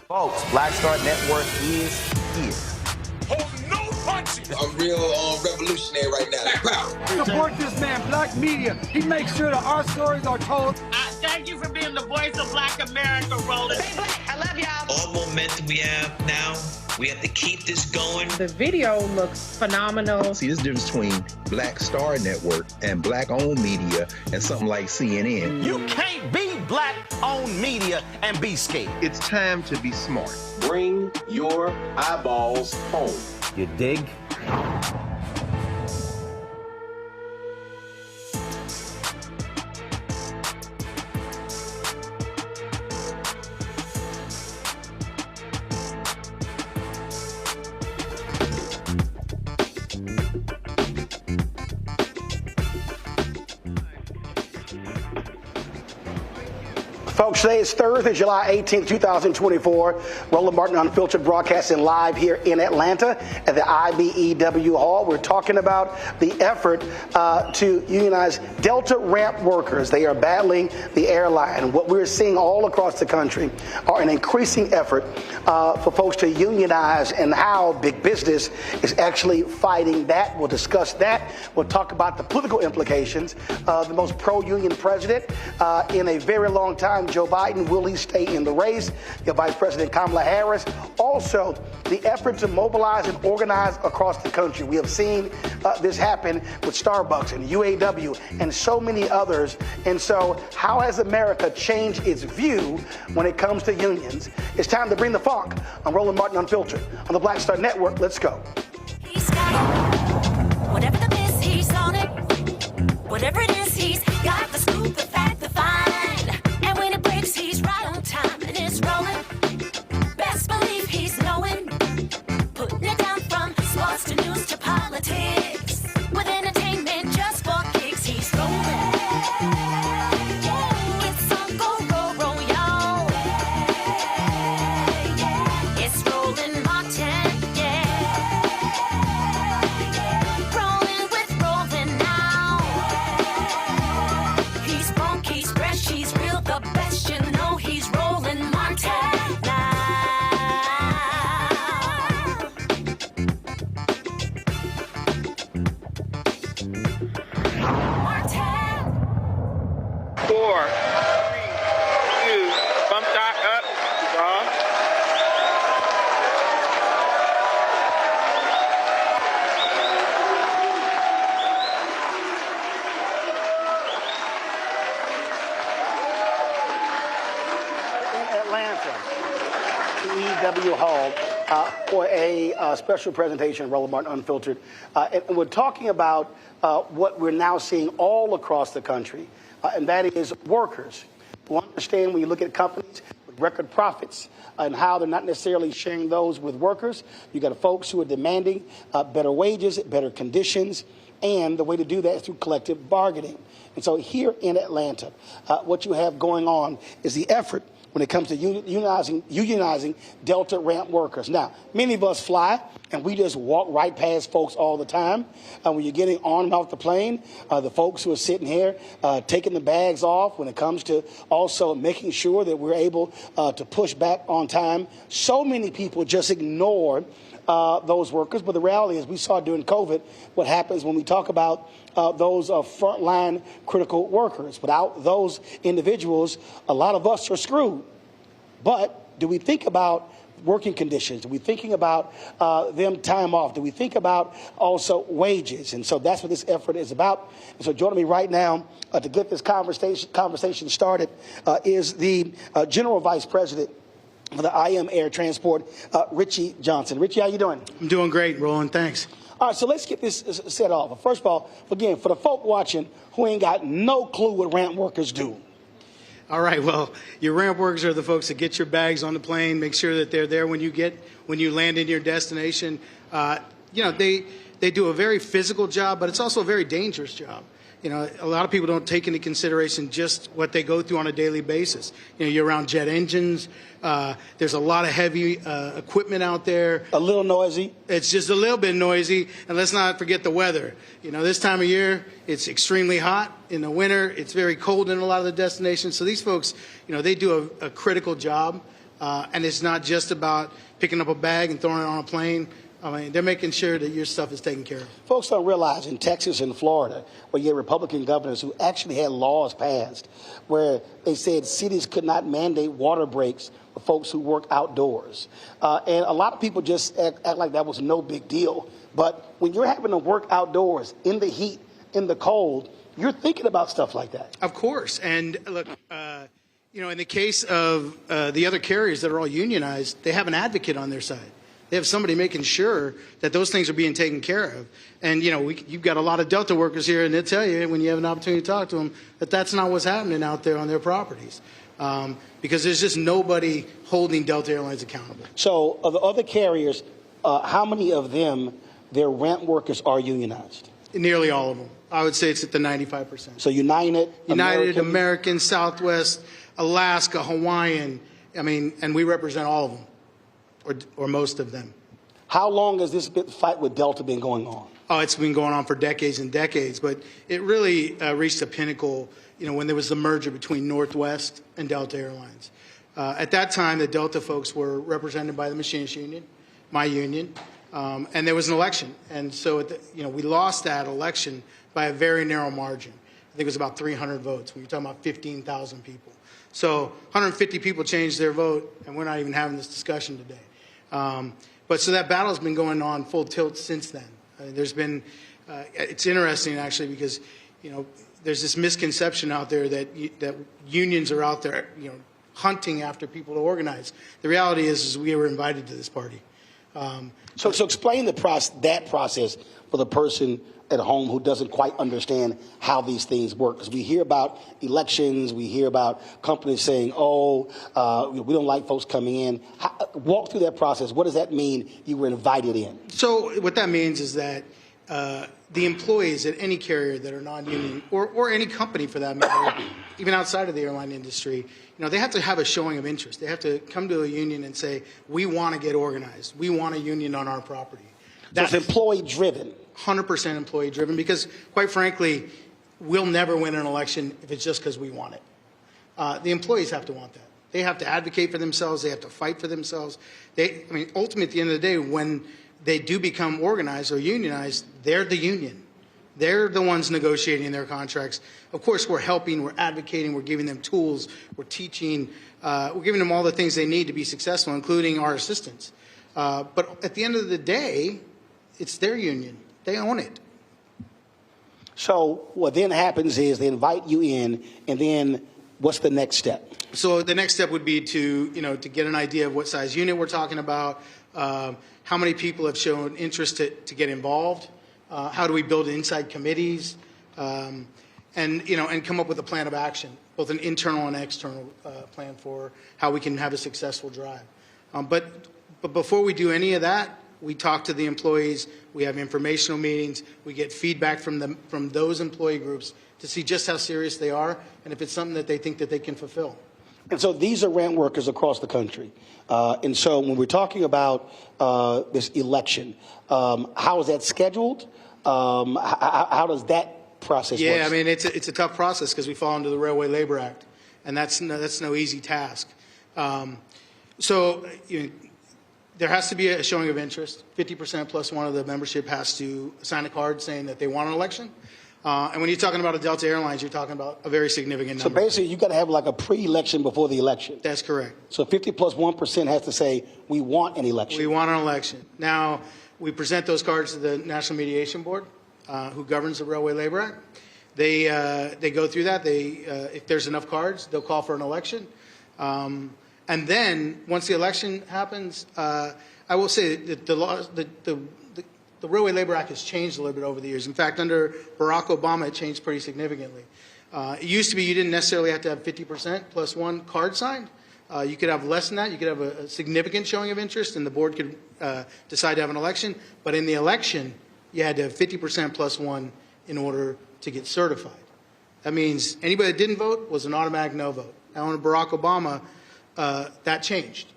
Folks, Black Star Network is here. Hold no punches. I'm real revolutionary right now. Black power. Support this man, Black media. He makes sure that our stories are told. Thank you for being the voice of Black America, Roland. Stay black. I love y'all. All momentum we have now, we have to keep this going. The video looks phenomenal. See, this difference between Black Star Network and Black-owned media and something like CNN. You can't be Black-owned media and be scared. It's time to be smart. Bring your eyeballs home. You dig? Folks, today is Thursday, July 18th, 2024. Roland Martin Unfiltered broadcasting live here in Atlanta at the IBEW Hall. We're talking about the effort to unionize Delta ramp workers. They are battling the airline. What we're seeing all across the country are an increasing effort for folks to unionize and how big business is actually fighting that. We'll discuss that. We'll talk about the political implications of the most pro-union president in a very long time, Joe Biden. Will he stay in the race? Your Vice President Kamala Harris. Also, the effort to mobilize and organize across the country. We have seen this happen with Starbucks and UAW and so many others. And so how has America changed its view when it comes to unions? It's time to bring the funk on Roland Martin Unfiltered on the Black Star Network. Let's go. He's got it. Whatever the miss, he's on it. Whatever it is, he's got the scoop, the fact, the find. And when it breaks, he's right on time and it's rolling. Best believe he's knowing. Putting it down from sports to news to politics. With entertainment just for kicks, he's rolling. It's on go, roll, roll, y'all. It's Roland Martin, yeah. Rolling with Roland now. He's funk, he's fresh, he's real, the best, you know he's Roland Martin now. Martin. 4, 3, 2, bump stock up, draw. In Atlanta, the EW Hall, for a special presentation of Roland Martin Unfiltered. And we're talking about what we're now seeing all across the country, and that is workers who understand when you look at companies with record profits and how they're not necessarily sharing those with workers. You got folks who are demanding better wages, better conditions, and the way to do that is through collective bargaining. And so here in Atlanta, what you have going on is the effort when it comes to unionizing Delta ramp workers. Now, many of us fly, and we just walk right past folks all the time. When you're getting on and off the plane, the folks who are sitting here taking the bags off, when it comes to also making sure that we're able to push back on time, so many people just ignore those workers. But the reality is we saw during COVID what happens when we talk about those frontline critical workers. Without those individuals, a lot of us are screwed. But do we think about working conditions? Do we thinking about them time off? Do we think about also wages? And so that's what this effort is about. And so joining me right now to get this conversation started is the General Vice President for the IAM Air Transport, Richie Johnson. Richie, how you doing? I'm doing great, Roland. Thanks. All right, so let's get this set off. First of all, again, for the folk watching who ain't got no clue what ramp workers do. All right, well, your ramp workers are the folks that get your bags on the plane, make sure that they're there when you land in your destination. They do a very physical job, but it's also a very dangerous job. You know, a lot of people don't take into consideration just what they go through on a daily basis. You know, you're around jet engines. There's a lot of heavy equipment out there. A little noisy. It's just a little bit noisy. And let's not forget the weather. You know, this time of year, it's extremely hot. In the winter, it's very cold in a lot of the destinations. So these folks, you know, they do a critical job. And it's not just about picking up a bag and throwing it on a plane. I mean, they're making sure that your stuff is taken care of. Folks don't realize in Texas and Florida, where you had Republican governors who actually had laws passed where they said cities could not mandate water breaks for folks who work outdoors. And a lot of people just act like that was no big deal. But when you're having to work outdoors in the heat, in the cold, you're thinking about stuff like that. Of course. And look, in the case of the other carriers that are all unionized, they have an advocate on their side. They have somebody making sure that those things are being taken care of. And, you've got a lot of Delta workers here, and they'll tell you when you have an opportunity to talk to them that that's not what's happening out there on their properties. Because there's just nobody holding Delta Airlines accountable. So of the other carriers, how many of them, their ramp workers are unionized? Nearly all of them. I would say it's at the 95%. So United, American, Southwest, Alaska, Hawaiian, and we represent all of them. Or most of them. How long has this fight with Delta been going on? Oh, it's been going on for decades and decades, but it really reached a pinnacle, when there was the merger between Northwest and Delta Airlines. At that time, the Delta folks were represented by the Machinists Union, my union, and there was an election. And so, we lost that election by a very narrow margin. I think it was about 300 votes. When you're talking about 15,000 people. So 150 people changed their vote, and we're not even having this discussion today. But so that battle's been going on full tilt since then. There's been, it's interesting actually because, there's this misconception out there that unions are out there, hunting after people to organize. The reality is we were invited to this party. So explain that process for the person at home who doesn't quite understand how these things work. Because we hear about elections, we hear about companies saying, we don't like folks coming in. Walk through that process. What does that mean you were invited in? So what that means is that the employees at any carrier that are non-union, or any company for that matter, even outside of the airline industry, they have to have a showing of interest. They have to come to a union and say, we want to get organized. We want a union on our property. That's employee-driven. 100% employee-driven, because, quite frankly, we'll never win an election if it's just because we want it. The employees have to want that. They have to advocate for themselves. They have to fight for themselves. Ultimately, at the end of the day, when they do become organized or unionized, they're the union. They're the ones negotiating their contracts. Of course, we're helping, we're advocating, we're giving them tools, we're teaching, we're giving them all the things they need to be successful, including our assistance. But at the end of the day, it's their union. They own it. So what then happens is they invite you in, and then what's the next step? So the next step would be to get an idea of what size unit we're talking about, how many people have shown interest to get involved, how do we build inside committees, and come up with a plan of action, both an internal and external plan for how we can have a successful drive. But before we do any of that, we talk to the employees, we have informational meetings, we get feedback from those employee groups to see just how serious they are and if it's something that they think that they can fulfill. And so these are ramp workers across the country. And so when we're talking about this election, how is that scheduled? How does that process work? Yeah, it's a tough process because we fall under the Railway Labor Act, and that's no easy task. There has to be a showing of interest. 50% plus one of the membership has to sign a card saying that they want an election. And when you're talking about a Delta Airlines, you're talking about a very significant number. So basically, you've got to have like a pre-election before the election. That's correct. So 50 plus 1% has to say, we want an election. We want an election. Now, we present those cards to the National Mediation Board, who governs the Railway Labor Act. They go through that. If there's enough cards, they'll call for an election. And then, once the election happens, I will say that the Railway Labor Act has changed a little bit over the years. In fact, under Barack Obama, it changed pretty significantly. It used to be you didn't necessarily have to have 50% plus one card signed. You could have less than that. You could have a significant showing of interest, and the board could decide to have an election. But in the election, you had to have 50% plus one in order to get certified. That means anybody that didn't vote was an automatic no vote. Now, under Barack Obama, that changed.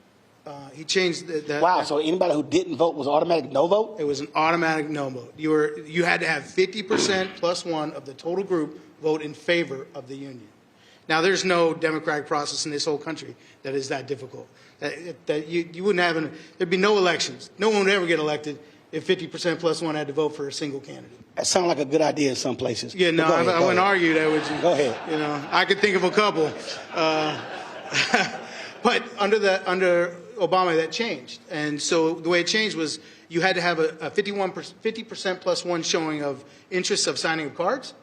He changed that. Wow, so anybody who didn't vote was automatic no vote? It was an automatic no vote. You had to have 50% plus one of the total group vote in favor of the union. Now, there's no democratic process in this whole country that is that difficult. That you wouldn't have, there'd be no elections. No one would ever get elected if 50% plus one had to vote for a single candidate. That sounds like a good idea in some places. Yeah, no, I wouldn't argue that with you. Go ahead. You know, I could think of a couple. But under Obama, that changed. And so the way it changed was you had to have a 50% plus one showing of interest of signing of cards.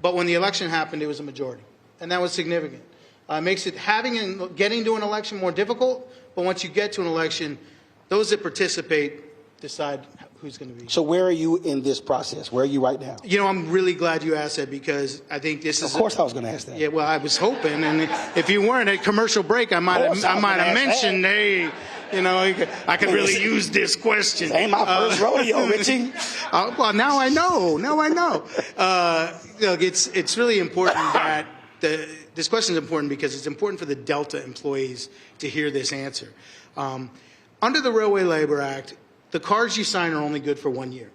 But when the election happened, it was a majority. And that was significant. It makes it having and getting to an election more difficult. But once you get to an election, those that participate decide who's going to be. So where are you in this process? Where are you right now? You know, I'm really glad you asked that because I think this is. Of course, I was going to ask that. Yeah, well, I was hoping, and if you weren't at commercial break, I might have mentioned, hey, you know, I could really use this question. This ain't my first rodeo, Richie. Well, now I know. Look, it's really important that this question is important because it's important for the Delta employees to hear this answer. Under the Railway Labor Act, the cards you sign are only good for 1 year.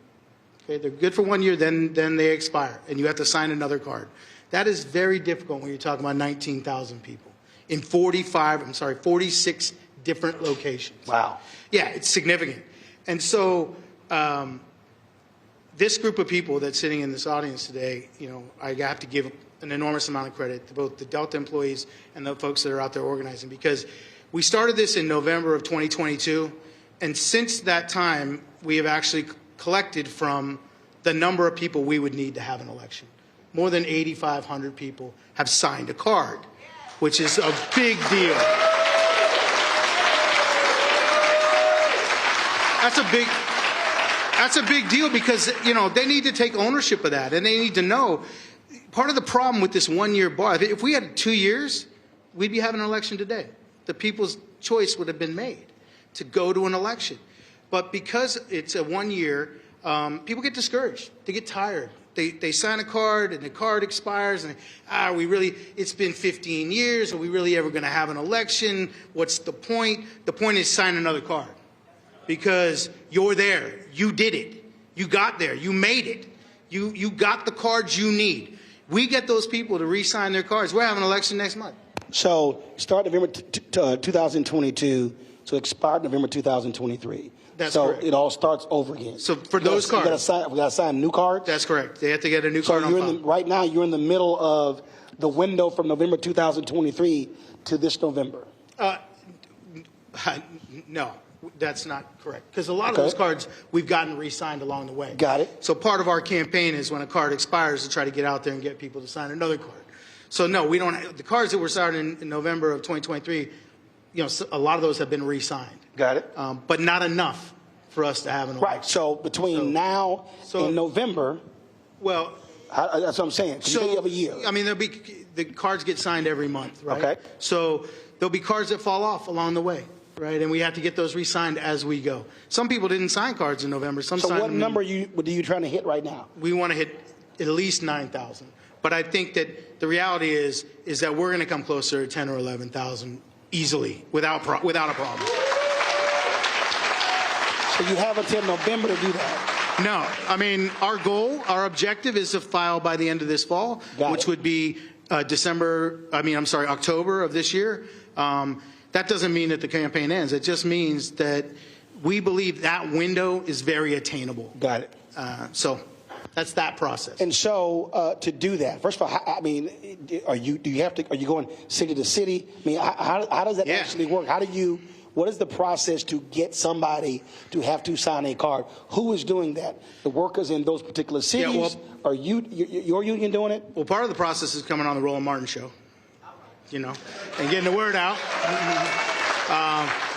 Okay, they're good for 1 year, then they expire, and you have to sign another card. That is very difficult when you're talking about 19,000 people in 46 different locations. Wow. Yeah, it's significant. And so this group of people that's sitting in this audience today, you know, I have to give an enormous amount of credit to both the Delta employees and the folks that are out there organizing, because we started this in November of 2022. And since that time, we have actually collected from the number of people we would need to have an election. More than 8,500 people have signed a card, which is a big deal. That's a big deal because, you know, they need to take ownership of that, and they need to know. Part of the problem with this 1 year bar, if we had 2 years, we'd be having an election today. The people's choice would have been made to go to an election. But because it's a 1 year, people get discouraged. They get tired. They sign a card and the card expires and it's been 15 years. Are we really ever going to have an election? What's the point? The point is sign another card because you're there. You did it. You got there. You made it. You got the cards you need. We get those people to re-sign their cards. We're having an election next month. So start November 2022. So expired November 2023. That's correct. So it all starts over again. So for those cards, we got to sign new cards. That's correct. They have to get a new card on file. Right now, you're in the middle of the window from November 2023 to this November. No, that's not correct. Because a lot of those cards we've gotten re-signed along the way. Got it. So part of our campaign is when a card expires to try to get out there and get people to sign another card. So no, we don't. The cards that were started in November of 2023. You know, a lot of those have been re-signed. Got it. But not enough for us to have an election. Right. So between now and November, well, that's what I'm saying. So you have a year. I mean, the cards get signed every month, right? Okay. So there'll be cards that fall off along the way, right? And we have to get those re-signed as we go. Some people didn't sign cards in November. So what number are you trying to hit right now? We want to hit at least 9,000. But I think that the reality is that we're going to come closer to 10 or 11,000. Easily, without a problem. So you have until November to do that? No. I mean, our objective is to file by the end of this fall, which would be October of this year. That doesn't mean that the campaign ends. It just means that we believe that window is very attainable. Got it. So that's that process. And so to do that, first of all, I mean, are you going city to city? I mean, how does that actually work? What is the process to get somebody to have to sign a card? Who is doing that? The workers in those particular cities? Yeah, are your union doing it? Well, part of the process is coming on the Roland Martin show, you know, and getting the word out.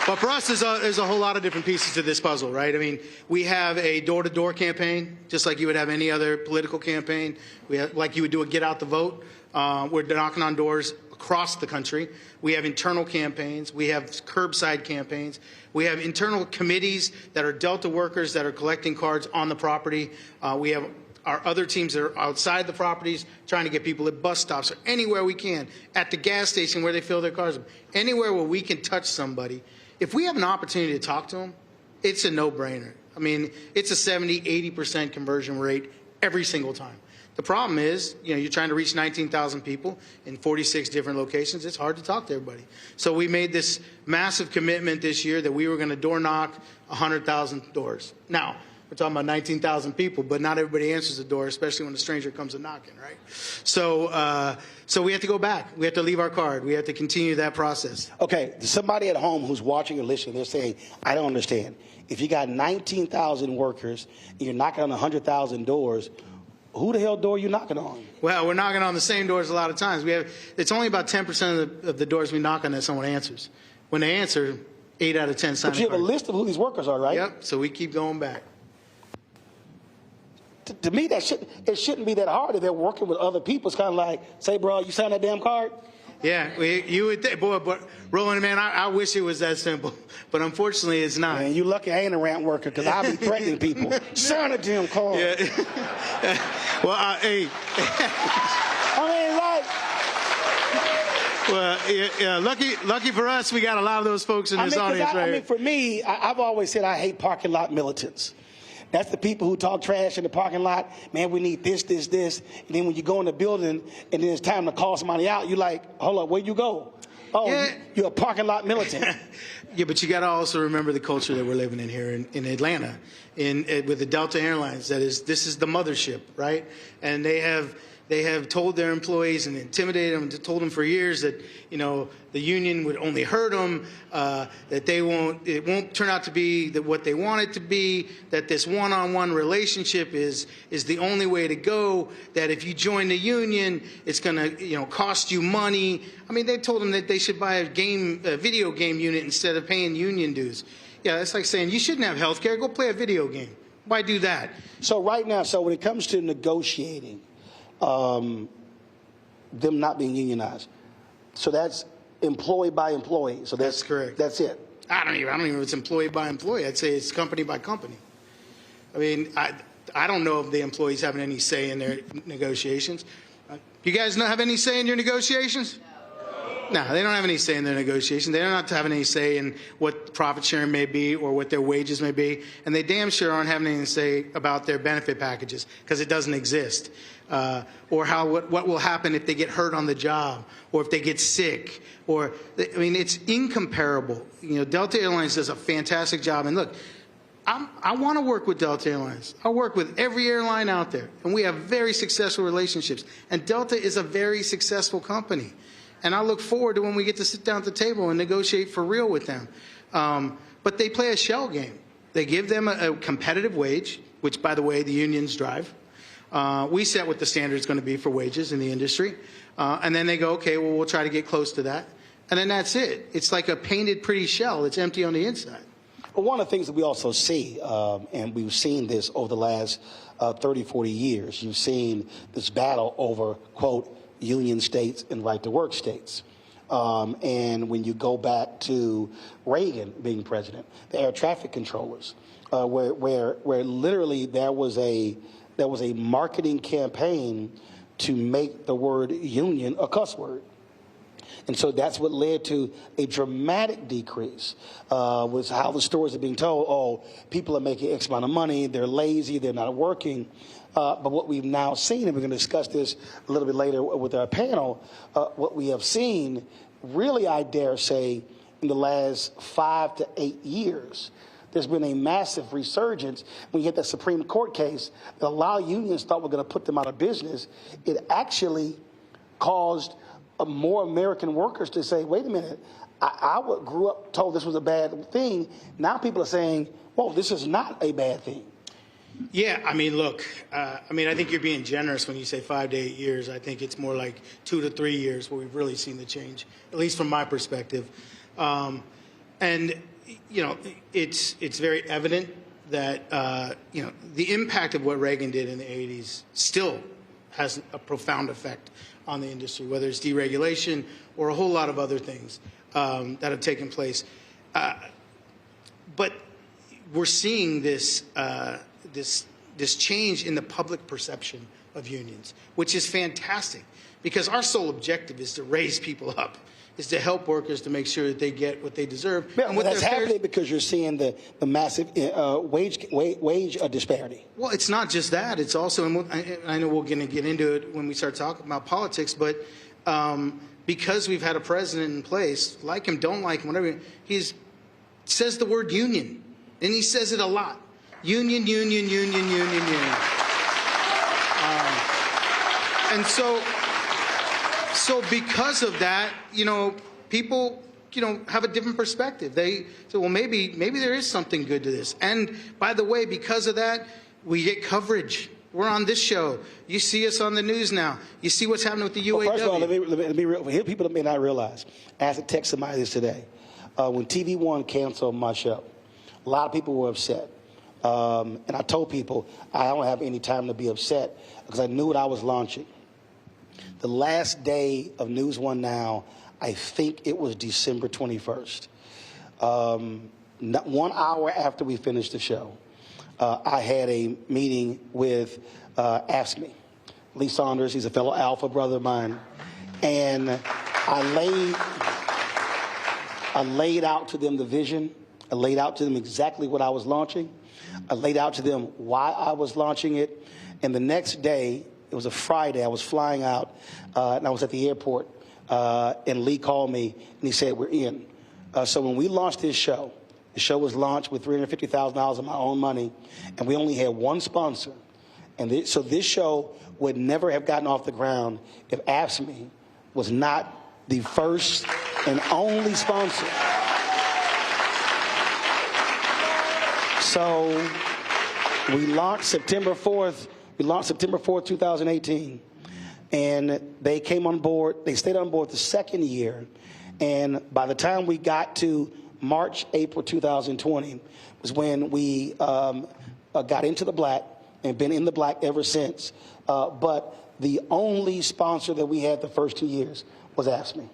But for us, there's a whole lot of different pieces to this puzzle, right? I mean, we have a door-to-door campaign, just like you would have any other political campaign. Like you would do a get out the vote. We're knocking on doors across the country. We have internal campaigns. We have curbside campaigns. We have internal committees that are Delta workers that are collecting cards on the property. We have our other teams that are outside the properties trying to get people at bus stops or anywhere we can, at the gas station where they fill their cars up, anywhere where we can touch somebody. If we have an opportunity to talk to them, it's a no-brainer. I mean, it's a 70, 80% conversion rate every single time. The problem is, you're trying to reach 19,000 people in 46 different locations. It's hard to talk to everybody. So we made this massive commitment this year that we were going to door knock 100,000 doors. Now, we're talking about 19,000 people, but not everybody answers the door, especially when a stranger comes a knocking, right? So we have to go back. We have to leave our card. We have to continue that process. Okay, somebody at home who's watching or listening, they're saying, I don't understand. If you got 19,000 workers and you're knocking on 100,000 doors, who the hell door are you knocking on? Well, we're knocking on the same doors a lot of times. It's only about 10% of the doors we knock on that someone answers. When they answer, 8 out of 10 sign. But you have a list of who these workers are, right? Yep, so we keep going back. To me, it shouldn't be that hard if they're working with other people. It's kind of like, say, bro, you signed that damn card? Yeah, you would think, boy, but Roland, man, I wish it was that simple, but unfortunately it's not. Man, you lucky I ain't a ramp worker, because I'll be threatening people. Sign a damn card. Yeah. Well, hey. I mean, like. Well, lucky for us, we got a lot of those folks in this audience right here. I mean, for me, I've always said I hate parking lot militants. That's the people who talk trash in the parking lot. Man, we need this. And then when you go in the building and then it's time to call somebody out, you're like, hold up, where you go? Oh, yeah. You're a parking lot militant. Yeah, but you got to also remember the culture that we're living in here in Atlanta, with the Delta Airlines. This is the mothership, right? And they have told their employees and intimidated them, and told them for years that the union would only hurt them, that it won't turn out to be what they want it to be, that this one-on-one relationship is the only way to go, that if you join the union, it's going to cost you money. I mean, they told them that they should buy a video game unit instead of paying union dues. Yeah, that's like saying you shouldn't have health care. Go play a video game. Why do that? So right now, when it comes to negotiating, them not being unionized, so that's employee by employee. So that's correct. That's it. I don't even know if it's employee by employee. I'd say it's company by company. I mean, I don't know if the employees have any say in their negotiations. You guys not have any say in your negotiations? No, they don't have any say in their negotiations. They don't have any say in what profit sharing may be or what their wages may be. And they damn sure aren't having anything to say about their benefit packages, because it doesn't exist. Or what will happen if they get hurt on the job, or if they get sick. It's incomparable. Delta Airlines does a fantastic job. And look, I want to work with Delta Airlines. I work with every airline out there, and we have very successful relationships. And Delta is a very successful company. And I look forward to when we get to sit down at the table and negotiate for real with them. But they play a shell game. They give them a competitive wage, which, by the way, the unions drive. We set what the standard is going to be for wages in the industry. And then they go, okay, well, we'll try to get close to that. And then that's it. It's like a painted pretty shell. It's empty on the inside. Well, one of the things that we also see, and we've seen this over the last 30, 40 years, you've seen this battle over, quote, union states and right-to-work states. And when you go back to Reagan being president, the air traffic controllers, where literally there was a marketing campaign to make the word union a cuss word. And so that's what led to a dramatic decrease, was how the stories are being told. Oh, people are making X amount of money, they're lazy, they're not working. But what we've now seen, and we're going to discuss this a little bit later with our panel, what we have seen, really, I dare say, in the last 5 to 8 years, there's been a massive resurgence. When you get that Supreme Court case that a lot of unions thought were going to put them out of business, it actually caused more American workers to say, wait a minute, I grew up told this was a bad thing. Now people are saying, whoa, this is not a bad thing. Yeah, I mean, look, I think you're being generous when you say 5 to 8 years. I think it's more like 2 to 3 years where we've really seen the change, at least from my perspective. And it's very evident that, the impact of what Reagan did in the 80s still has a profound effect on the industry, whether it's deregulation or a whole lot of other things that have taken place. But we're seeing this change in the public perception of unions, which is fantastic, because our sole objective is to raise people up. is to help workers to make sure that they get what they deserve. Yeah, and what that's happening because you're seeing the massive wage disparity. Well, it's not just that. It's also, and I know we're going to get into it when we start talking about politics, but because we've had a president in place, like him, don't like him, whatever, he says the word union, and he says it a lot. Union, union, union, union, union. And so because of that, people, have a different perspective. They say, well, maybe there is something good to this. And by the way, because of that, we get coverage. We're on this show. You see us on the news now. You see what's happening with the UAW. Well, first of all, let me be real. Here, people that may not realize. I had to text somebody this today. When TV One canceled my show, a lot of people were upset. And I told people I don't have any time to be upset because I knew what I was launching. The last day of News One Now, I think it was December 21st. 1 hour after we finished the show, I had a meeting with AFSCME. Lee Saunders, he's a fellow Alpha brother of mine. And I laid out to them the vision. I laid out to them exactly what I was launching. I laid out to them why I was launching it. And the next day, it was a Friday, I was flying out, and I was at the airport, and Lee called me, and he said, we're in. So when we launched this show, the show was launched with $350,000 of my own money, and we only had one sponsor. And so this show would never have gotten off the ground if AFSCME was not the first and only sponsor. So we launched September 4th. We launched September 4th, 2018, and they came on board. They stayed on board the second year, and by the time we got to March, April 2020 was when we got into the black and been in the black ever since. But the only sponsor that we had the first 2 years was AFSCME.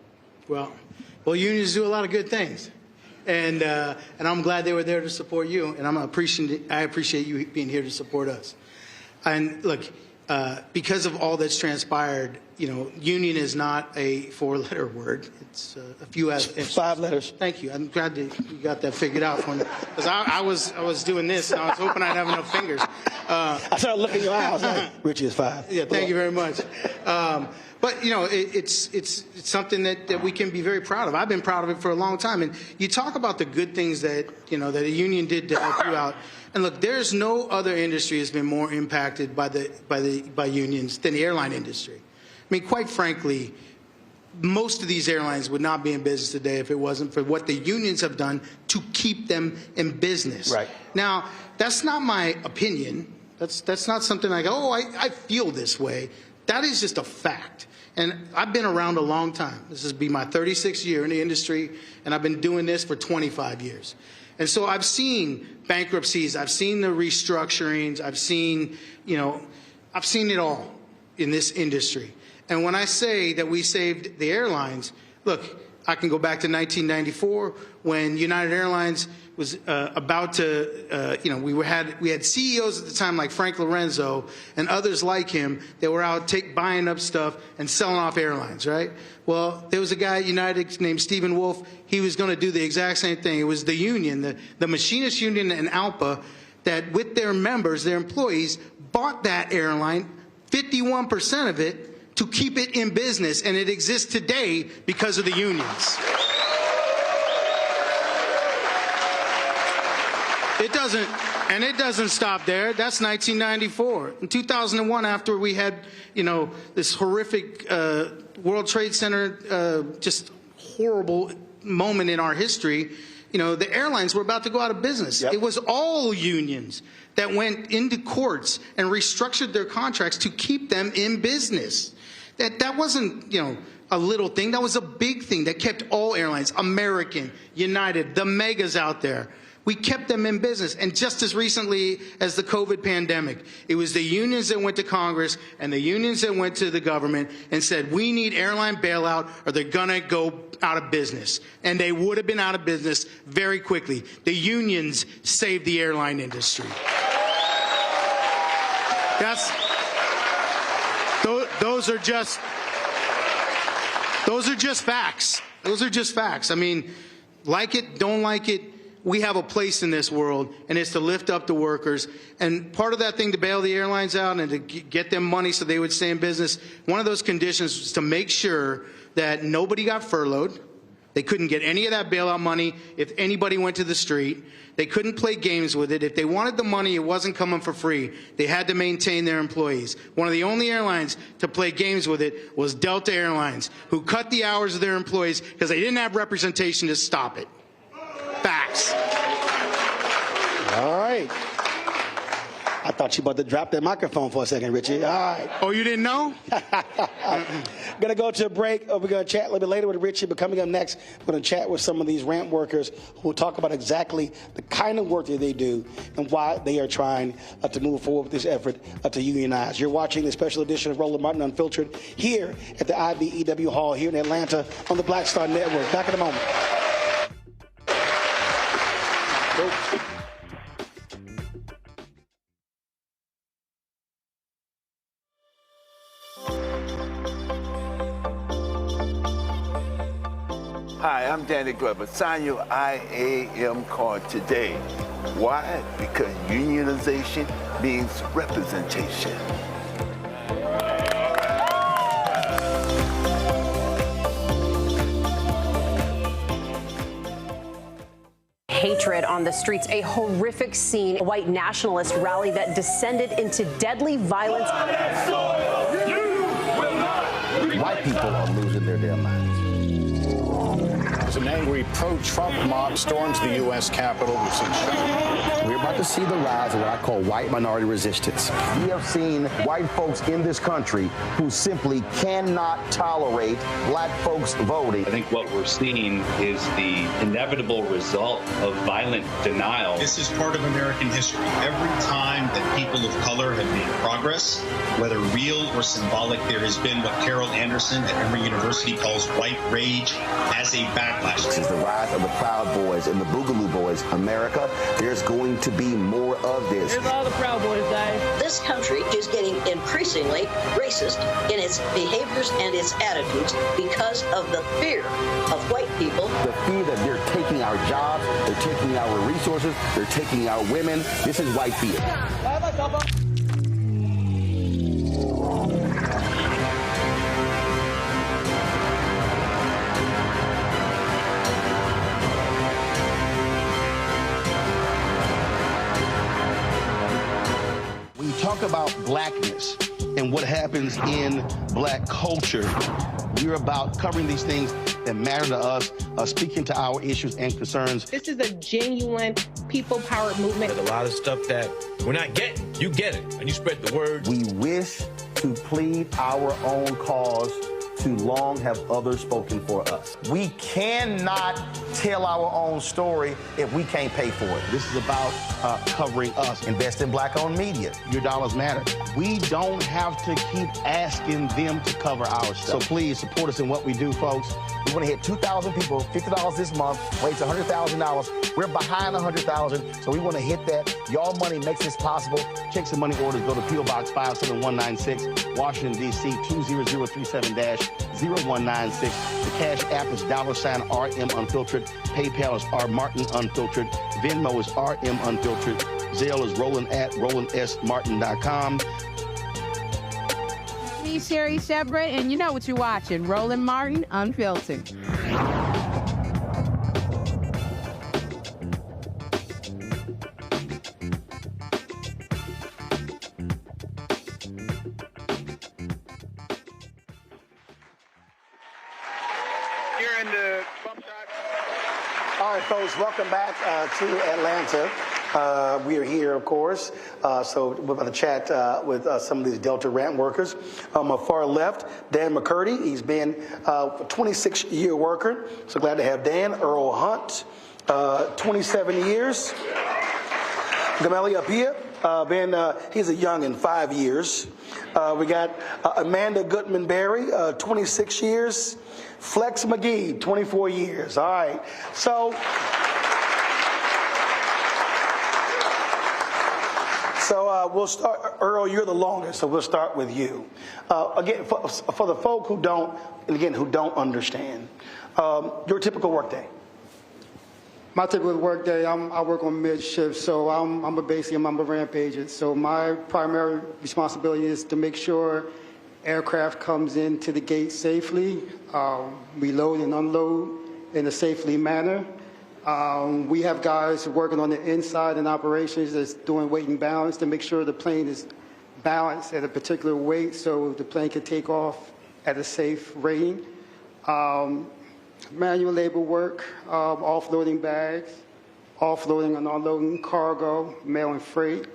Well, unions do a lot of good things. And I'm glad they were there to support you, and I appreciate you being here to support us. And look, because of all that's transpired, union is not a 4-letter word. It's a few. It's 5 letters. Thank you. I'm glad that you got that figured out for me. Because I was doing this, and I was hoping I'd have enough fingers. I started looking in your eyes. Like, Richie is 5. Yeah, thank you very much. But it's something that we can be very proud of. I've been proud of it for a long time. And you talk about the good things that that a union did to help you out. And look, there's no other industry that's been more impacted by unions than the airline industry. I mean, quite frankly, most of these airlines would not be in business today if it wasn't for what the unions have done to keep them in business. Right. Now, that's not my opinion. That's not something I go, oh, I feel this way. That is just a fact. And I've been around a long time. This will be my 36th year in the industry, and I've been doing this for 25 years. And so I've seen bankruptcies, I've seen the restructurings, I've seen it all in this industry. And when I say that we saved the airlines, look, I can go back to 1994 when United Airlines was about to, we had CEOs at the time like Frank Lorenzo and others like him that were out buying up stuff and selling off airlines, right? Well, there was a guy at United named Stephen Wolf. He was going to do the exact same thing. It was the union, the Machinists Union and ALPA, that with their members, their employees, bought that airline, 51% of it, to keep it in business, and it exists today because of the unions. It doesn't stop there. That's 1994. In 2001, after we had, this horrific World Trade Center, just horrible moment in our history, the airlines were about to go out of business. Yep. It was all unions that went into courts and restructured their contracts to keep them in business. That wasn't, a little thing. That was a big thing that kept all airlines, American, United, the megas out there. We kept them in business. And just as recently as the COVID pandemic, it was the unions that went to Congress and the unions that went to the government and said, we need airline bailout or they're going to go out of business. And they would have been out of business very quickly. The unions saved the airline industry. Those are just facts. Those are just facts. I mean, like it, don't like it, we have a place in this world, and it's to lift up the workers. And part of that thing to bail the airlines out and to get them money so they would stay in business, one of those conditions was to make sure that nobody got furloughed. They couldn't get any of that bailout money if anybody went to the street. They couldn't play games with it. If they wanted the money, it wasn't coming for free. They had to maintain their employees. One of the only airlines to play games with it was Delta Airlines, who cut the hours of their employees because they didn't have representation to stop it. Facts. All right. I thought you about to drop that microphone for a second, Richie. All right. Oh, you didn't know? Going to go to a break. We're going to chat a little bit later with Richie, but coming up next, we're going to chat with some of these ramp workers who will talk about exactly the kind of work that they do and why they are trying to move forward with this effort to unionize. You're watching the special edition of Roland Martin Unfiltered here at the IBEW Hall here in Atlanta on the Black Star Network. Back in a moment. Hi, I'm Danny Glover. Sign your IAM card today. Why? Because unionization means representation. Hatred on the streets, a horrific scene, a white nationalist rally that descended into deadly violence. White people are losing their damn minds. An angry pro-Trump mob storms the U.S. Capitol. We're about to see the rise of what I call white minority resistance. We have seen white folks in this country who simply cannot tolerate black folks voting. I think what we're seeing is the inevitable result of violent denial. This is part of American history. Every time that people of color have made progress, whether real or symbolic, there has been what Carol Anderson at Emory University calls white rage as a backlash. This is the rise of the Proud Boys and the Boogaloo Boys. America, there's going to be more of this. Here's all the Proud Boys, guys. This country is getting increasingly racist in its behaviors and its attitudes because of the fear of white people. The fear that they're taking our jobs, they're taking our resources, they're taking our women. This is white fear. When you talk about blackness and what happens in black culture, we're about covering these things that matter to us, speaking to our issues and concerns. This is a genuine people-powered movement. There's a lot of stuff that we're not getting. You get it, and you spread the word. We wish to plead our own cause. Too long have others spoken for us. We cannot tell our own story if we can't pay for it. This is about covering us. Invest in black-owned media. Your dollars matter. We don't have to keep asking them to cover our stuff. So please support us in what we do, folks. We want to hit 2,000 people, $50 this month, raise $100,000. We're behind 100,000, so we want to hit that. Y'all money makes this possible. Checks and money orders go to P.O. Box 57196, Washington, D.C. 20037-0196. The Cash App is $RM Unfiltered. PayPal is R Martin Unfiltered. Venmo is RM Unfiltered. Zelle is Roland at RolandSMartin.com. Me, Sherry Shepard, and you know what you're watching, Roland Martin Unfiltered. You're in the bump shot. All right, folks, welcome back to Atlanta. We are here, of course, so we're about to chat with some of these Delta ramp workers. On my far left, Dan McCurdy. He's been a 26-year worker. So glad to have Dan. Earl Hunt, 27 years. Gameli up here, he's a young in 5 years. We got Amanda Goodman-Berry, 26 years. Flex McGee, 24 years. All right. So we'll start, Earl, you're the longest, so we'll start with you. Again, for the folk who don't understand, your typical workday. My typical work day, I work on mid shift, so I'm basically a ramp agent. So my primary responsibility is to make sure aircraft comes into the gate safely. We load and unload in a safely manner. We have guys working on the inside in operations that's doing weight and balance to make sure the plane is balanced at a particular weight so the plane can take off at a safe rating. Manual labor work, offloading bags, offloading and unloading cargo, mail and freight.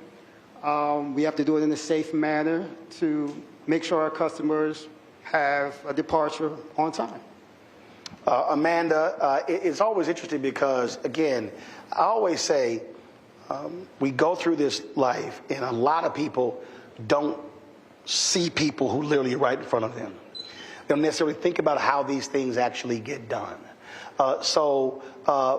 We have to do it in a safe manner to make sure our customers have a departure on time. Amanda, it's always interesting because, again, I always say we go through this life and a lot of people don't see people who literally are right in front of them. They don't necessarily think about how these things actually get done. So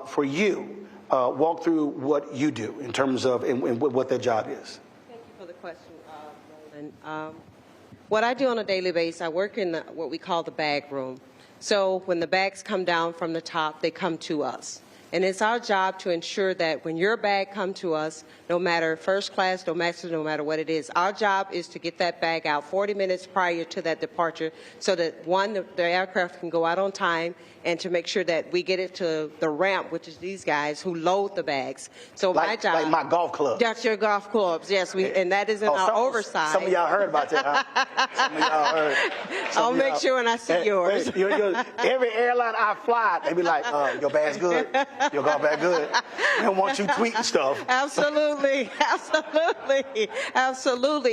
for you, walk through what you do in terms of and what that job is. Thank you for the question, Roland. What I do on a daily basis, I work in what we call the bag room. So when the bags come down from the top, they come to us. And it's our job to ensure that when your bag comes to us, no matter first class, domestic, no matter what it is, our job is to get that bag out 40 minutes prior to that departure so that, one, the aircraft can go out on time, and to make sure that we get it to the ramp, which is these guys who load the bags. So my job... Like my golf club. That's your golf clubs, yes. And that is in our oversight. Some of y'all heard about that, huh? Some of y'all heard. I'll make sure when I see yours. Every airline I fly, they be like, your bag's good. Your golf bag good. They don't want you tweeting stuff. Absolutely.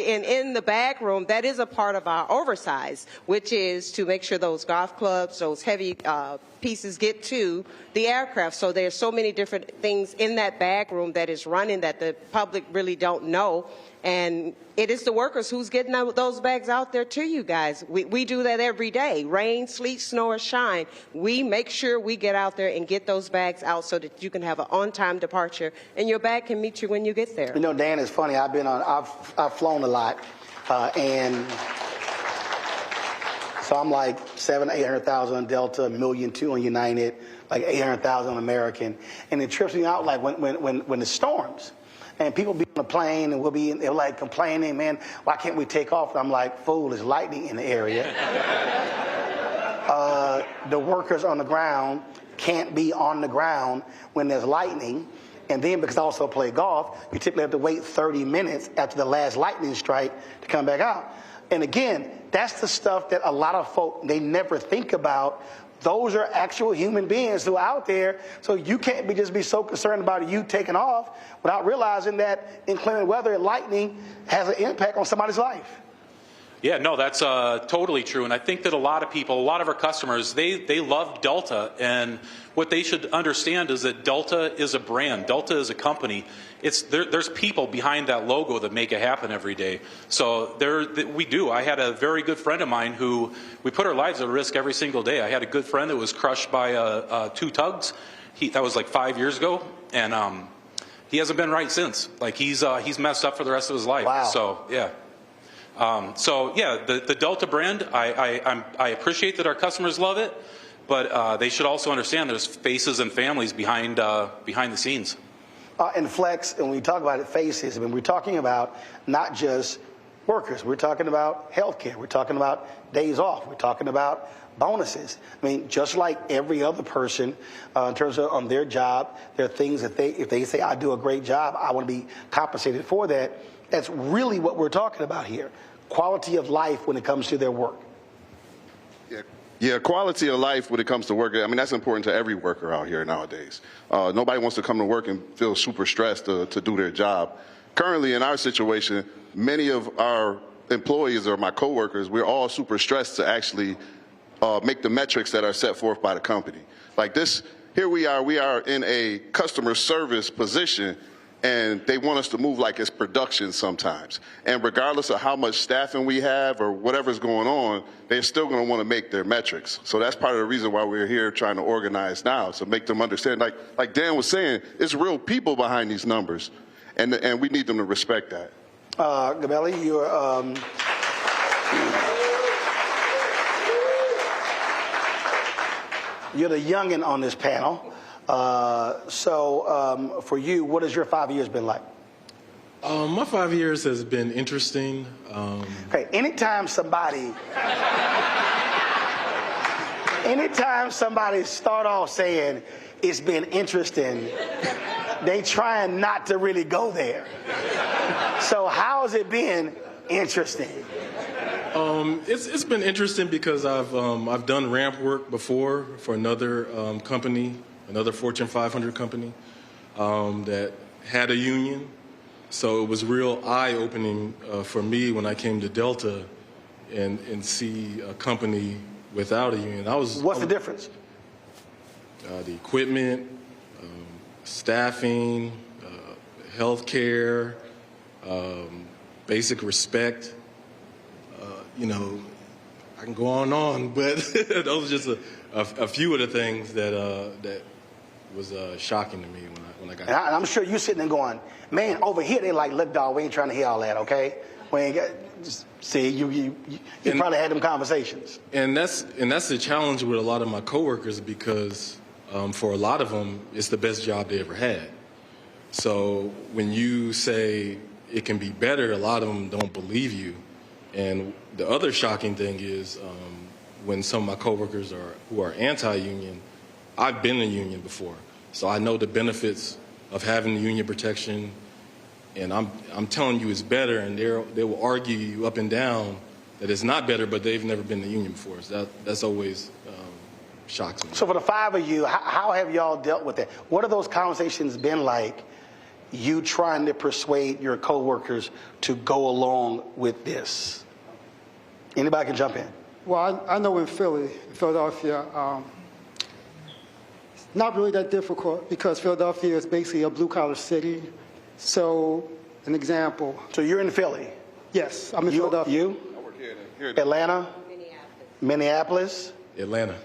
And in the bag room, that is a part of our oversize, which is to make sure those golf clubs, those heavy pieces get to the aircraft. So there's so many different things in that bag room that is running that the public really don't know. And it is the workers who's getting those bags out there to you guys. We do that every day. Rain, sleet, snow, or shine. We make sure we get out there and get those bags out so that you can have an on-time departure and your bag can meet you when you get there. You know, Dan, it's funny. I've flown a lot, and so I'm like 800,000 on Delta, 1.2 million on United, like 800,000 on American, and it trips me out like when the storms. And people be on the plane and they're like complaining, man, why can't we take off? And I'm like, fool, there's lightning in the area. The workers on the ground can't be on the ground when there's lightning. And then because I also play golf, you typically have to wait 30 minutes after the last lightning strike to come back out. And again, that's the stuff that a lot of folk, they never think about. Those are actual human beings who are out there. So you can't just be so concerned about you taking off without realizing that inclement weather and lightning has an impact on somebody's life. Yeah, no, that's totally true. And I think that a lot of people, a lot of our customers, they love Delta. And what they should understand is that Delta is a brand. Delta is a company. There's people behind that logo that make it happen every day. So we do. I had a very good friend of mine who we put our lives at risk every single day. I had a good friend that was crushed by 2 tugs. That was like 5 years ago. And he hasn't been right since. Like he's messed up for the rest of his life. Wow. So, yeah. The Delta brand, I appreciate that our customers love it, but they should also understand there's faces and families behind the scenes. And Flex, and when we talk about it, faces, I mean, we're talking about not just workers. We're talking about healthcare. We're talking about days off. We're talking about bonuses. I mean, just like every other person in terms of on their job, there are things that if they say, I do a great job, I want to be compensated for that. That's really what we're talking about here. Quality of life when it comes to their work. Yeah, quality of life when it comes to work. I mean, that's important to every worker out here nowadays. Nobody wants to come to work and feel super stressed to do their job. Currently, in our situation, many of our employees or my coworkers, we're all super stressed to actually make the metrics that are set forth by the company. Like this, here we are in a customer service position, and they want us to move like it's production sometimes. And regardless of how much staffing we have or whatever's going on, they're still going to want to make their metrics. So that's part of the reason why we're here trying to organize now, so make them understand. Like Dan was saying, it's real people behind these numbers, and we need them to respect that. Gabelli, you're the youngin' on this panel. So for you, what has your 5 years been like? My 5 years has been interesting. Okay, anytime somebody start off saying it's been interesting, they trying not to really go there. So how has it been interesting? It's been interesting because I've done ramp work before for another company, another Fortune 500 company that had a union. So it was real eye-opening for me when I came to Delta and see a company without a union. What's the difference? The equipment, staffing, healthcare, basic respect. I can go on, but those are just a few of the things that was shocking to me when I got here. I'm sure you're sitting there going, man, over here they like, look, dog, we ain't trying to hear all that, okay? We ain't got, see, you probably had them conversations. And that's the challenge with a lot of my coworkers because for a lot of them, it's the best job they ever had. So when you say it can be better, a lot of them don't believe you. And the other shocking thing is when some of my coworkers who are anti-union, I've been in a union before, so I know the benefits of having the union protection, and I'm telling you it's better, and they will argue you up and down that it's not better, but they've never been in the union before. So that's always shocks me. So for the 5 of you, how have y'all dealt with it? What have those conversations been like, you trying to persuade your coworkers to go along with this? Anybody can jump in. Well, I know in Philadelphia, it's not really that difficult because Philadelphia is basically a blue-collar city. So, an example. So you're in Philly? Yes, I'm in Philadelphia. You? I work here in Atlanta? Minneapolis? Atlanta.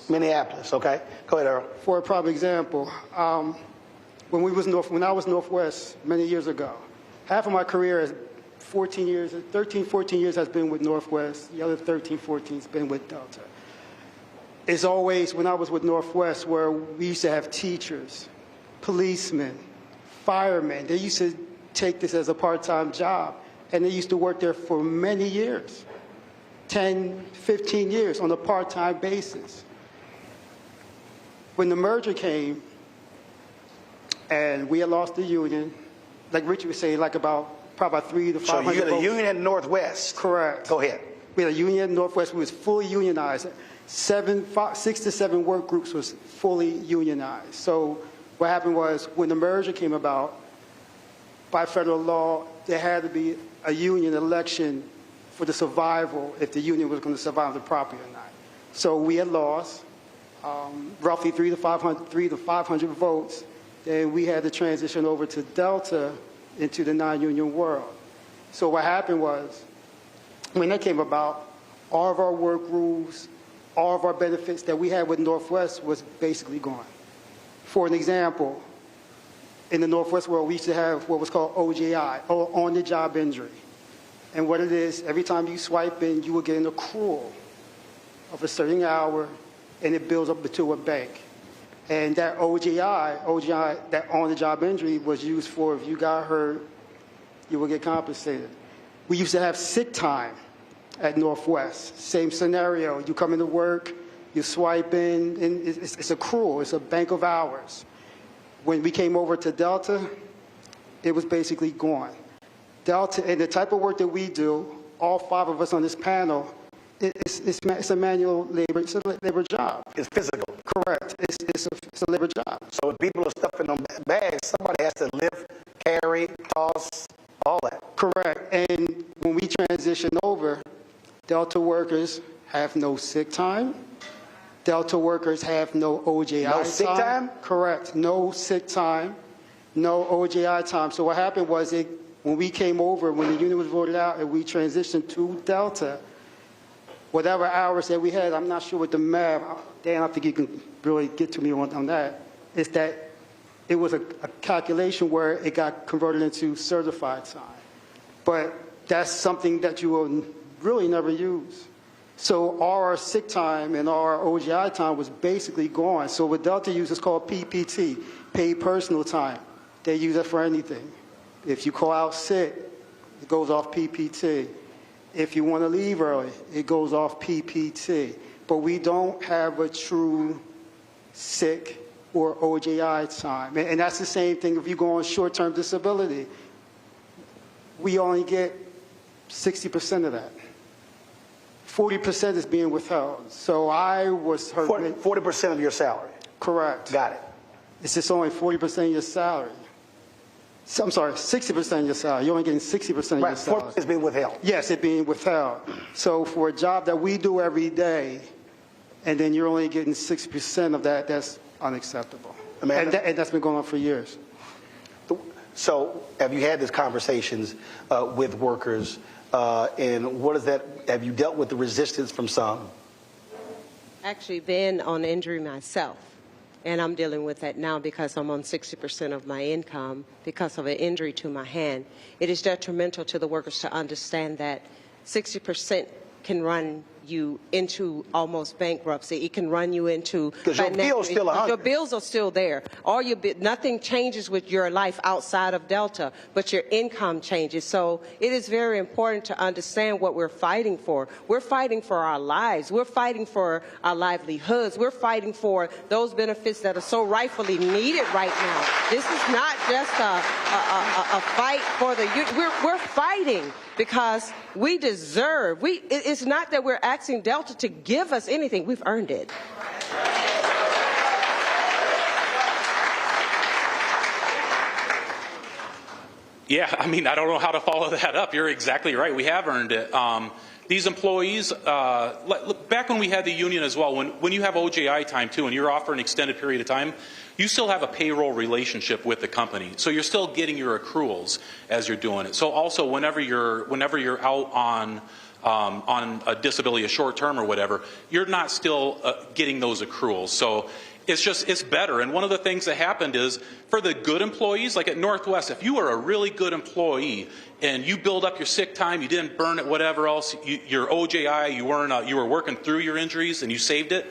Minneapolis, okay. Go ahead, Earl. For a prime example, when I was Northwest many years ago, half of my career is 14 years has been with Northwest. The other 13, 14 has been with Delta. It's always, when I was with Northwest, where we used to have teachers, policemen, firemen. They used to take this as a part-time job, and they used to work there for many years, 10, 15 years on a part-time basis. When the merger came, and we had lost the union, like Richard was saying, probably about 300 to 500 So you had a votes. union at Northwest? Correct. Go ahead. We had a union at Northwest. We was fully unionized. 6 to 7 work groups was fully unionized. So what happened was when the merger came about, by federal law, there had to be a union election for the survival if the union was going to survive the property or not. So we had lost roughly 300 to 500 votes. Then we had to transition over to Delta into the non-union world. So what happened was, when that came about, all of our work rules, all of our benefits that we had with Northwest was basically gone. For an example, in the Northwest world, we used to have what was called OJI, or on-the-job injury. And what it is, every time you swipe in, you will get an accrual of a certain hour, and it builds up to a bank. And that OJI, that on-the-job injury, was used for if you got hurt, you would get compensated. We used to have sick time at Northwest. Same scenario. You come into work, you swipe in, and it's accrual. It's a bank of hours. When we came over to Delta, it was basically gone. Delta, and the type of work that we do, all 5 of us on this panel, it's a manual labor. It's a labor job. It's physical. Correct. It's a labor job. So when people are stuffing them bags, somebody has to lift, carry, toss, all that. Correct. And when we transition over, Delta workers have no sick time. Delta workers have no OJI time. No sick time? Correct. No sick time. No OJI time. So what happened was when we came over, when the union was voted out and we transitioned to Delta, whatever hours that we had, I'm not sure what the math, Dan, I think you can really get to me on that, is that it was a calculation where it got converted into certified time. But that's something that you will really never use. So our sick time and our OGI time was basically gone. So what Delta uses is called PPT, paid personal time. They use it for anything. If you call out sick, it goes off PPT. If you want to leave early, it goes off PPT. But we don't have a true sick or OJI time. And that's the same thing if you go on short-term disability. We only get 60% of that. 40% is being withheld. So I was hurt. 40% of your salary? Correct. Got it. It's just only 40% of your salary. So, I'm sorry, 60% of your salary. You're only getting 60% of your salary. 40% is being withheld. Yes, it's being withheld. So for a job that we do every day, and then you're only getting 60% of that, that's unacceptable. And that's been going on for years. So have you had these conversations with workers, and what is that? Have you dealt with the resistance from some? Actually been on injury myself, and I'm dealing with that now because I'm on 60% of my income because of an injury to my hand. It is detrimental to the workers to understand that 60% can run you into almost bankruptcy. It can run you into because your bills still 100. Your bills are still there. Nothing changes with your life outside of Delta, but your income changes. So it is very important to understand what we're fighting for. We're fighting for our lives. We're fighting for our livelihoods. We're fighting for those benefits that are so rightfully needed right now. This is not just a fight for the youth. We're fighting because we deserve. It's not that we're asking Delta to give us anything. We've earned it. Yeah, I mean, I don't know how to follow that up. You're exactly right. We have earned it. These employees, back when we had the union as well, when you have OJI time too, and you're offered an extended period of time, you still have a payroll relationship with the company. So you're still getting your accruals as you're doing it. So also whenever you're out on a disability, a short term or whatever, you're not still getting those accruals. So it's better. And one of the things that happened is for the good employees, like at Northwest, if you were a really good employee and you build up your sick time, you didn't burn it, whatever else, your OJI, you were working through your injuries and you saved it,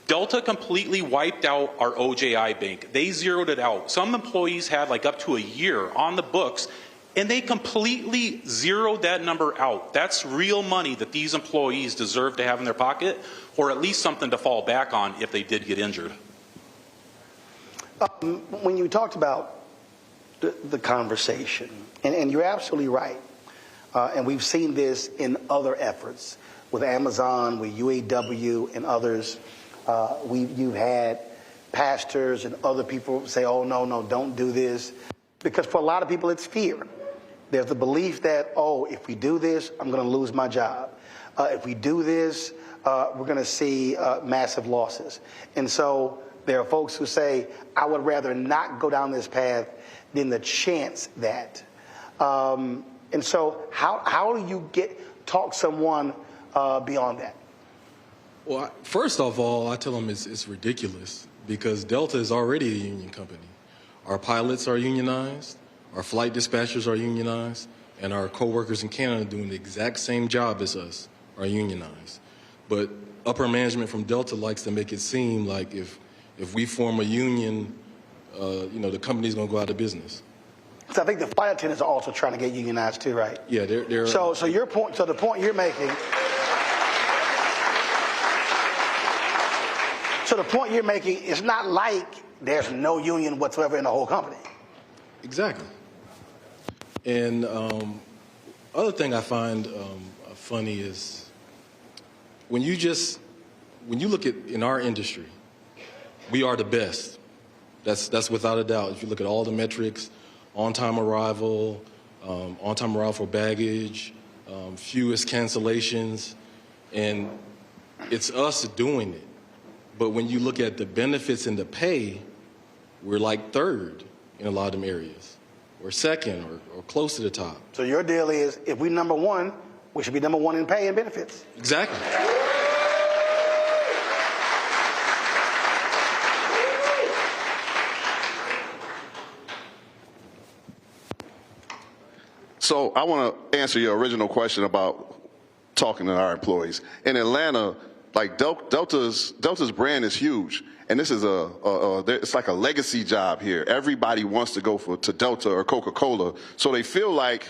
Delta completely wiped out our OJI bank. They zeroed it out. Some employees had like up to a year on the books, and they completely zeroed that number out. That's real money that these employees deserve to have in their pocket, or at least something to fall back on if they did get injured. When you talked about the conversation, and you're absolutely right, and we've seen this in other efforts with Amazon, with UAW, and others. You've had pastors and other people say, oh, no, don't do this. Because for a lot of people, it's fear. There's the belief that, oh, if we do this, I'm going to lose my job. If we do this, we're going to see massive losses. And so there are folks who say, I would rather not go down this path than the chance that. And so how do you talk someone beyond that? Well, first of all, I tell them it's ridiculous because Delta is already a union company. Our pilots are unionized, our flight dispatchers are unionized, and our coworkers in Canada doing the exact same job as us are unionized. But upper management from Delta likes to make it seem like if we form a union, the company's going to go out of business. So I think the flight attendants are also trying to get unionized too, right? Yeah, they're. So your point. So the point you're making. So the point you're making is not like there's no union whatsoever in the whole company. Exactly. And other thing I find funny is when you look at in our industry, we are the best. That's without a doubt. If you look at all the metrics, on-time arrival for baggage, fewest cancellations, and it's us doing it. But when you look at the benefits and the pay, we're like third in a lot of them areas, or second, or close to the top. So your deal is, if we're number one, we should be number one in pay and benefits. Exactly. So I want to answer your original question about talking to our employees. In Atlanta, like Delta's brand is huge, and this is it's like a legacy job here. Everybody wants to go to Delta or Coca-Cola, so they feel like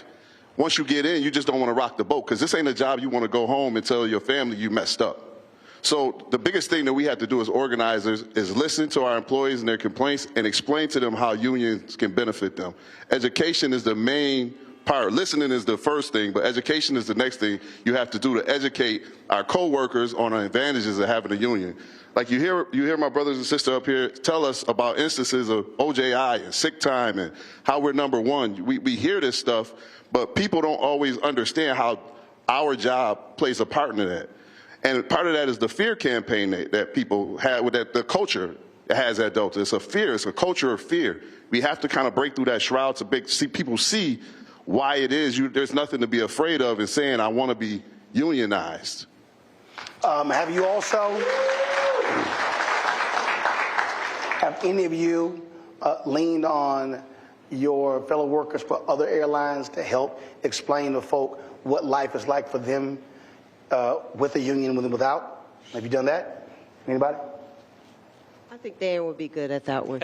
once you get in, you just don't want to rock the boat because this ain't a job you want to go home and tell your family you messed up. So the biggest thing that we have to do as organizers is listen to our employees and their complaints and explain to them how unions can benefit them. Education is the main part. Listening is the first thing, but education is the next thing you have to do to educate our coworkers on the advantages of having a union. Like you hear my brothers and sisters up here tell us about instances of OJI and sick time and how we're number one. We hear this stuff, but people don't always understand how our job plays a part in that. And part of that is the fear campaign that people have with the culture has at Delta. It's a fear. It's a culture of fear. We have to kind of break through that shroud to see people see why it is. There's nothing to be afraid of in saying I want to be unionized. Have any of you leaned on your fellow workers for other airlines to help explain to folk what life is like for them with a union, with and without? Have you done that? Anybody? I think Dan would be good at that one.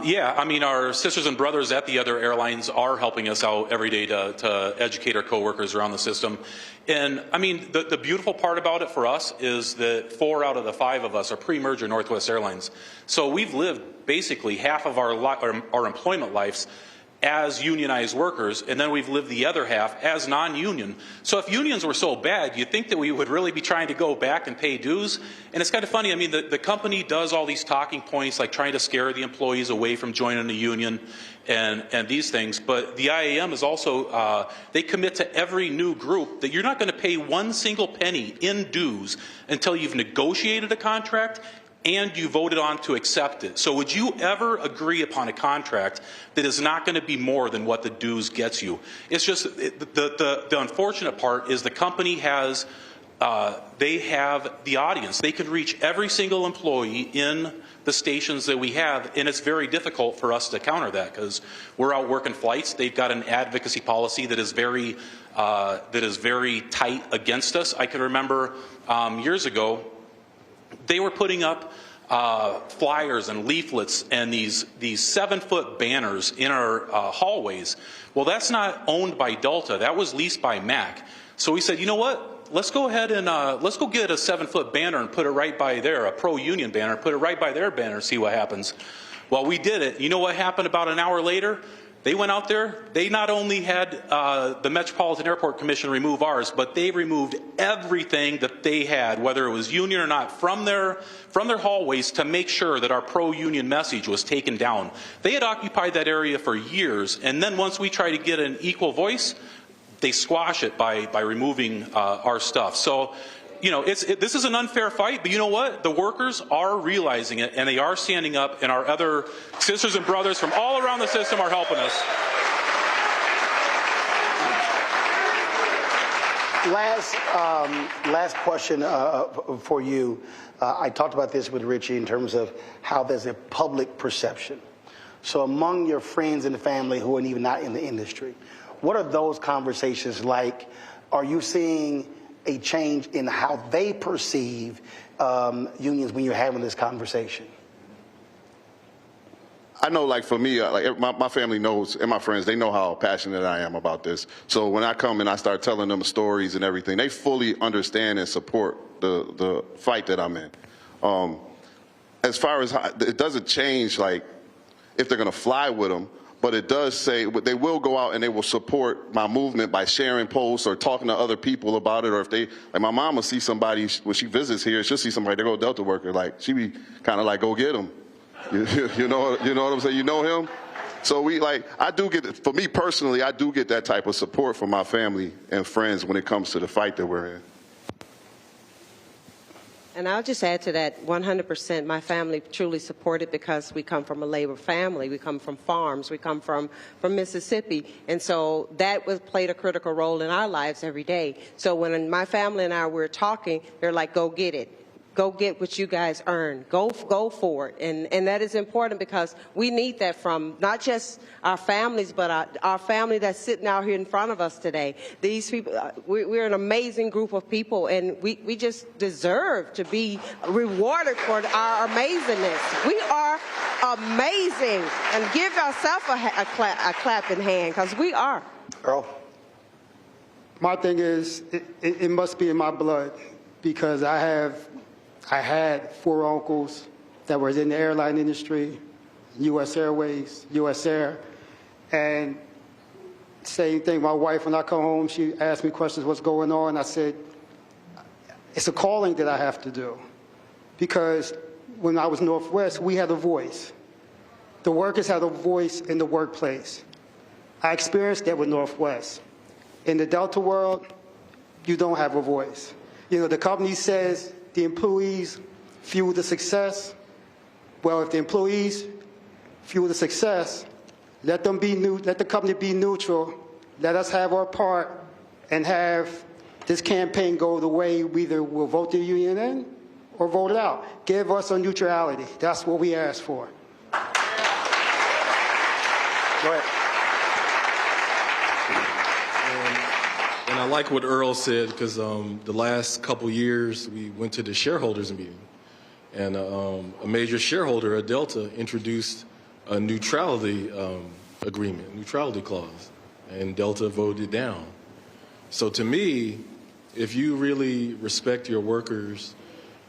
Yeah, I mean, our sisters and brothers at the other airlines are helping us out every day to educate our coworkers around the system. And I mean, the beautiful part about it for us is that 4 out of the 5 of us are pre-merger Northwest Airlines. So we've lived basically half of our employment lives as unionized workers, and then we've lived the other half as non-union. So if unions were so bad, you'd think that we would really be trying to go back and pay dues. And it's kind of funny, I mean, the company does all these talking points, like trying to scare the employees away from joining the union and these things. But the IAM is also, they commit to every new group that you're not going to pay 1 single penny in dues until you've negotiated a contract and you voted on to accept it. So would you ever agree upon a contract that is not going to be more than what the dues gets you? It's just the unfortunate part is the company has, they have the audience. They can reach every single employee in the stations that we have, and it's very difficult for us to counter that because we're out working flights. They've got an advocacy policy that is very tight against us. I can remember years ago, they were putting up flyers and leaflets and these 7-foot banners in our hallways. Well, that's not owned by Delta. That was leased by MAC. So we said, you know what? Let's go ahead and let's go get a 7-foot banner and put it right by there, a pro-union banner, put it right by their banner, see what happens. Well, we did it. You know what happened about an hour later? They went out there, they not only had the Metropolitan Airport Commission remove ours, but they removed everything that they had, whether it was union or not, from their hallways to make sure that our pro-union message was taken down. They had occupied that area for years, and then once we try to get an equal voice, they squash it by removing our stuff. So, you know, this is an unfair fight, but you know what? The workers are realizing it, and they are standing up, and our other sisters and brothers from all around the system are helping us. Last question for you. I talked about this with Richie in terms of how there's a public perception. So among your friends and family who are even not in the industry, what are those conversations like? Are you seeing a change in how they perceive unions when you're having this conversation? I know, like, for me, like my family knows, and my friends, they know how passionate I am about this. So when I come and I start telling them stories and everything, they fully understand and support the fight that I'm in. As far as it doesn't change, like, if they're going to fly with them, but it does say they will go out and they will support my movement by sharing posts or talking to other people about it. Or if they, like, my mom will see somebody when she visits here, she'll see somebody, they go Delta worker, like, she be kind of like, go get him. You know what I'm saying? You know him? So I do get, for me personally, I do get that type of support from my family and friends when it comes to the fight that we're in. And I'll just add to that 100%. My family truly support it because we come from a labor family. We come from farms. We come from Mississippi. And so that played a critical role in our lives every day. So when my family and I were talking, they're like, go get it. go get what you guys earn. Go for it. And that is important because we need that from not just our families, but our family that's sitting out here in front of us today. These people, we're an amazing group of people, and we just deserve to be rewarded for our amazingness. We are amazing. And give yourself a clap in hand, because we are. Earl? My thing is, it must be in my blood, because I had 4 uncles that were in the airline industry, U.S. Airways, U.S. Air, and same thing. My wife, when I come home, she asked me questions, what's going on? I said, it's a calling that I have to do, because when I was Northwest, we had a voice. The workers had a voice in the workplace. I experienced that with Northwest. In the Delta world, you don't have a voice. You know, the company says the employees fuel the success. Well, if the employees fuel the success, let the company be neutral. Let us have our part and have this campaign go the way we either will vote the union in or vote it out. Give us a neutrality. That's what we ask for. Go ahead. And I like what Earl said, because the last couple years we went to the shareholders meeting, and a major shareholder at Delta introduced a neutrality agreement, neutrality clause, and Delta voted down. So to me, if you really respect your workers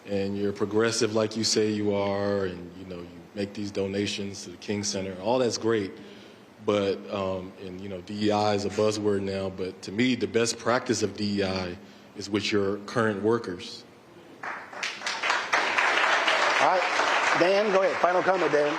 and you're progressive like you say you are, and you make these donations to the King Center, all that's great. But, and DEI is a buzzword now, but to me, the best practice of DEI is with your current workers. All right, Dan, go ahead. Final comment, Dan.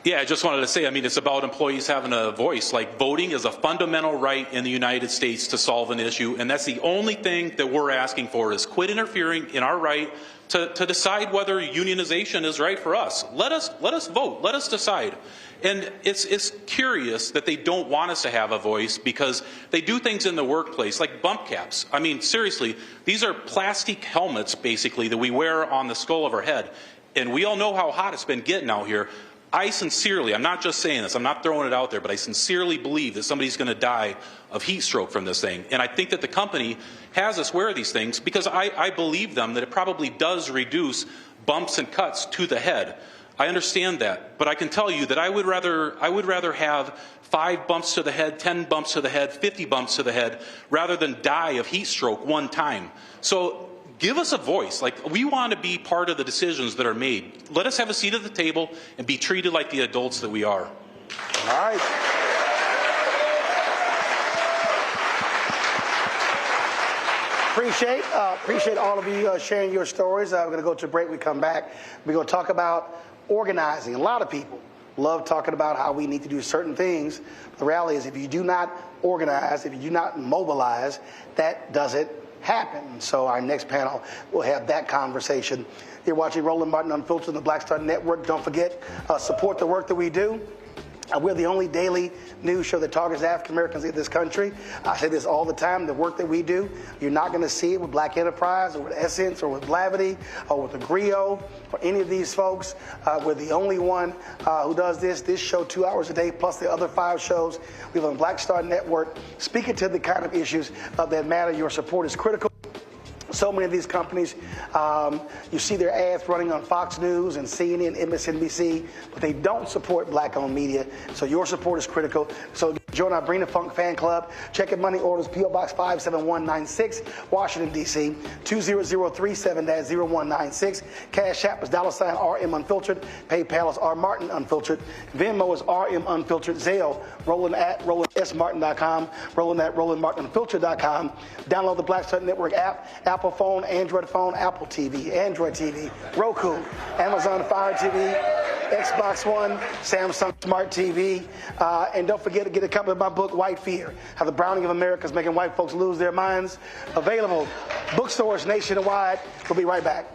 Yeah, I just wanted to say, it's about employees having a voice. Like, voting is a fundamental right in the United States to solve an issue, and that's the only thing that we're asking for, is quit interfering in our right to decide whether unionization is right for us. Let us vote. Let us decide. And it's curious that they don't want us to have a voice, because they do things in the workplace, like bump caps. Seriously, these are plastic helmets, basically, that we wear on the skull of our head. And we all know how hot it's been getting out here. I sincerely, I'm not just saying this, I'm not throwing it out there, but I sincerely believe that somebody's going to die of heat stroke from this thing. And I think that the company has us wear these things because I believe them that it probably does reduce bumps and cuts to the head. I understand that, but I can tell you that I would rather have 5 bumps to the head, 10 bumps to the head, 50 bumps to the head, rather than die of heat stroke one time. So give us a voice. Like, we want to be part of the decisions that are made. Let us have a seat at the table and be treated like the adults that we are. All right. Appreciate all of you sharing your stories. We're going to go to a break. We come back. We're going to talk about organizing. A lot of people love talking about how we need to do certain things. The reality is, if you do not organize, if you do not mobilize, that doesn't happen. So our next panel will have that conversation. You're watching Roland Martin Unfiltered on the Black Star Network. Don't forget, support the work that we do. We're the only daily news show that targets African Americans in this country. I say this all the time. The work that we do, you're not going to see it with Black Enterprise or with Essence or with Blavity or with Agrio or any of these folks. We're the only one who does this show 2 hours a day, plus the other 5 shows. We have on Black Star Network, speaking to the kind of issues that matter. Your support is critical. So many of these companies, you see their ads running on Fox News and CNN, MSNBC, but they don't support black-owned media. So your support is critical. So join our Bring the Funk fan club. Check your money orders, P.O. Box 57196, Washington, D.C., 20037-0196. Cash App is $RM Unfiltered. PayPal is R Martin Unfiltered. Venmo is RM Unfiltered. Zelle, Roland@RolandSMartin.com, Roland@RolandMartinUnfiltered.com. Download the Black Star Network app, Apple phone, Android phone, Apple TV, Android TV, Roku, Amazon Fire TV, Xbox One, Samsung Smart TV. And don't forget to get a copy of my book, White Fear, How the Browning of America is Making White Folks Lose Their Minds. Available bookstores nationwide. We'll be right back.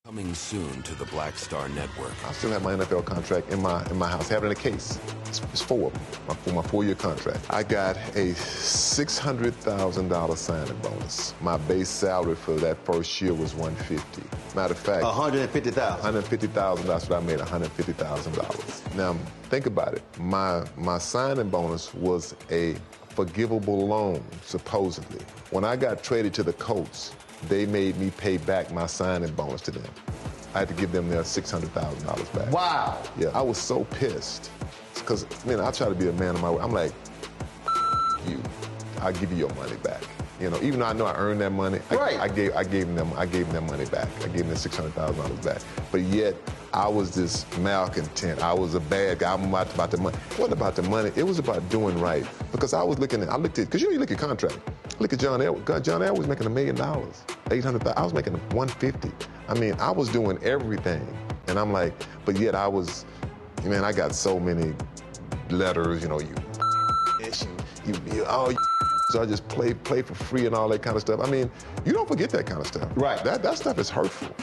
Coming soon Welcome to the Black Star Network. I still have my NFL contract in my house. I have it in a case. It's 4 of them for my 4-year contract. I got a $600,000 signing bonus. My base salary for that first year was $150,000. Matter of fact, $150,000. $150,000. That's what I made. $150,000. Now think about it. My signing bonus was a forgivable loan, supposedly. When I got traded to the Colts, they made me pay back my signing bonus to them. I had to give them their $600,000 back. Wow. Yeah, I was so pissed. Because, man, I try to be a man of my word. I'm like, you, I'll give you your money back. You know, even though I know I earned that money, I gave them their money back. I gave them $600,000 back. But yet, I was this malcontent. I was a bad guy. I'm about the money. It wasn't about the money. It was about doing right. Because I looked at, because you look at contract. Look at John Elway. John Elway was making $1 million, $800,000. I was making $150,000. I mean, I was doing everything. And I'm like, but yet I was, man, I got so many letters, you know, so I just play for free and all that kind of stuff. I mean, you don't forget that kind of stuff. Right. That stuff is hurtful.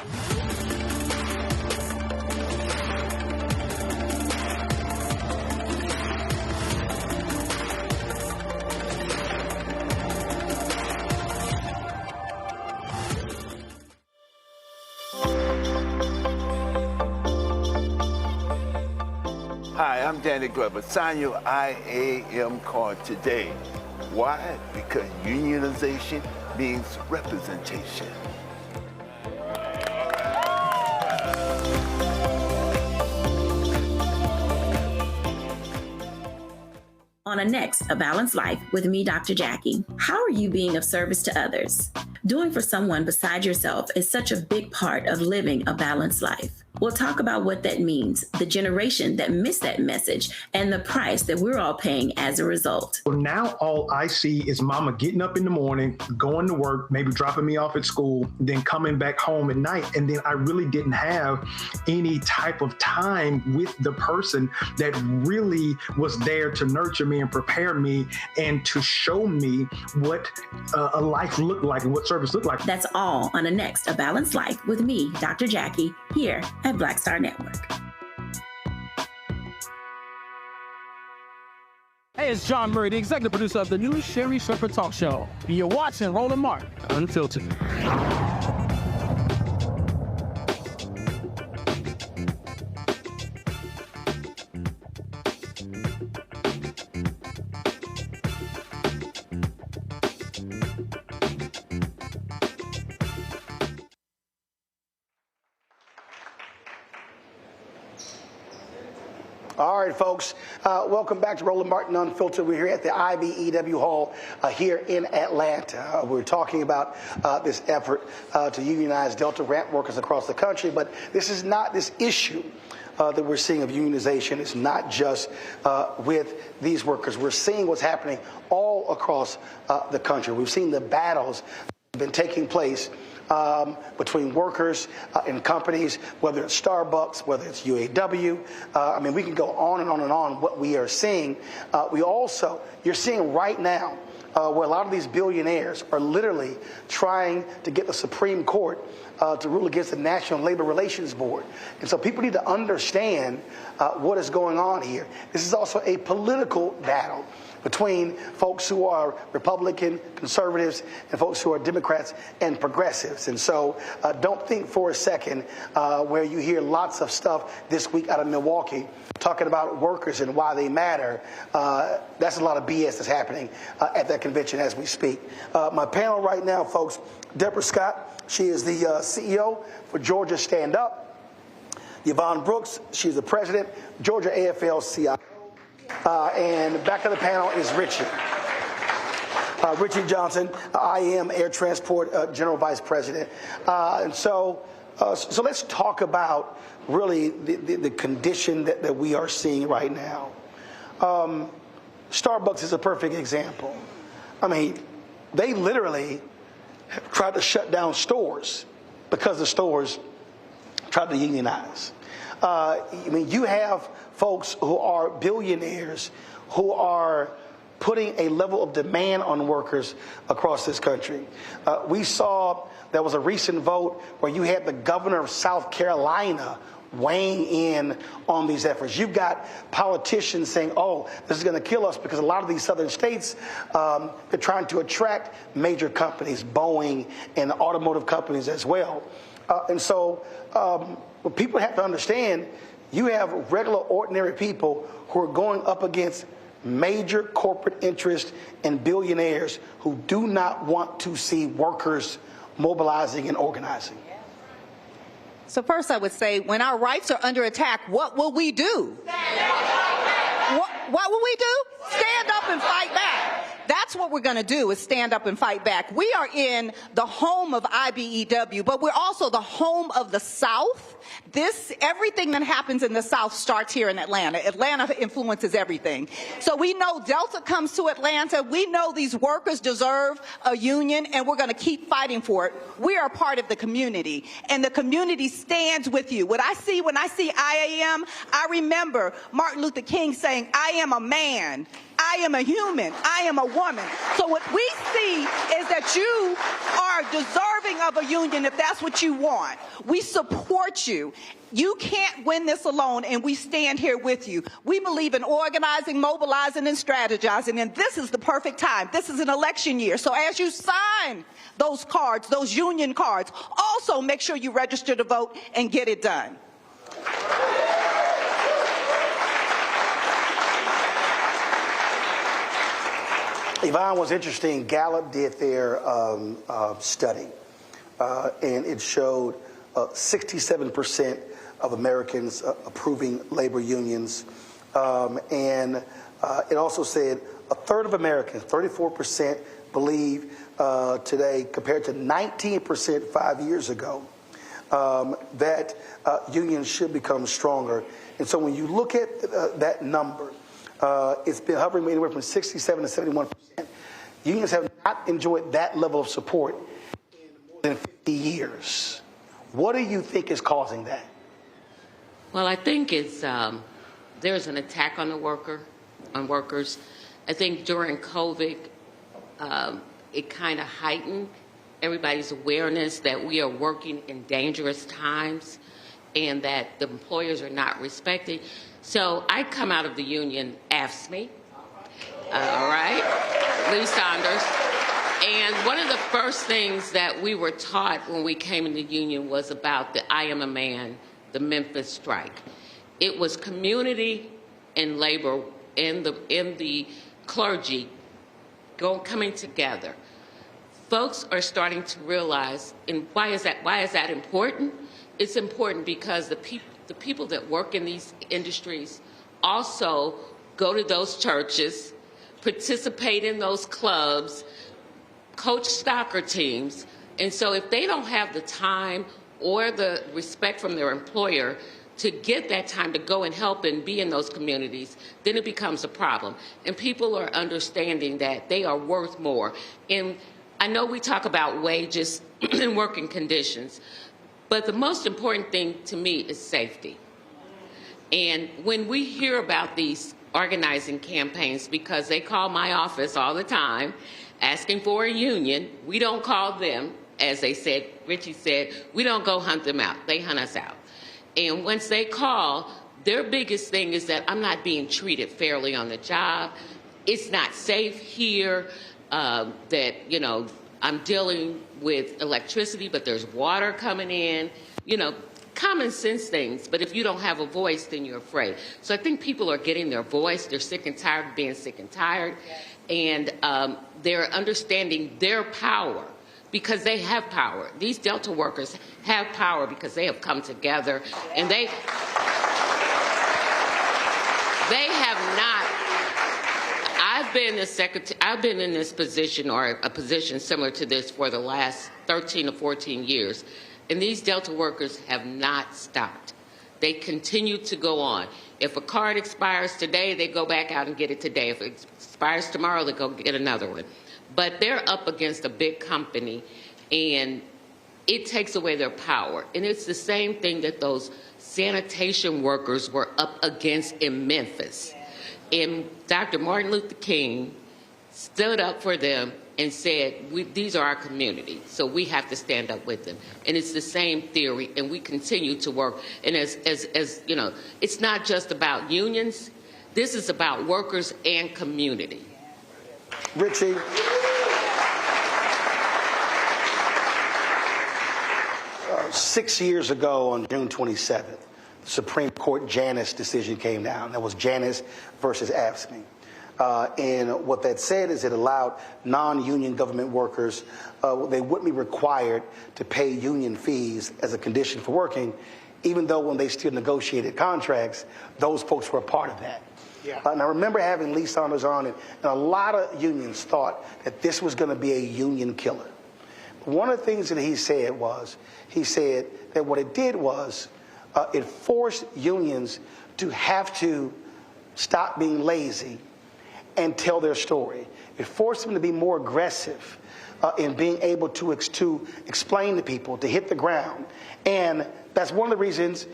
Hi, I'm Danny Glover. Sign your IAM card today. Why? Because unionization means representation. On a next, A Balanced Life with me, Dr. Jackie. How are you being of service to others? Doing for someone beside yourself is such a big part of living a balanced life. We'll talk about what that means, the generation that missed that message, and the price that we're all paying as a result. Well, now all I see is mama getting up in the morning, going to work, maybe dropping me off at school, then coming back home at night. And then I really didn't have any type of time with the person that really was there to nurture me and prepare me and to show me what a life looked like and what service looked like. That's all on a next, A Balanced Life with me, Dr. Jackie, here at Black Star Network. Hey, it's John Murray, the executive producer of the new Sherry Shepherd Talk Show. You're watching Roland Martin Unfiltered. All right, folks, welcome back to Roland Martin Unfiltered. We're here at the IBEW Hall here in Atlanta. We're talking about this effort to unionize Delta ramp workers across the country, but this issue that we're seeing of unionization is not just with these workers. We're seeing what's happening all across the country. We've seen the battles that have been taking place between workers and companies, whether it's Starbucks, whether it's UAW. I mean, we can go on and on and on what we are seeing. You're seeing right now where a lot of these billionaires are literally trying to get the Supreme Court to rule against the National Labor Relations Board. And so people need to understand what is going on here. This is also a political battle between folks who are Republican, conservatives, and folks who are Democrats and progressives. And so don't think for a second where you hear lots of stuff this week out of Milwaukee talking about workers and why they matter. That's a lot of BS that's happening at that convention as we speak. My panel right now, folks, Deborah Scott, she is the CEO for Georgia Stand Up. Yvonne Brooks, she's the president, Georgia AFL-CIO. And back of the panel is Richie Johnson, IAM Air Transport General Vice President. So let's talk about really the condition that we are seeing right now. Starbucks is a perfect example. I mean, they literally tried to shut down stores because the stores tried to unionize. I mean, you have folks who are billionaires who are putting a level of demand on workers across this country. We saw there was a recent vote where you had the governor of South Carolina weighing in on these efforts. You've got politicians saying, oh, this is going to kill us, because a lot of these southern states, they're trying to attract major companies, Boeing and automotive companies as well. And so what people have to understand, you have regular, ordinary people who are going up against major corporate interests and billionaires who do not want to see workers mobilizing and organizing. So first I would say, when our rights are under attack, what will we do? What will we do? Stand up and fight back. That's what we're going to do, is stand up and fight back. We are in the home of IBEW, but we're also the home of the South. Everything that happens in the South starts here in Atlanta. Atlanta influences everything. So we know Delta comes to Atlanta. We know these workers deserve a union, and we're going to keep fighting for it. We are part of the community, and the community stands with you. When I see IAM, I remember Martin Luther King saying, I am a man, I am a human, I am a woman. So what we see is that you are deserving of a union if that's what you want. We support you. You can't win this alone, and we stand here with you. We believe in organizing, mobilizing, and strategizing, and this is the perfect time. This is an election year. So as you sign those cards, those union cards, also make sure you register to vote and get it done. Yvonne, was interesting. Gallup did their study, and it showed 67% of Americans approving labor unions. And it also said a third of Americans, 34%, believe today, compared to 19% 5 years ago, that unions should become stronger. And so when you look at that number, it's been hovering anywhere from 67 to 71%. Unions have not enjoyed that level of support in more than 50 years. What do you think is causing that? Well, I think it's there's an attack on workers. I think during COVID, it kind of heightened everybody's awareness that we are working in dangerous times and that the employers are not respected. So I come out of the union AFSCME, all right, Lee Saunders. And one of the first things that we were taught when we came in the union was about the I Am a Man, the Memphis strike. It was community and labor and the clergy coming together. Folks are starting to realize, and why is that important? It's important because the people that work in these industries also go to those churches, participate in those clubs, coach soccer teams. And so if they don't have the time or the respect from their employer to get that time to go and help and be in those communities, then it becomes a problem. And people are understanding that they are worth more. And I know we talk about wages and working conditions, but the most important thing to me is safety. And when we hear about these organizing campaigns, because they call my office all the time asking for a union, we don't call them, as they said, Richie said, we don't go hunt them out, they hunt us out. And once they call, their biggest thing is that I'm not being treated fairly on the job, it's not safe here, that, you know, I'm dealing with electricity, but there's water coming in, you know, common sense things. But if you don't have a voice, then you're afraid. So I think people are getting their voice. They're sick and tired of being sick and tired. And they're understanding their power because they have power. These Delta workers have power because they have come together and they have not. I've been in this position, or a position similar to this, for the last 13 or 14 years, and these Delta workers have not stopped. They continue to go on. If a card expires today, they go back out and get it today. If it expires tomorrow, they go get another one. But they're up against a big company, and it takes away their power. And it's the same thing that those sanitation workers were up against in Memphis. And Dr. Martin Luther King stood up for them and said, these are our community, so we have to stand up with them. And it's the same theory, and we continue to work. And as you know, it's not just about unions. This is about workers and community. Richie. 6 years ago on June 27th, the Supreme Court Janus decision came down. That was Janus versus AFSCME. And what that said is it allowed non-union government workers, they wouldn't be required to pay union fees as a condition for working, even though when they still negotiated contracts, those folks were a part of that. Yeah. And I remember having Lee Saunders on, and a lot of unions thought that this was going to be a union killer. One of the things that he said that what it did was it forced unions to have to stop being lazy and tell their story. It forced them to be more aggressive in being able to explain to people, to hit the ground. And that's one of the reasons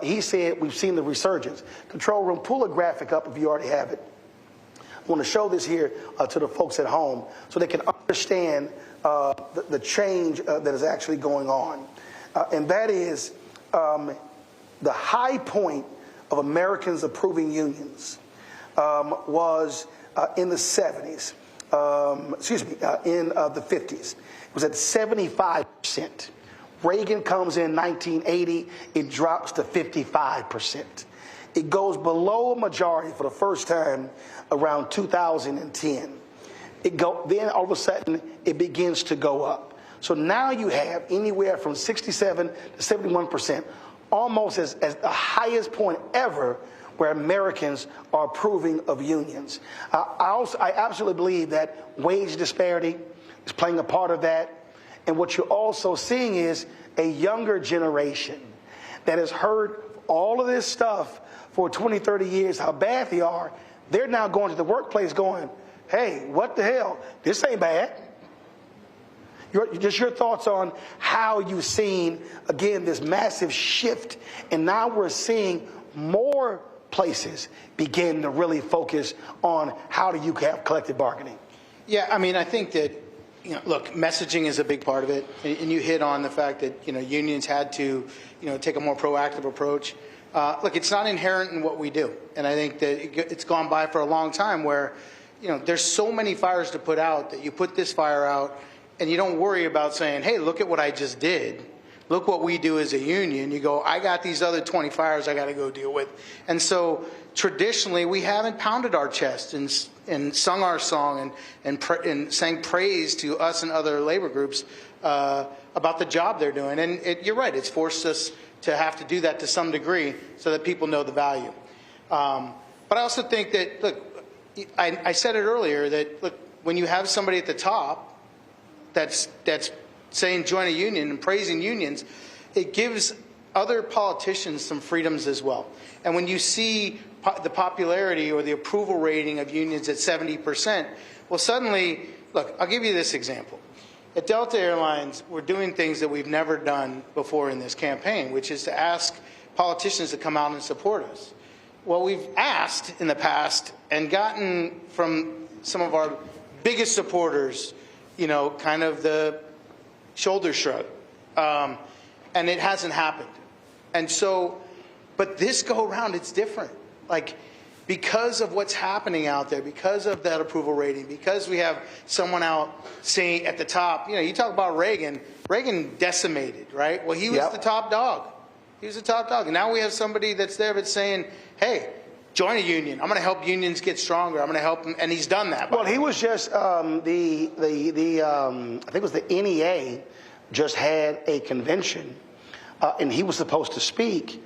he said we've seen the resurgence. Control room, pull a graphic up if you already have it. I want to show this here to the folks at home so they can understand the change that is actually going on. And that is the high point of Americans approving unions was in the 70s, in the 50s. It was at 75%. Reagan comes in 1980, it drops to 55%. It goes below a majority for the first time around 2010. Then all of a sudden, it begins to go up. So now you have anywhere from 67 to 71%, almost as the highest point ever where Americans are approving of unions. I absolutely believe that wage disparity is playing a part of that. And what you're also seeing is a younger generation that has heard all of this stuff for 20, 30 years, how bad they are. They're now going to the workplace going, hey, what the hell? This ain't bad. Just your thoughts on how you've seen, again, this massive shift. And now we're seeing more places begin to really focus on how do you have collective bargaining. Yeah, I mean, I think that, look, messaging is a big part of it. And you hit on the fact that, unions had to, take a more proactive approach. Look, it's not inherent in what we do. And I think that it's gone by for a long time where, there's so many fires to put out that you put this fire out and you don't worry about saying, hey, look at what I just did. Look what we do as a union. You go, I got these other 20 fires I got to go deal with. And so traditionally, we haven't pounded our chest and sung our song and sang praise to us and other labor groups about the job they're doing. And you're right, it's forced us to have to do that to some degree so that people know the value. But I also think that, look, I said it earlier that, look, when you have somebody at the top that's saying join a union and praising unions, it gives other politicians some freedoms as well. And when you see the popularity or the approval rating of unions at 70%, well, suddenly, look, I'll give you this example. At Delta Airlines, we're doing things that we've never done before in this campaign, which is to ask politicians to come out and support us. Well, we've asked in the past and gotten from some of our biggest supporters, kind of the shoulder shrug. And it hasn't happened. And so, but this go around, it's different. Like, because of what's happening out there, because of that approval rating, because we have someone out saying at the top, you talk about Reagan decimated, right? Well, he was the top dog. He was the top dog. And now we have somebody that's there that's saying, hey, join a union. I'm going to help unions get stronger. I'm going to help them. And he's done that. Well, he was just, I think it was the NEA just had a convention, and he was supposed to speak.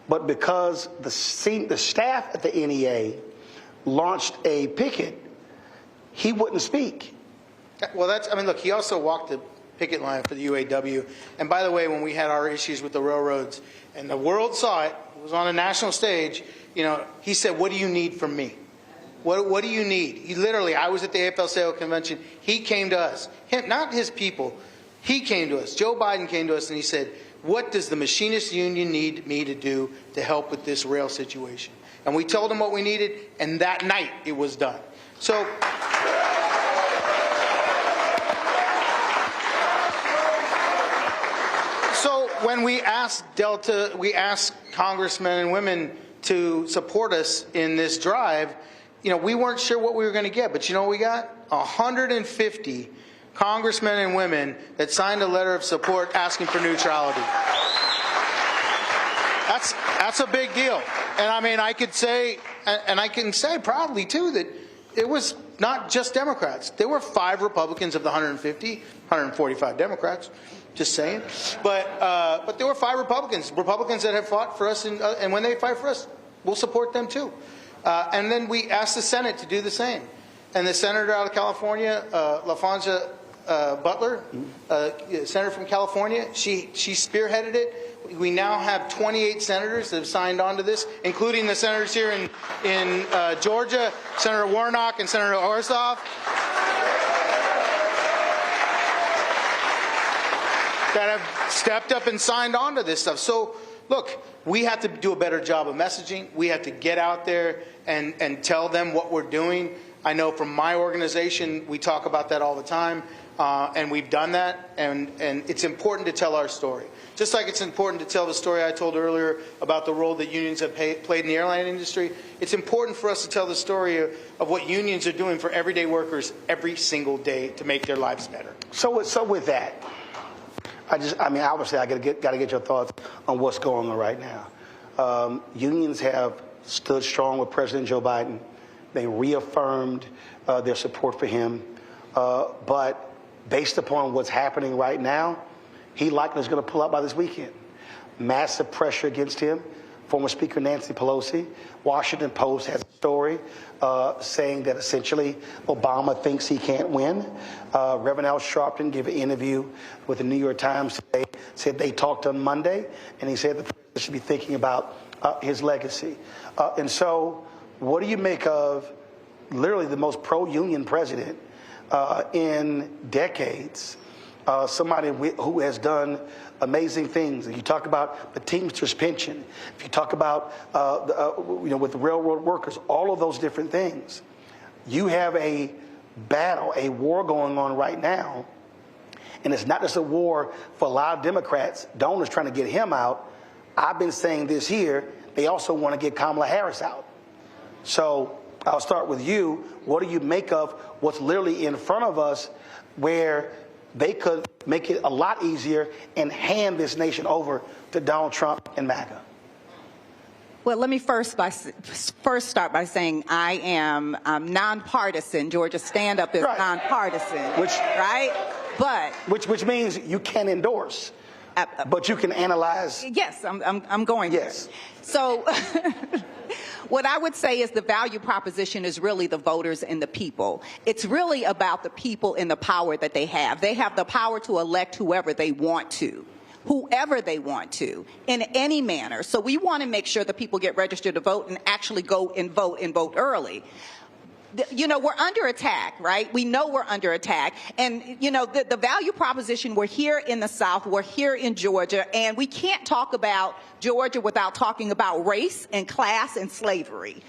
But because the staff at the NEA launched a picket, he wouldn't speak. Well, look, he also walked the picket line for the UAW. And by the way, when we had our issues with the railroads and the world saw it, it was on a national stage, he said, what do you need from me? What do you need? He literally, I was at the AFL-CIO convention. He came to us, not his people. He came to us. Joe Biden came to us and he said, what does the Machinists Union need me to do to help with this rail situation? And we told him what we needed, and that night it was done. So when we asked Delta, we asked congressmen and women to support us in this drive, we weren't sure what we were going to get, but you know what we got? 150 congressmen and women that signed a letter of support asking for neutrality. That's a big deal. And I mean, I could say, and I can say proudly too, that it was not just Democrats. There were 5 Republicans of the 150, 145 Democrats. Just saying. But there were 5 Republicans that have fought for us, and when they fight for us, we'll support them too. And then we asked the Senate to do the same. And the senator out of California, LaFonza Butler, senator from California, she spearheaded it. We now have 28 senators that have signed on to this, including the senators here in Georgia, Senator Warnock and Senator Ossoff, that have stepped up and signed on to this stuff. So, look, we have to do a better job of messaging. We have to get out there and tell them what we're doing. I know from my organization, we talk about that all the time, and we've done that, and it's important to tell our story. Just like it's important to tell the story I told earlier about the role that unions have played in the airline industry, it's important for us to tell the story of what unions are doing for everyday workers every single day to make their lives better. So with that, obviously I got to get your thoughts on what's going on right now. Unions have stood strong with President Joe Biden. They reaffirmed their support for him. But based upon what's happening right now, he likely is going to pull out by this weekend. Massive pressure against him. Former Speaker Nancy Pelosi. Washington Post has a story saying that essentially Obama thinks he can't win. Reverend Al Sharpton gave an interview with the New York Times today, said they talked on Monday, and he said the president should be thinking about his legacy. And so what do you make of literally the most pro-union president in decades? Somebody who has done amazing things. If you talk about the Teamsters pension, if you talk about with the railroad workers, all of those different things, you have a battle, a war going on right now, and it's not just a war for a lot of Democrats, donors trying to get him out. I've been saying this here, they also want to get Kamala Harris out. So I'll start with you. What do you make of what's literally in front of us, where they could make it a lot easier and hand this nation over to Donald Trump and MAGA? Well, let me first start by saying I'm nonpartisan. Georgia Stand Up is nonpartisan, which means you can endorse, but you can analyze. Yes, I'm going there. Yes. So what I would say is the value proposition is really the voters and the people. It's really about the people and the power that they have. They have the power to elect whoever they want to, in any manner. So we want to make sure that people get registered to vote and actually go and vote early. We're under attack, right? We know we're under attack. And, the value proposition, we're here in the South, we're here in Georgia, and we can't talk about Georgia without talking about race and class and slavery.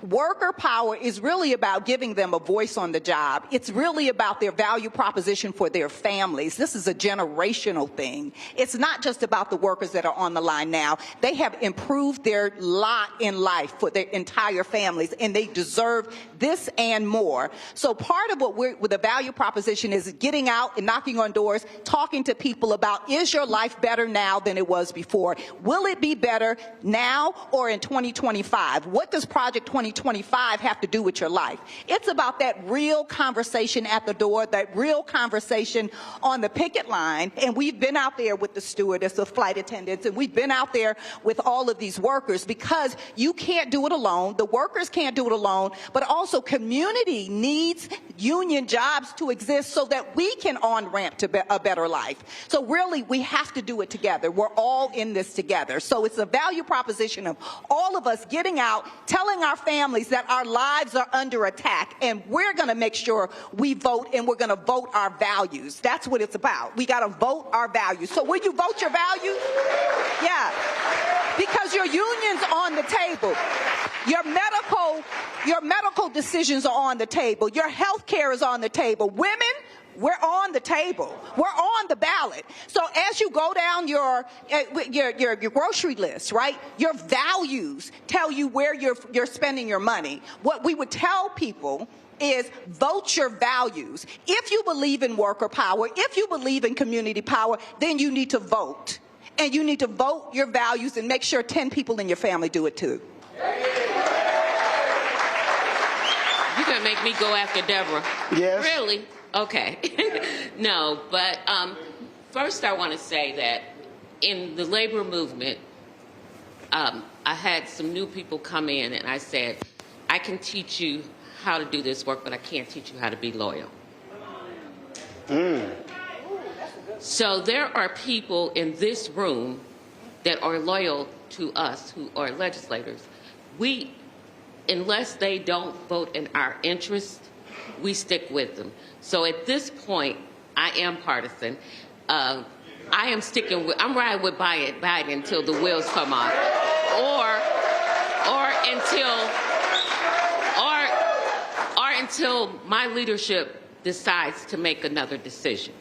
Worker power is really about giving them a voice on the job. It's really about their value proposition for their families. This is a generational thing. It's not just about the workers that are on the line now. They have improved their lot in life for their entire families, and they deserve this and more. So part of what the value proposition is getting out and knocking on doors, talking to people about, is your life better now than it was before? Will it be better now or in 2025? What does Project 2025 have to do with your life? It's about that real conversation at the door, that real conversation on the picket line. And we've been out there with the stewardess, the flight attendants, and we've been out there with all of these workers, because you can't do it alone. The workers can't do it alone, but also community needs union jobs to exist so that we can on-ramp to a better life. So really, we have to do it together. We're all in this together. So it's a value proposition of all of us getting out, telling our families that our lives are under attack, and we're going to make sure we vote, and we're going to vote our values. That's what it's about. We got to vote our values. So will you vote your values? Yeah. Because your union's on the table. Your medical decisions are on the table. Your health care is on the table. Women, we're on the table. We're on the ballot. So as you go down your grocery list, right, your values tell you where you're spending your money. What we would tell people is vote your values. If you believe in worker power, if you believe in community power, then you need to vote. And you need to vote your values and make sure 10 people in your family do it too. You're going to make me go after Deborah. Yes. Really? Okay. No, but first I want to say that in the labor movement, I had some new people come in and I said, I can teach you how to do this work, but I can't teach you how to be loyal. So there are people in this room that are loyal to us who are legislators. Unless they don't vote in our interest, we stick with them. So at this point, I am partisan. I'm riding with Biden until the wheels come off, or until my leadership decides to make another decision.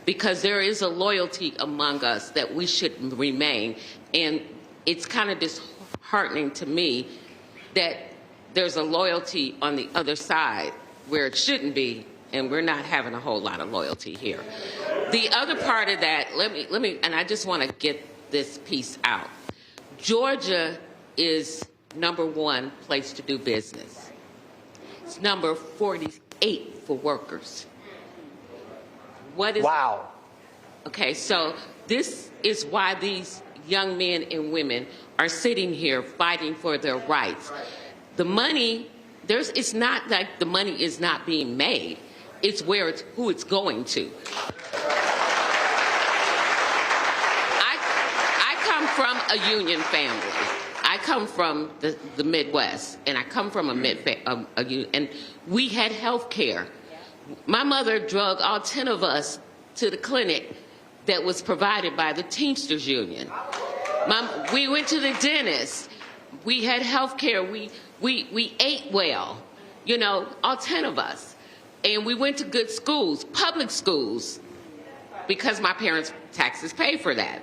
Because there is a loyalty among us that we should remain. And it's kind of disheartening to me that there's a loyalty on the other side where it shouldn't be, and we're not having a whole lot of loyalty here. The other part of that, and I just want to get this piece out. Georgia is #1 place to do business. It's number 48 for workers. Wow. Okay, so this is why these young men and women are sitting here fighting for their rights. The money, it's not like the money is not being made. It's who it's going to. I come from a union family. I come from the Midwest, and I come from and we had health care. My mother drug all 10 of us to the clinic that was provided by the Teamsters Union. We went to the dentist. We had health care. We ate well, all 10 of us. And we went to good schools, public schools, because my parents' taxes pay for that.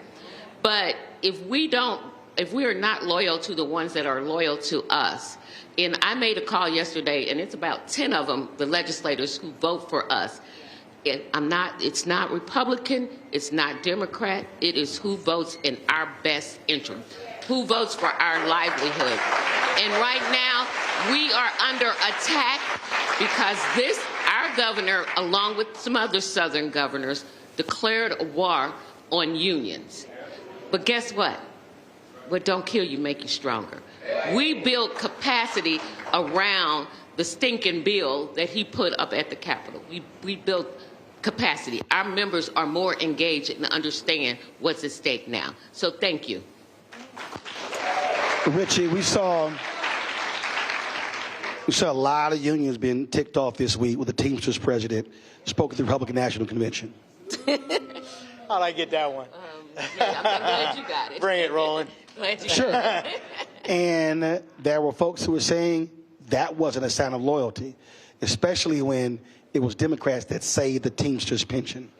But if we are not loyal to the ones that are loyal to us, and I made a call yesterday, and it's about 10 of them, the legislators who vote for us. It's not Republican, it's not Democrat, it is who votes in our best interest, who votes for our livelihood. And right now, we are under attack because our governor, along with some other Southern governors, declared a war on unions. But guess what? What don't kill you make you stronger. We built capacity around the stinking bill that he put up at the Capitol. We built capacity. Our members are more engaged and understand what's at stake now. So thank you. Richie, we saw a lot of unions being ticked off this week with the Teamsters president spoke at the Republican National Convention. How'd I get that one? Yeah, I'm glad you got it. Bring it, Roland. Sure. And there were folks who were saying that wasn't a sign of loyalty, especially when it was Democrats that saved the Teamsters pension.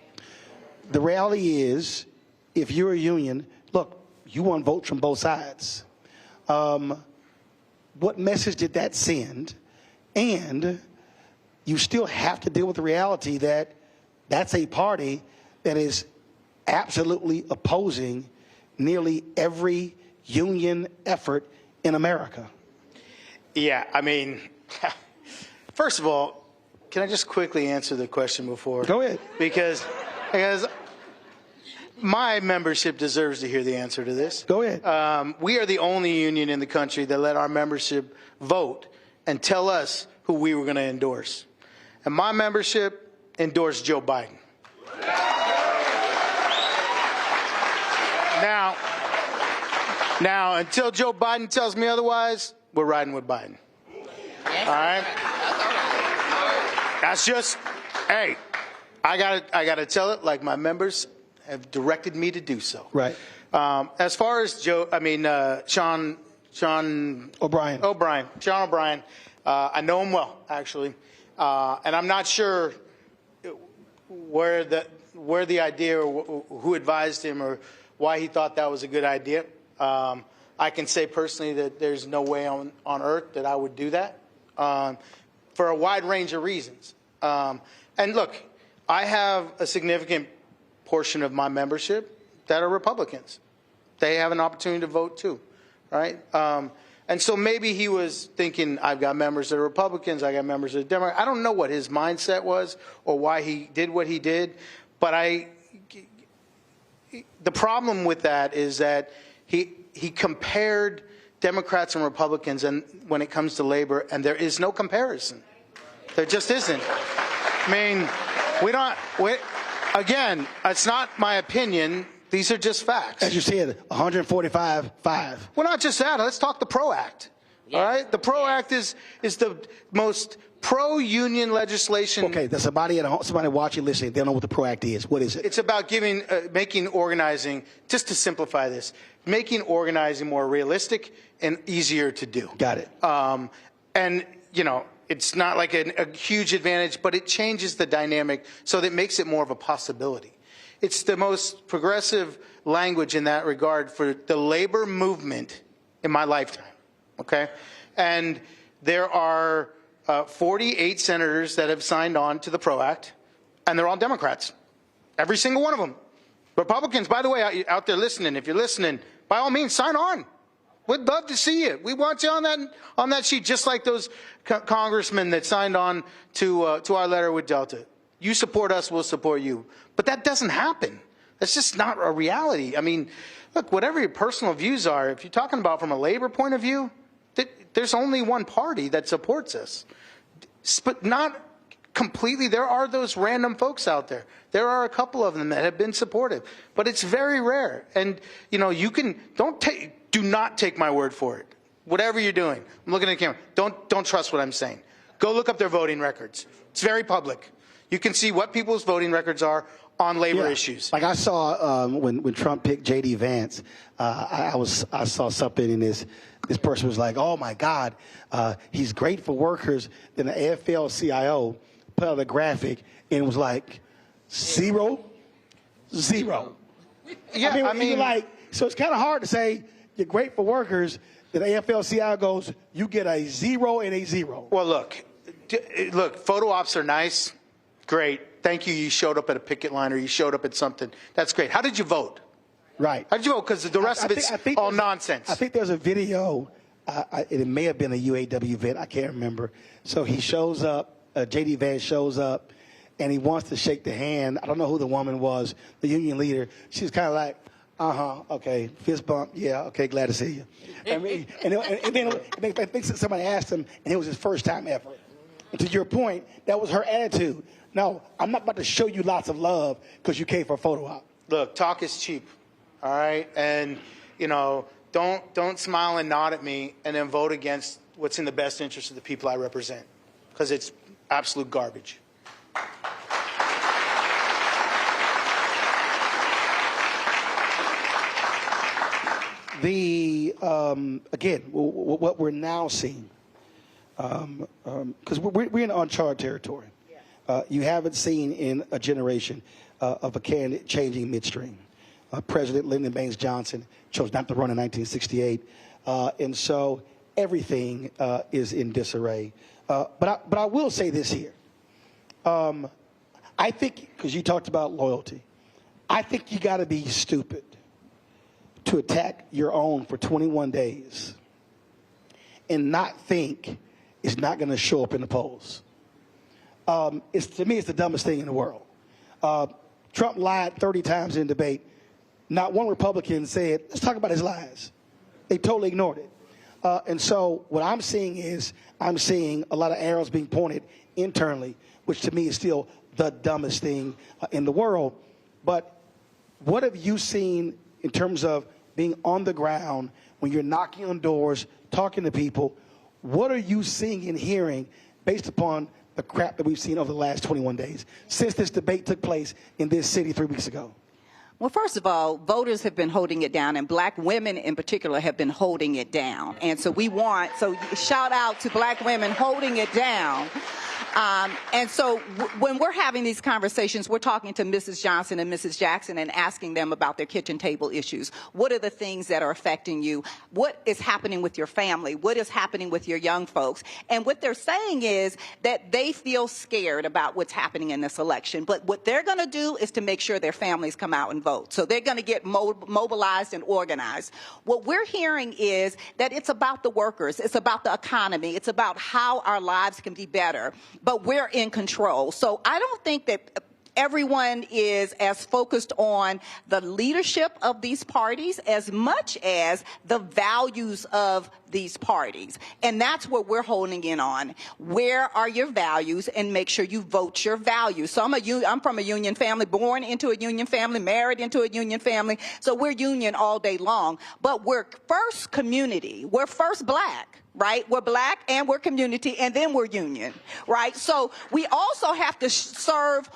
The reality is, if you're a union, look, you want votes from both sides. What message did that send? And you still have to deal with the reality that that's a party that is absolutely opposing nearly every union effort in America. Yeah, I mean, first of all, can I just quickly answer the question before? Go ahead. Because my membership deserves to hear the answer to this. Go ahead. We are the only union in the country that let our membership vote and tell us who we were going to endorse. And my membership endorsed Joe Biden. Now, until Joe Biden tells me otherwise, we're riding with Biden. All right? That's just, hey, I gotta tell it like my members have directed me to do so. Right. As far as Sean O'Brien, I know him well, actually. And I'm not sure where the idea or who advised him or why he thought that was a good idea. I can say personally that there's no way on earth that I would do that for a wide range of reasons. And look, I have a significant portion of my membership that are Republicans. They have an opportunity to vote too, right? And so maybe he was thinking, I've got members that are Republicans, I got members that are Democrats. I don't know what his mindset was or why he did what he did, but the problem with that is that he compared Democrats and Republicans and when it comes to labor, and there is no comparison. There just isn't. I mean, again, it's not my opinion. These are just facts. As you said, 145-5. Well, not just that. Let's talk the PRO Act. All right? The PRO Act is the most pro-union legislation. Okay, there's somebody watching, listening. They don't know what the PRO Act is. What is it? It's about making organizing, just to simplify this, making organizing more realistic and easier to do. Got it. And, you know, it's not like a huge advantage, but it changes the dynamic so that it makes it more of a possibility. It's the most progressive language in that regard for the labor movement in my lifetime, okay? And there are 48 senators that have signed on to the PRO Act, and they're all Democrats, every single one of them. Republicans, by the way, out there listening, if you're listening, by all means, sign on. We'd love to see you. We want you on that sheet, just like those congressmen that signed on to our letter with Delta. You support us, we'll support you. But that doesn't happen. That's just not a reality. I mean, look, whatever your personal views are, if you're talking about from a labor point of view, there's only one party that supports us. But not completely. There are those random folks out there. There are a couple of them that have been supportive. But it's very rare. And, you know, do not take my word for it. Whatever you're doing, I'm looking at the camera, don't trust what I'm saying. Go look up their voting records. It's very public. You can see what people's voting records are on labor issues. Like I saw when Trump picked J.D. Vance, I saw something in this person was like, oh my God, he's great for workers. Then the AFL-CIO put out a graphic and it was like 0, 0. Yeah, I mean like, so it's kind of hard to say you're great for workers. Then the AFL-CIO goes, you get a 0 and a 0. Well, look, photo ops are nice. Great. Thank you. You showed up at a picket line or you showed up at something. That's great. How did you vote? Right. How did you vote? Because the rest of it's all nonsense. I think there's a video. It may have been a UAW vet. I can't remember. So he shows up. J.D. Vance shows up, and he wants to shake the hand. I don't know who the woman was, the union leader. She's kind of like, okay, fist bump. Yeah, okay, glad to see you. I mean, and then I think somebody asked him, and it was his first time ever. And to your point, that was her attitude. No, I'm not about to show you lots of love because you came for a photo op. Look, talk is cheap, all right? And, you know, don't smile and nod at me and then vote against what's in the best interest of the people I represent, because it's absolute garbage. Again, what we're now seeing, because we're in uncharted territory. You haven't seen in a generation of a candidate changing midstream. President Lyndon Baines Johnson chose not to run in 1968, and so everything is in disarray. But I will say this here. I think, because you talked about loyalty, I think you got to be stupid to attack your own for 21 days and not think it's not going to show up in the polls. To me, it's the dumbest thing in the world. Trump lied 30 times in debate. Not one Republican said, let's talk about his lies. They totally ignored it. And so what I'm seeing is I'm seeing a lot of arrows being pointed internally, which to me is still the dumbest thing in the world. But what have you seen in terms of being on the ground when you're knocking on doors, talking to people? What are you seeing and hearing based upon the crap that we've seen over the last 21 days since this debate took place in this city 3 weeks ago? Well, first of all, voters have been holding it down, and black women in particular have been holding it down. And so shout out to black women holding it down. And so when we're having these conversations, we're talking to Mrs. Johnson and Mrs. Jackson and asking them about their kitchen table issues. What are the things that are affecting you? What is happening with your family? What is happening with your young folks? And what they're saying is that they feel scared about what's happening in this election. But what they're going to do is to make sure their families come out and vote. So they're going to get mobilized and organized. What we're hearing is that it's about the workers. It's about the economy. It's about how our lives can be better. But we're in control. So I don't think that everyone is as focused on the leadership of these parties as much as the values of these parties. And that's what we're honing in on. Where are your values? And make sure you vote your values. So I'm from a union family, born into a union family, married into a union family. So we're union all day long. But we're first community. We're first black. Right? We're black and we're community and then we're union, right? So we also have to serve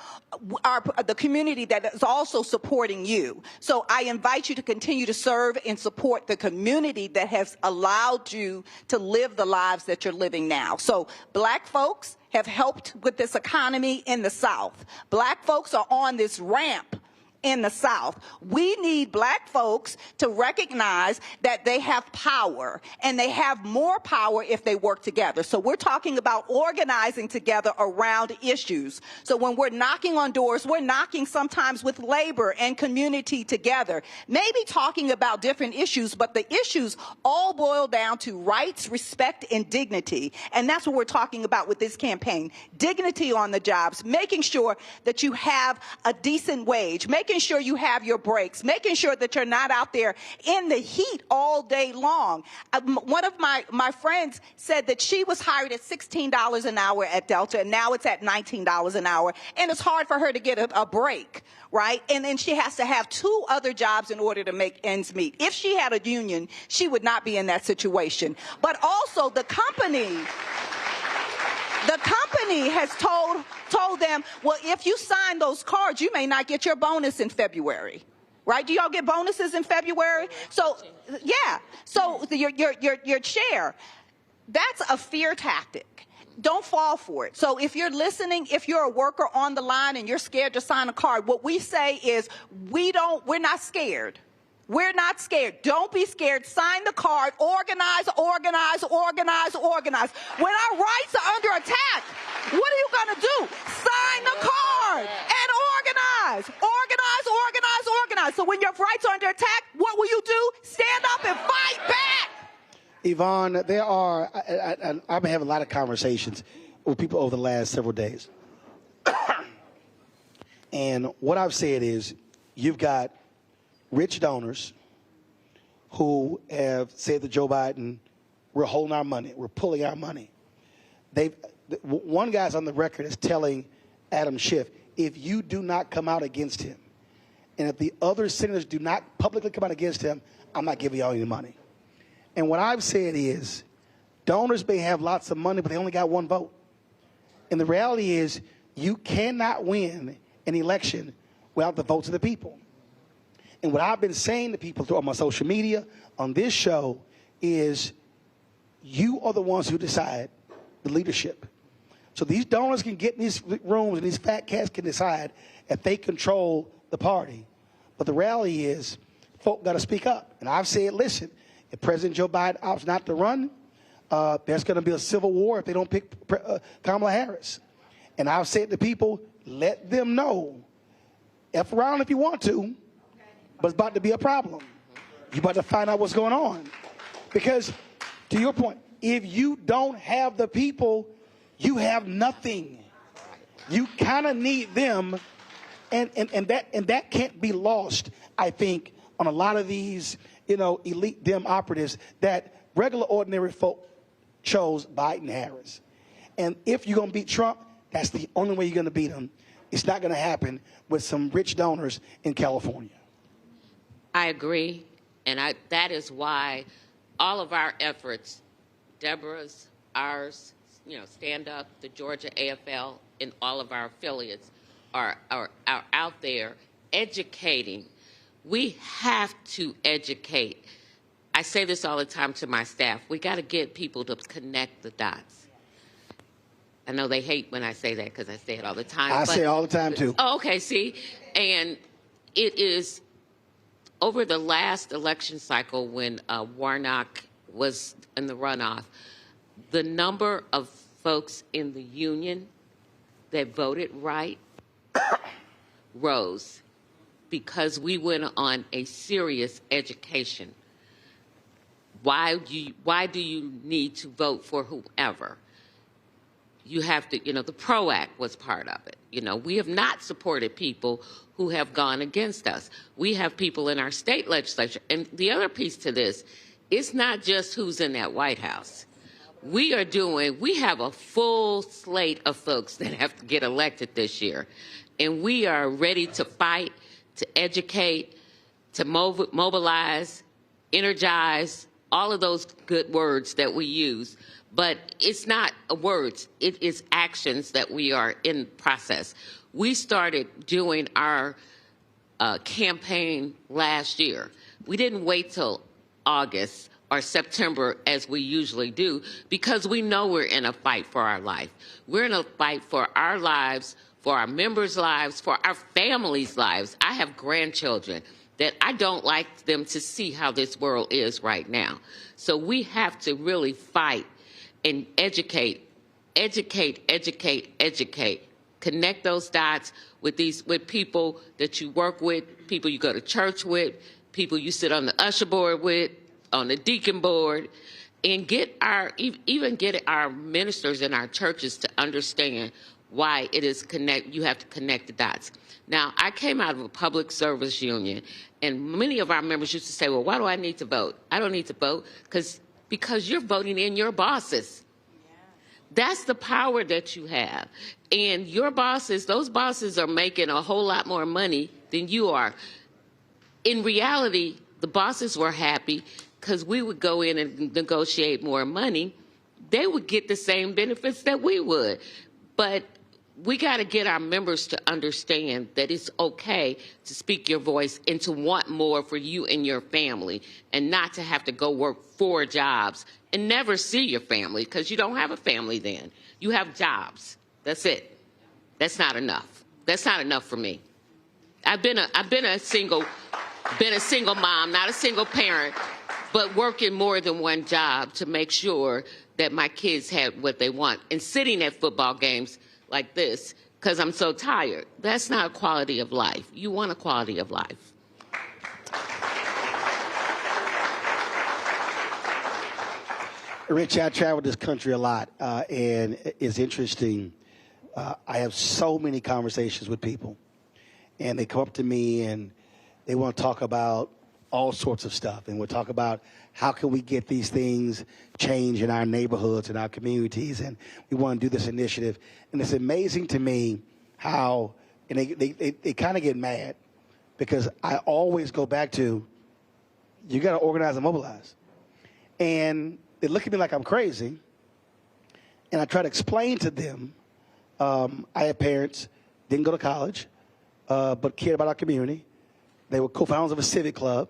the community that is also supporting you. So I invite you to continue to serve and support the community that has allowed you to live the lives that you're living now. So black folks have helped with this economy in the South. Black folks are on this ramp in the South. We need black folks to recognize that they have power, and they have more power if they work together. So we're talking about organizing together around issues. So when we're knocking on doors, we're knocking sometimes with labor and community together, maybe talking about different issues, but the issues all boil down to rights, respect, and dignity. And that's what we're talking about with this campaign. Dignity on the jobs, making sure that you have a decent wage, making sure you have your breaks, making sure that you're not out there in the heat all day long. One of my friends said that she was hired at $16 an hour at Delta, and now it's at $19 an hour, and it's hard for her to get a break, right? And then she has to have 2 other jobs in order to make ends meet. If she had a union, she would not be in that situation. But also the company has told them, well, if you sign those cards, you may not get your bonus in February. Right? Do y'all get bonuses in February? So, yeah. So your chair, that's a fear tactic. Don't fall for it. So if you're listening, if you're a worker on the line and you're scared to sign a card, what we say is we're not scared. We're not scared. Don't be scared. Sign the card. Organize, organize, organize, organize. When our rights are under attack, what are you going to do? Sign the card and organize. Organize, organize, organize. So when your rights are under attack, what will you do? Stand up and fight back. Yvonne, I've been having a lot of conversations with people over the last several days. And what I've said is you've got rich donors who have said to Joe Biden, we're holding our money, we're pulling our money. One guy's on the record is telling Adam Schiff, if you do not come out against him, and if the other senators do not publicly come out against him, I'm not giving y'all any money. And what I've said is, donors may have lots of money, but they only got 1 vote. And the reality is, you cannot win an election without the votes of the people. And what I've been saying to people through my social media, on this show, is you are the ones who decide the leadership. So these donors can get in these rooms and these fat cats can decide if they control the party. But the reality is, folk got to speak up. And I've said, listen, if President Joe Biden opts not to run, there's going to be a civil war if they don't pick Kamala Harris. And I've said to people, let them know, F around if you want to, but it's about to be a problem. You're about to find out what's going on. Because, to your point, if you don't have the people, you have nothing. You kind of need them, and that can't be lost, I think, on a lot of these, elite Dem operatives that regular, ordinary folk chose Biden Harris. And if you're going to beat Trump, that's the only way you're going to beat him. It's not going to happen with some rich donors in California. I agree, and that is why all of our efforts, Deborah's, ours, Stand Up, the Georgia AFL, and all of our affiliates are out there educating. We have to educate. I say this all the time to my staff. We got to get people to connect the dots. I know they hate when I say that because I say it all the time. I say it all the time, too. Oh, okay, see? And it is over the last election cycle when Warnock was in the runoff, the number of folks in the union that voted right rose because we went on a serious education. Why do you need to vote for whoever? You have to, the PRO Act was part of it. We have not supported people who have gone against us. We have people in our state legislature. And the other piece to this, it's not just who's in that White House. We have a full slate of folks that have to get elected this year. And we are ready to fight, to educate, to mobilize, energize, all of those good words that we use. But it's not words, it is actions that we are in process. We started doing our campaign last year. We didn't wait till August or September as we usually do because we know we're in a fight for our life. We're in a fight for our lives, for our members' lives, for our families' lives. I have grandchildren that I don't like them to see how this world is right now. So we have to really fight and educate. Connect those dots with people that you work with, people you go to church with, people you sit on the usher board with, on the deacon board, and get our ministers in our churches to understand why it is you have to connect the dots. Now, I came out of a public service union, and many of our members used to say, well, why do I need to vote? I don't need to vote because you're voting in your bosses. That's the power that you have. And your bosses, those bosses are making a whole lot more money than you are. In reality, the bosses were happy because we would go in and negotiate more money. They would get the same benefits that we would. But we got to get our members to understand that it's okay to speak your voice and to want more for you and your family and not to have to go work 4 jobs and never see your family because you don't have a family then. You have jobs. That's it. That's not enough. That's not enough for me. I've been a single mom, not a single parent, but working more than one job to make sure that my kids had what they want and sitting at football games like this because I'm so tired. That's not a quality of life. You want a quality of life. Rich, I travel this country a lot, and it's interesting. I have so many conversations with people, and they come up to me and they want to talk about all sorts of stuff, and we'll talk about how can we get these things changed in our neighborhoods and our communities, and we want to do this initiative. And it's amazing to me how, and they kind of get mad because I always go back to, you got to organize and mobilize. And they look at me like I'm crazy, and I try to explain to them, I had parents, didn't go to college, but cared about our community. They were co-founders of a civic club,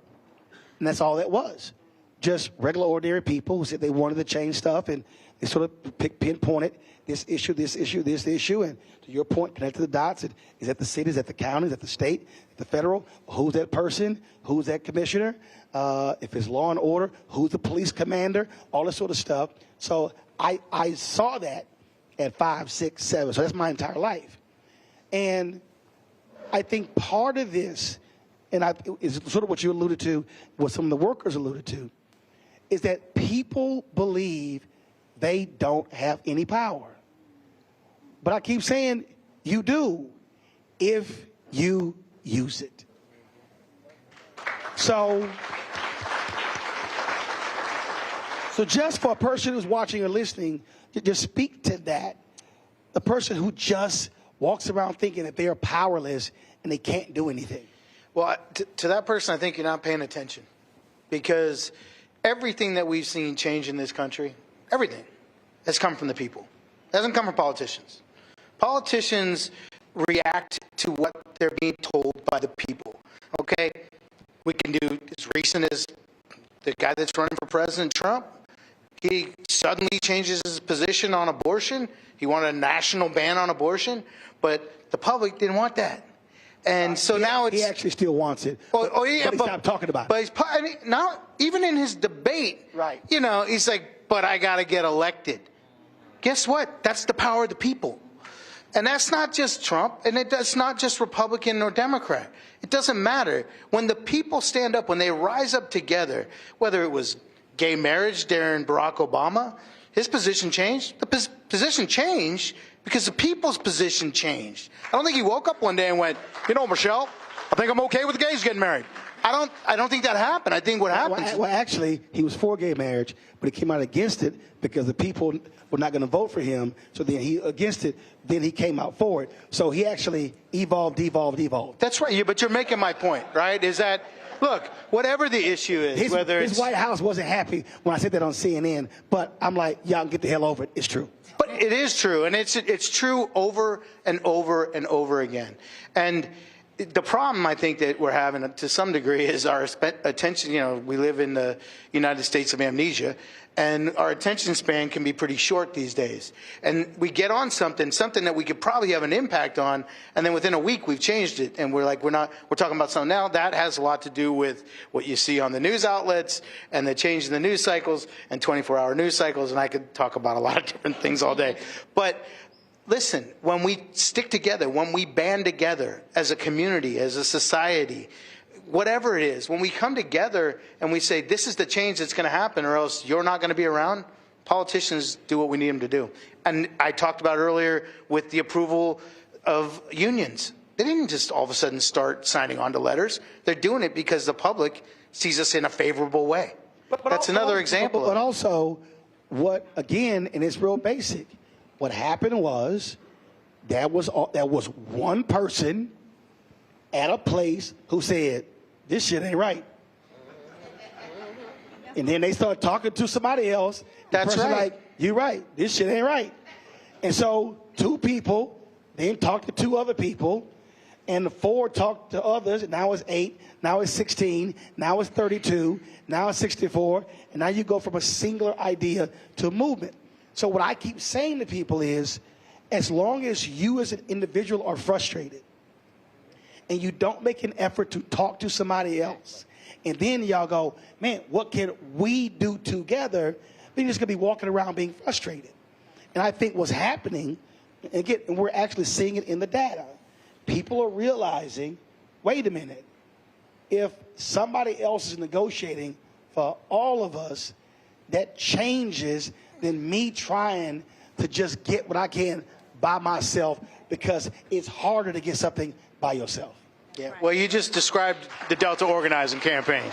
and that's all that was. Just regular, ordinary people who said they wanted to change stuff, and they sort of pinpointed this issue, this issue, and to your point, connect the dots. Is that the city, is that the county, is that the state, the federal? Who's that person? Who's that commissioner? If it's law and order, who's the police commander? All this sort of stuff. So I saw that at 5, 6, 7. So that's my entire life. And I think part of this, and is sort of what you alluded to, what some of the workers alluded to, is that people believe they don't have any power. But I keep saying you do if you use it. So just for a person who's watching or listening, just speak to that. The person who just walks around thinking that they are powerless and they can't do anything. Well, to that person, I think you're not paying attention, because everything that we've seen change in this country, everything, has come from the people. It hasn't come from politicians. Politicians react to what they're being told by the people. Okay? We can do as recent as the guy that's running for President Trump. He suddenly changes his position on abortion. He wanted a national ban on abortion, but the public didn't want that. And so now it's... He actually still wants it. But he stopped talking about it. But now, even in his debate, you know, he's like, but I got to get elected. Guess what? That's the power of the people. And that's not just Trump, and it's not just Republican or Democrat. It doesn't matter. When the people stand up, when they rise up together, whether it was gay marriage during Barack Obama, his position changed. The position changed because the people's position changed. I don't think he woke up one day and went, you know, Michelle, I think I'm okay with the gays getting married. I don't think that happened. I think what happened... Well, actually, he was for gay marriage, but he came out against it because the people were not going to vote for him. So then he against it. Then he came out for it. So he actually evolved. That's right. But you're making my point, right? Is that, look, whatever the issue is, his White House wasn't happy when I said that on CNN, but I'm like, y'all can get the hell over it. It's true. But it is true, and it's true over and over and over again. And the problem I think that we're having to some degree is our attention. You know, we live in the United States of amnesia, and our attention span can be pretty short these days. And we get on something that we could probably have an impact on, and then within a week we've changed it, and we're talking about something now. That has a lot to do with what you see on the news outlets and the change in the news cycles and 24-hour news cycles, and I could talk about a lot of different things all day. But listen, when we stick together, when we band together as a community, as a society, whatever it is, when we come together and we say, this is the change that's going to happen or else you're not going to be around, politicians do what we need them to do. And I talked about earlier with the approval of unions. They didn't just all of a sudden start signing on to letters. They're doing it because the public sees us in a favorable way. That's another example. But also, again, and it's real basic, what happened was there was one person at a place who said, this shit ain't right. And then they start talking to somebody else. That's right. Like, you're right. This shit ain't right. And so 2 people then talked to 2 other people, and the 4 talked to others. And now it's 8. Now it's 16. Now it's 32. Now it's 64. And now you go from a singular idea to a movement. So what I keep saying to people is, as long as you as an individual are frustrated and you don't make an effort to talk to somebody else, and then y'all go, man, what can we do together? Then you're just going to be walking around being frustrated. And I think what's happening, and we're actually seeing it in the data, people are realizing, wait a minute, if somebody else is negotiating for all of us, that changes than me trying to just get what I can by myself, because it's harder to get something by yourself. Yeah. Well, you just described the Delta organizing campaign.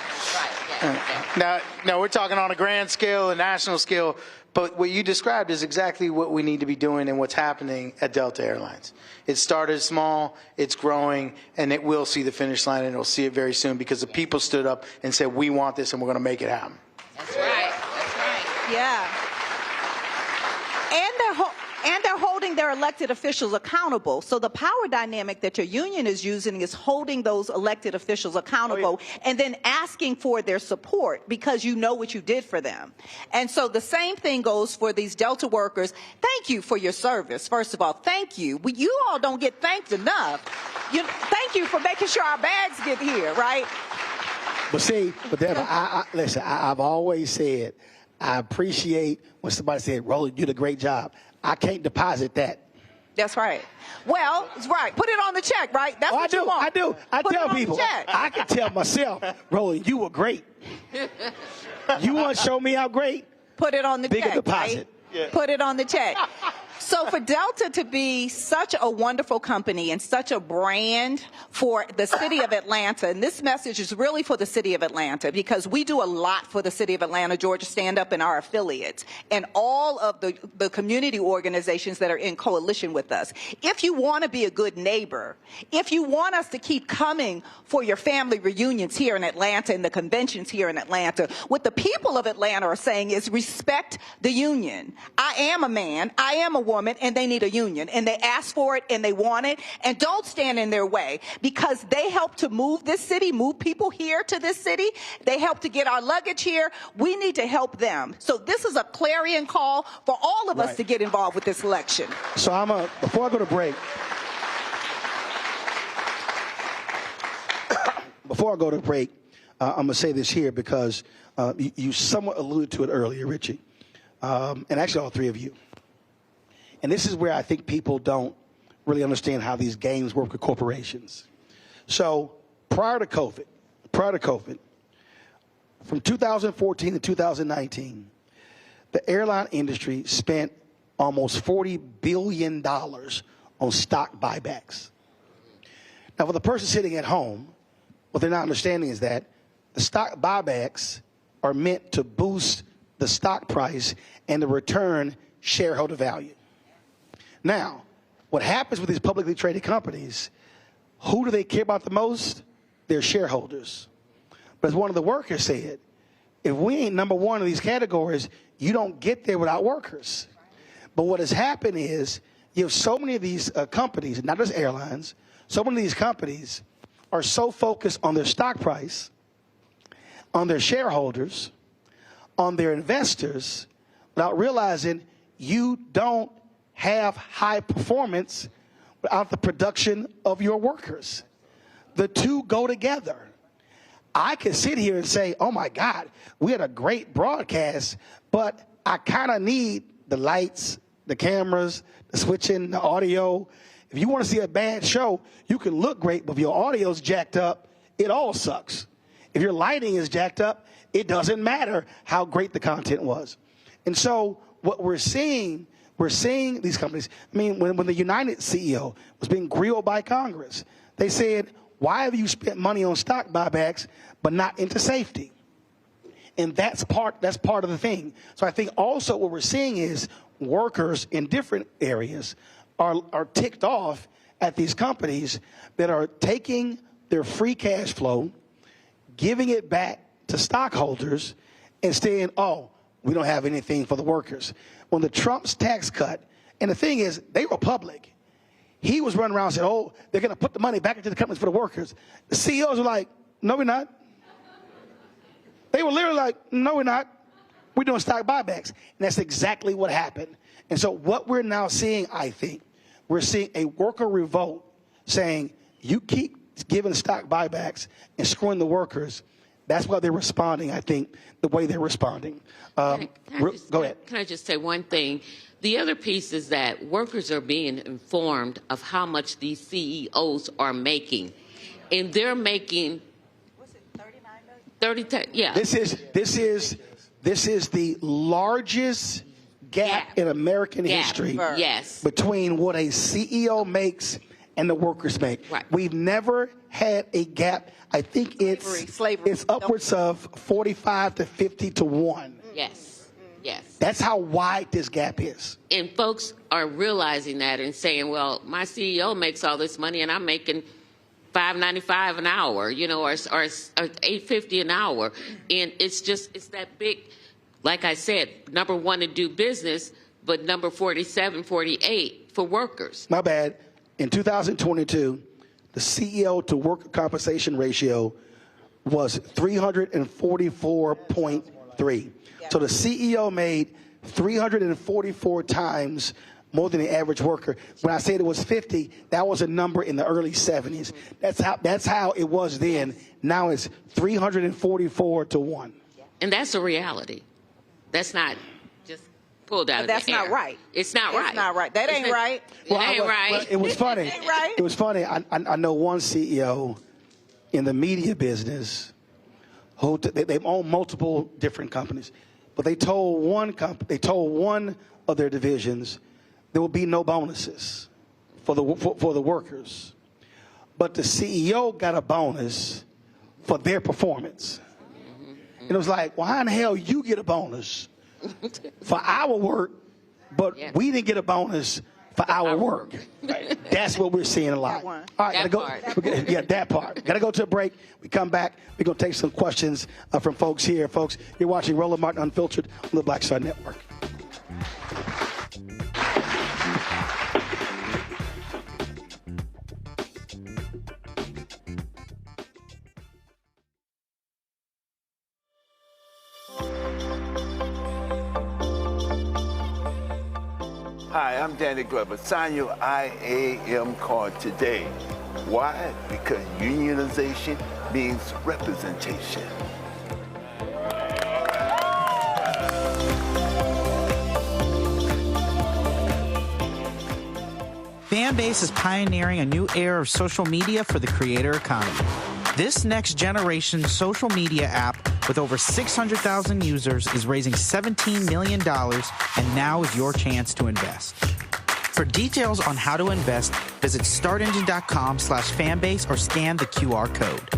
Right. Now we're talking on a grand scale, a national scale, but what you described is exactly what we need to be doing and what's happening at Delta Airlines. It started small, it's growing, and it will see the finish line, and it'll see it very soon because the people stood up and said, we want this and we're going to make it happen. That's right. That's right. Yeah. And they're holding their elected officials accountable. So the power dynamic that your union is using is holding those elected officials accountable and then asking for their support because you know what you did for them. And so the same thing goes for these Delta workers. Thank you for your service, first of all. Thank you. You all don't get thanked enough. Thank you for making sure our bags get here, right? But Deborah, listen, I've always said, I appreciate when somebody said, Roland, you did a great job. I can't deposit that. That's right. Well, it's right. Put it on the check, right? That's what you want. I do. I tell people. I can tell myself, Roland, you were great. You want to show me how great? Put it on the check. Bigger deposit. Right? Yeah. Put it on the check. So for Delta to be such a wonderful company and such a brand for the city of Atlanta, and this message is really for the city of Atlanta because we do a lot for the city of Atlanta, Georgia Stand Up, and our affiliates, and all of the community organizations that are in coalition with us. If you want to be a good neighbor, if you want us to keep coming for your family reunions here in Atlanta and the conventions here in Atlanta, what the people of Atlanta are saying is respect the union. I am a man. I am a woman. woman and they need a union, and they ask for it and they want it, and don't stand in their way, because they help to move this city, move people here to this city. They help to get our luggage here. We need to help them. So this is a clarion call for all of us to get involved with this election. So before I go to break, I'm going to say this here because you somewhat alluded to it earlier, Richie, and actually all three of you. And this is where I think people don't really understand how these games work with corporations. So prior to COVID, from 2014 to 2019, the airline industry spent almost $40 billion on stock buybacks. Now, for the person sitting at home, what they're not understanding is that the stock buybacks are meant to boost the stock price and to return shareholder value. Now, what happens with these publicly traded companies, who do they care about the most? Their shareholders. But as one of the workers said, if we ain't number one in these categories, you don't get there without workers. But what has happened is you have so many of these companies, not just airlines, so many of these companies are so focused on their stock price, on their shareholders, on their investors, without realizing you don't have high performance without the production of your workers. The two go together. I can sit here and say, oh my God, we had a great broadcast, but I kind of need the lights, the cameras, the switching, the audio. If you want to see a bad show, you can look great, but if your audio's jacked up, it all sucks. If your lighting is jacked up, it doesn't matter how great the content was. And so what we're seeing these companies, I mean, when the United CEO was being grilled by Congress, they said, why have you spent money on stock buybacks but not into safety? And that's part of the thing. So I think also what we're seeing is workers in different areas are ticked off at these companies that are taking their free cash flow, giving it back to stockholders, and saying, oh, we don't have anything for the workers. When the Trump's tax cut, and the thing is, they were public. He was running around and said, oh, they're going to put the money back into the companies for the workers. The CEOs were like, no, we're not. They were literally like, no, we're not. We're doing stock buybacks. And that's exactly what happened. And so what we're now seeing, I think, we're seeing a worker revolt saying, you keep giving stock buybacks and screwing the workers. That's why they're responding, I think, the way they're responding. Go ahead. Can I just say one thing? The other piece is that workers are being informed of how much these CEOs are making. And they're making... What's it, 39 million? Yeah. This is the largest gap in American history between what a CEO makes and the workers make. Right. We've never had a gap. I think it's upwards of 45 to 50 to 1. Yes. Yes. That's how wide this gap is. And folks are realizing that and saying, well, my CEO makes all this money and I'm making $5.95 an hour, you know, or $8.50 an hour. And it's that big, like I said, number one to do business, but number 47, 48 for workers. My bad. In 2022, the CEO to worker compensation ratio was 344.3. So the CEO made 344 times more than the average worker. When I said it was 50, that was a number in the early 70s. That's how it was then. Now it's 344 to 1. And that's a reality. That's not just pulled out of the air. That's not right. It's not right. It's not right. That ain't right. It ain't right. Well, it was funny. It ain't right. It was funny. I know one CEO in the media business who they own multiple different companies, but they told one of their divisions there will be no bonuses for the workers, but the CEO got a bonus for their performance. And it was like, well, how in the hell you get a bonus for our work, but we didn't get a bonus for our work? Right. That's what we're seeing a lot. All right, gotta go. That part. Gotta go to a break. We come back. We're gonna take some questions from folks here. Folks, you're watching Roland Martin Unfiltered on the Black Star Network. Hi, I'm Danny Glover. Sign your IAM card today. Why? Because unionization means representation. Fanbase is pioneering a new era of social media for the creator economy. This next generation social media app with over 600,000 users is raising $17 million, and now is your chance to invest. For details on how to invest, visit startengine.com/fanbase or scan the QR code.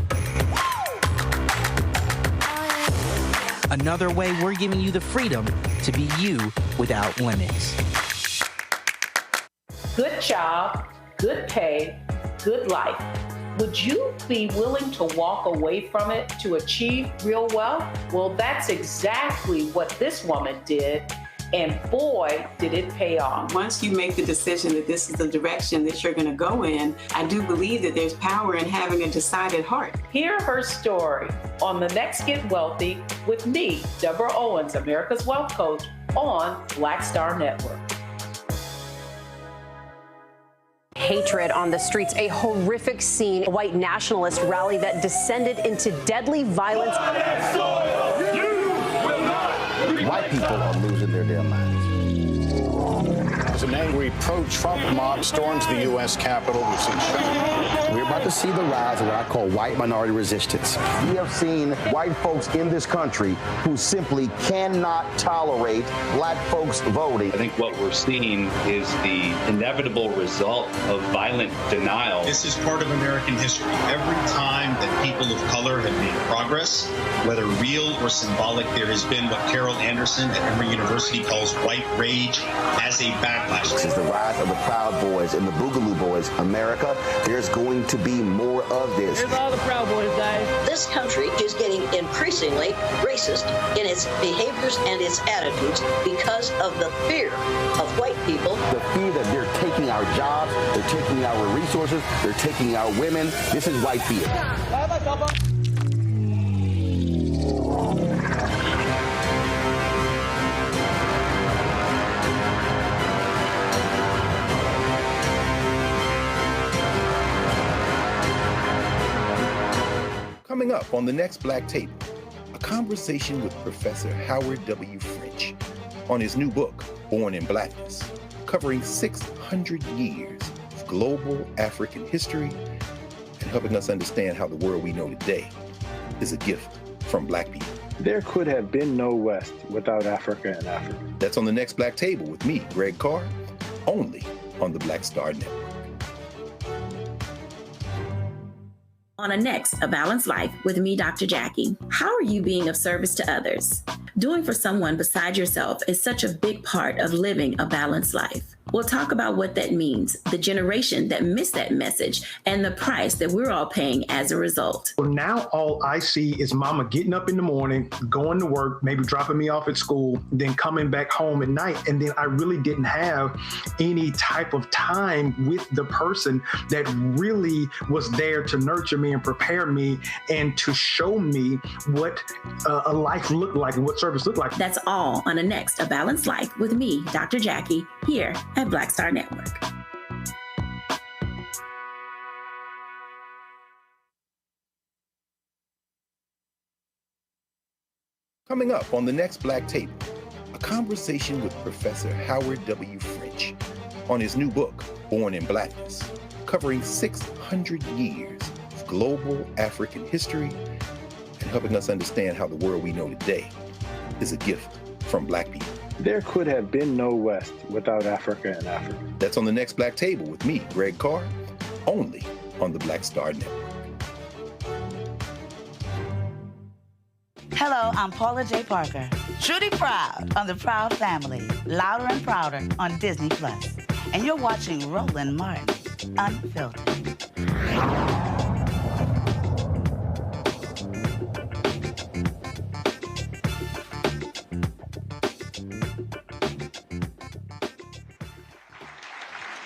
Another way we're giving you the freedom to be you without limits. Good job, good pay, good life. Would you be willing to walk away from it to achieve real wealth? Well, that's exactly what this woman did. And boy, did it pay off. Once you make the decision that this is the direction that you're going to go in, I do believe that there's power in having a decided heart. Hear her story on The Next Get Wealthy with me, Deborah Owens, America's Wealth Coach, on Black Star Network. Hatred on the streets, a horrific scene, a white nationalist rally that descended into deadly violence. White people are losing their damn minds. As an angry pro-Trump mob storms the U.S. Capitol, we've seen We're about to see the rise of what I call white minority resistance. We have seen white folks in this country who simply cannot tolerate black folks voting. I think what we're seeing is the inevitable result of violent denial. This is part of American history. Every time that people of color have made progress, whether real or symbolic, there has been what Carol Anderson at Emory University calls white rage as a backlash. This is the rise of the Proud Boys and the Boogaloo Boys. America, there's going to be more of this. Here's all the Proud Boys, guys. This country is getting increasingly racist in its behaviors and its attitudes because of the fear of white people. The fear that they're taking our jobs, they're taking our resources, they're taking our women. This is white fear. Coming up on the next Black Table, a conversation with Professor Howard W. French on his new book, Born in Blackness, covering 600 years of global African history and helping us understand how the world we know today is a gift from Black people. There could have been no West without Africa and Africa. That's on the next Black Table with me, Greg Carr, only on the Black Star Network. On a next, A Balanced Life with me, Dr. Jackie. How are you being of service to others? Doing for someone beside yourself is such a big part of living a balanced life. We'll talk about what that means, the generation that missed that message, and the price that we're all paying as a result. Well, now all I see is mama getting up in the morning, going to work, maybe dropping me off at school, then coming back home at night. And then I really didn't have any type of time with the person that really was there to nurture me and prepare me and to show me what a life looked like and what service looked like. That's all on a next, A Balanced Life with me, Dr. Jackie, here at Black Star Network. Coming up on the next Black Table, a conversation with Professor Howard W. French on his new book, Born in Blackness, covering 600 years of global African history and helping us understand how the world we know today is a gift from Black people. There could have been no West without Africa and Africa. That's on the next Black Table with me, Greg Carr, only on the Black Star Network. Hello, I'm Paula J. Parker. Truly proud on the Proud Family, Louder and Prouder on Disney+. And you're watching Roland Martin, Unfiltered.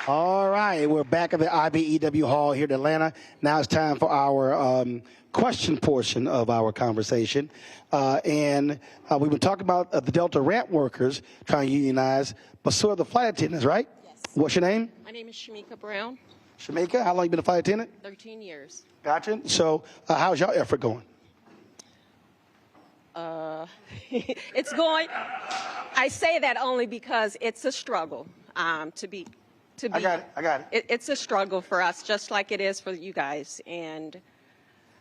All right, we're back at the IBEW Hall here in Atlanta. Now it's time for our question portion of our conversation. We've been talking about the Delta ramp workers trying to unionize, but so are the flight attendants, right? Yes. What's your name? My name is Shamika Brown. Shamika, how long you been a flight attendant? 13 years. Gotcha. So how's your effort going? It's going. I say that only because it's a struggle to be. I got it. It's a struggle for us, just like it is for you guys. And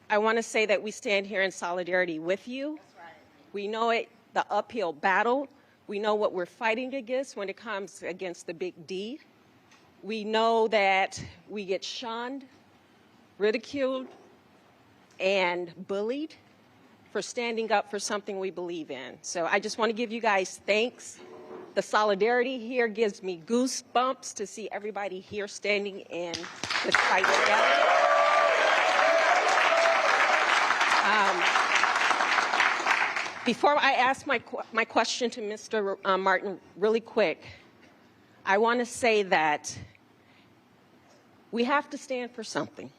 I want to say that we stand here in solidarity with you. That's right. We know it, the uphill battle. We know what we're fighting against when it comes against the big D. We know that we get shunned, ridiculed, and bullied for standing up for something we believe in. So I just want to give you guys thanks. The solidarity here gives me goosebumps to see everybody here standing in this fight together. Before I ask my question to Mr. Martin really quick, I want to say that we have to stand for something.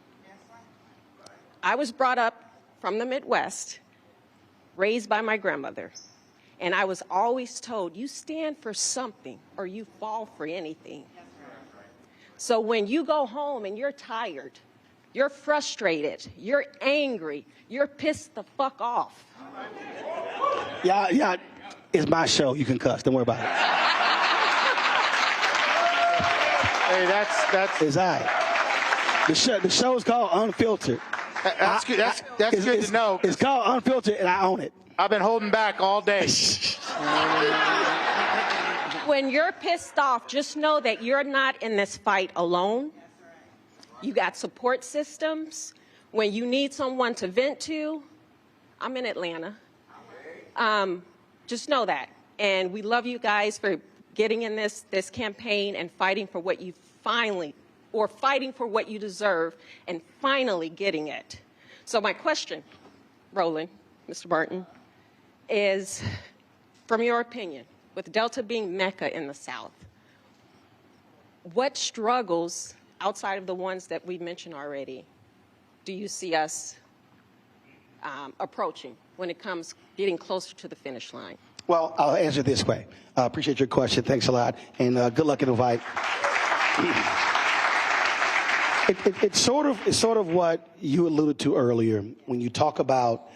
I was brought up from the Midwest, raised by my grandmother. And I was always told, you stand for something or you fall for anything. So when you go home and you're tired, you're frustrated, you're angry, you're pissed the fuck off. Yeah, it's my show. You can cuss. Don't worry about it. Hey, that's. It's all right. The show is called Unfiltered. That's good. That's good to know. It's called Unfiltered, and I own it. I've been holding back all day. When you're pissed off, just know that you're not in this fight alone. You got support systems. When you need someone to vent to, I'm in Atlanta. Just know that. And we love you guys for getting in this campaign and fighting for what you fighting for what you deserve and finally getting it. So my question, Roland, Mr. Martin, is, from your opinion, with Delta being Mecca in the South, what struggles, outside of the ones that we mentioned already, do you see us approaching when it comes getting closer to the finish line? Well, I'll answer this way. I appreciate your question. Thanks a lot. And good luck in the fight. It's sort of what you alluded to earlier when you talk about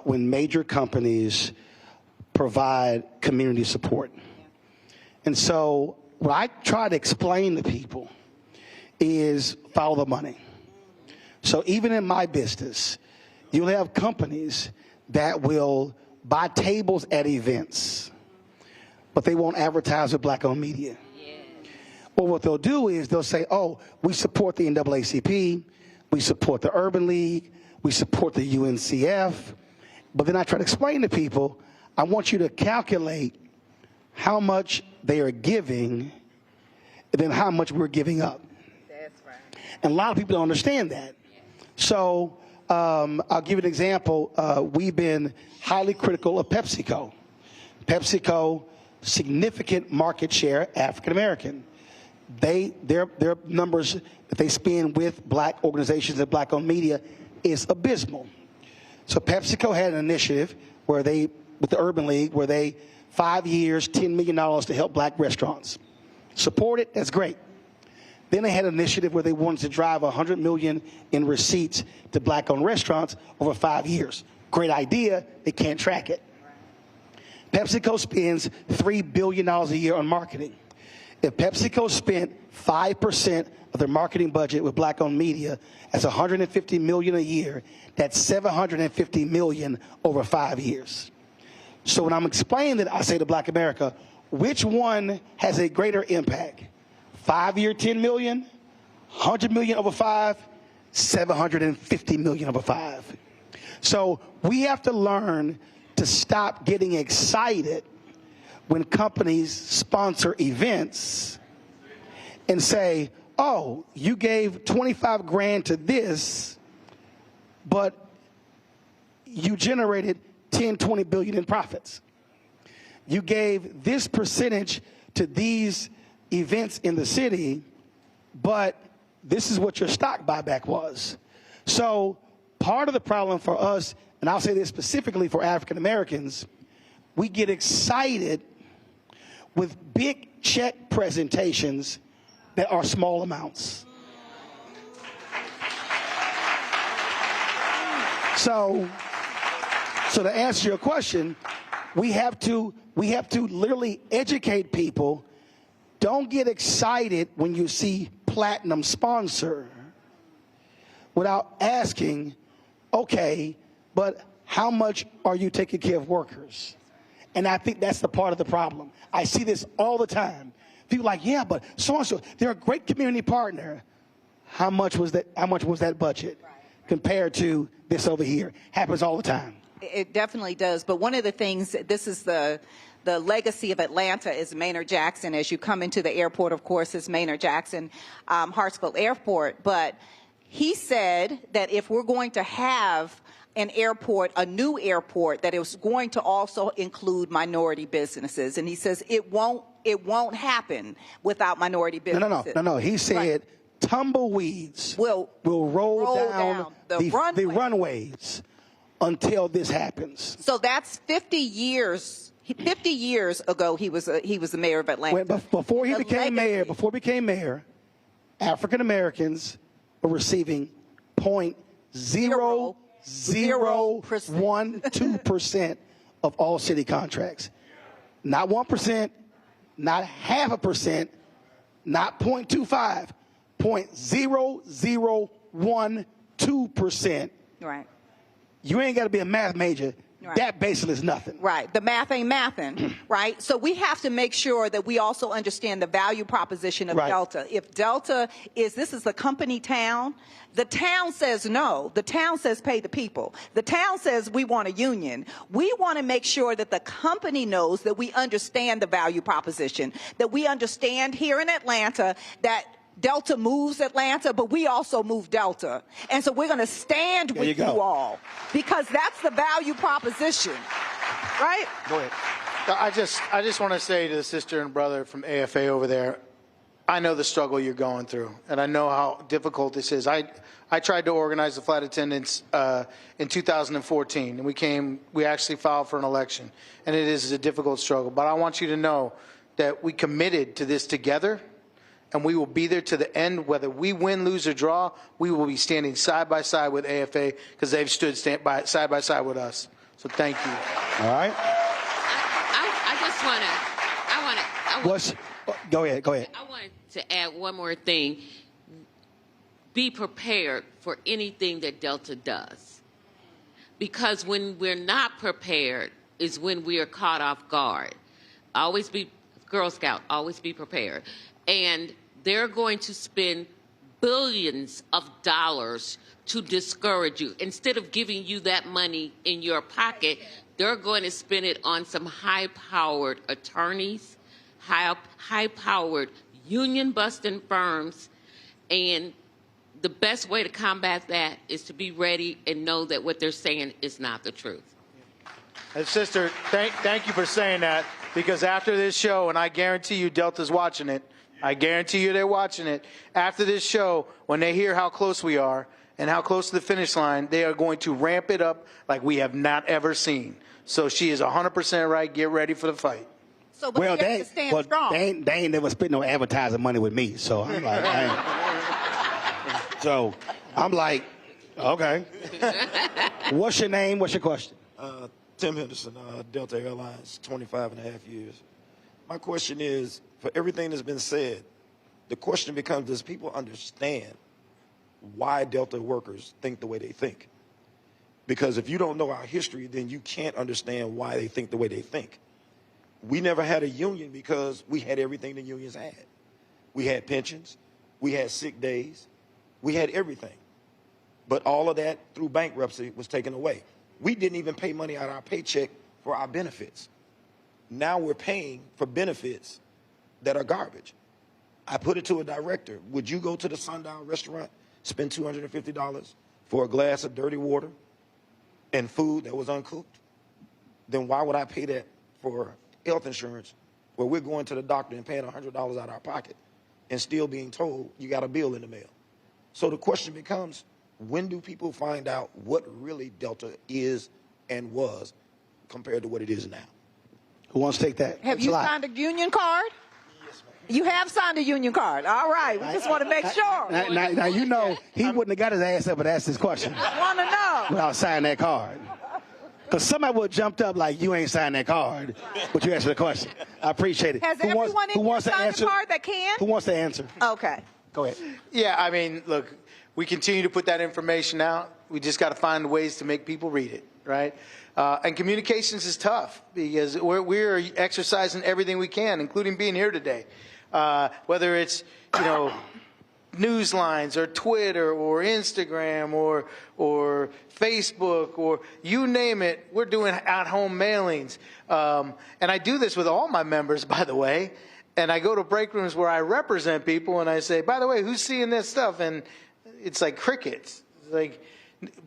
when major companies provide community support. And so what I try to explain to people is follow the money. So even in my business, you'll have companies that will buy tables at events, but they won't advertise with black-owned media. Well, what they'll do is they'll say, oh, we support the NAACP, we support the Urban League, we support the UNCF. But then I try to explain to people, I want you to calculate how much they are giving and then how much we're giving up. That's right. And a lot of people don't understand that. So I'll give you an example. We've been highly critical of PepsiCo. PepsiCo, significant market share, African American. Their numbers that they spend with black organizations and black-owned media is abysmal. So PepsiCo had an initiative where they, with the Urban League, where they 5 years, $10 million to help black restaurants. Support it, that's great. Then they had an initiative where they wanted to drive $100 million in receipts to black-owned restaurants over 5 years. Great idea, they can't track it. PepsiCo spends $3 billion a year on marketing. If PepsiCo spent 5% of their marketing budget with black-owned media, that's $150 million a year. That's $750 million over 5 years. So when I'm explaining that, I say to Black America, which one has a greater impact? 5 year, 10 million, 100 million over 5, 750 million over 5. So we have to learn to stop getting excited when companies sponsor events and say, oh, you gave 25 grand to this, but you generated 10, 20 billion in profits. You gave this percentage to these events in the city, but this is what your stock buyback was. So part of the problem for us, and I'll say this specifically for African Americans, we get excited with big check presentations that are small amounts. So to answer your question, we have to literally educate people. Don't get excited when you see platinum sponsor without asking, okay, but how much are you taking care of workers? And I think that's the part of the problem. I see this all the time. People are like, yeah, but so-and-so, they're a great community partner. How much was that budget compared to this over here? Happens all the time. It definitely does. But one of the things, this is the legacy of Atlanta is Maynard Jackson. As you come into the airport, of course, is Maynard Jackson Hartsfield Airport. But he said that if we're going to have an airport, a new airport, that it was going to also include minority businesses. And he says it won't happen without minority businesses. No. He said tumbleweeds will roll down the runways until this happens. So that's 50 years. 50 years ago, he was the mayor of Atlanta. Before he became mayor, African Americans were receiving 0.0012% of all city contracts. Not 1%, not 0.5%, not 0.25, 0.0012%. Right. You ain't got to be a math major. Right. That basically is nothing. Right. The math ain't mathin', right? So we have to make sure that we also understand the value proposition of Delta. If Delta this is a company town, the town says no. The town says pay the people. The town says we want a union. We want to make sure that the company knows that we understand the value proposition, that we understand here in Atlanta that Delta moves Atlanta, but we also move Delta. And so we're going to stand with you all because that's the value proposition, right? Go ahead. I just want to say to the sister and brother from AFA over there, I know the struggle you're going through, and I know how difficult this is. I tried to organize the flight attendants in 2014, and we actually filed for an election, and it is a difficult struggle. But I want you to know that we committed to this together, and we will be there to the end. Whether we win, lose, or draw, we will be standing side by side with AFA because they've stood side by side with us. So thank you. All right. I just want to. Go ahead. I wanted to add one more thing. Be prepared for anything that Delta does, because when we're not prepared is when we are caught off guard. Always be Girl Scout. Always be prepared. And they're going to spend billions of dollars to discourage you. Instead of giving you that money in your pocket, they're going to spend it on some high-powered attorneys, high-powered union-busting firms. And the best way to combat that is to be ready and know that what they're saying is not the truth. And sister, thank you for saying that, because after this show, and I guarantee you Delta's watching it, I guarantee you they're watching it. After this show, when they hear how close we are and how close to the finish line, they are going to ramp it up like we have not ever seen. So she is 100% right. Get ready for the fight. So, but they have to stand strong. They ain't never spent no advertising money with me. So I'm like, okay. What's your name? What's your question? Tim Henderson, Delta Airlines, 25 and a half years. My question is, for everything that's been said, the question becomes, does people understand why Delta workers think the way they think? Because if you don't know our history, then you can't understand why they think the way they think. We never had a union because we had everything the unions had. We had pensions, we had sick days, we had everything. But all of that through bankruptcy was taken away. We didn't even pay money out of our paycheck for our benefits. Now we're paying for benefits that are garbage. I put it to a director. Would you go to the Sundown restaurant, spend $250 for a glass of dirty water and food that was uncooked? Then why would I pay that for health insurance where we're going to the doctor and paying $100 out of our pocket and still being told you got a bill in the mail. So the question becomes, when do people find out what really Delta is and was compared to what it is now? Who wants to take that? Have you signed a union card? Yes, ma'am. You have signed a union card. All right. We just want to make sure. Now, you know, he wouldn't have got his ass up and asked this question Want to know. without signing that card. Because somebody would have jumped up like, you ain't signed that card, but you answered the question. I appreciate it. Has who everyone wants, in who here wants to signed answer? a card that can? Who wants to answer? Okay. Go ahead. Yeah, I mean, look, we continue to put that information out. We just got to find ways to make people read it, right? And communications is tough because we're exercising everything we can, including being here today. Whether it's, you know, news lines or Twitter or Instagram or Facebook or you name it, we're doing at-home mailings. And I do this with all my members, by the way. And I go to break rooms where I represent people and I say, by the way, who's seeing this stuff? And it's like crickets. It's like,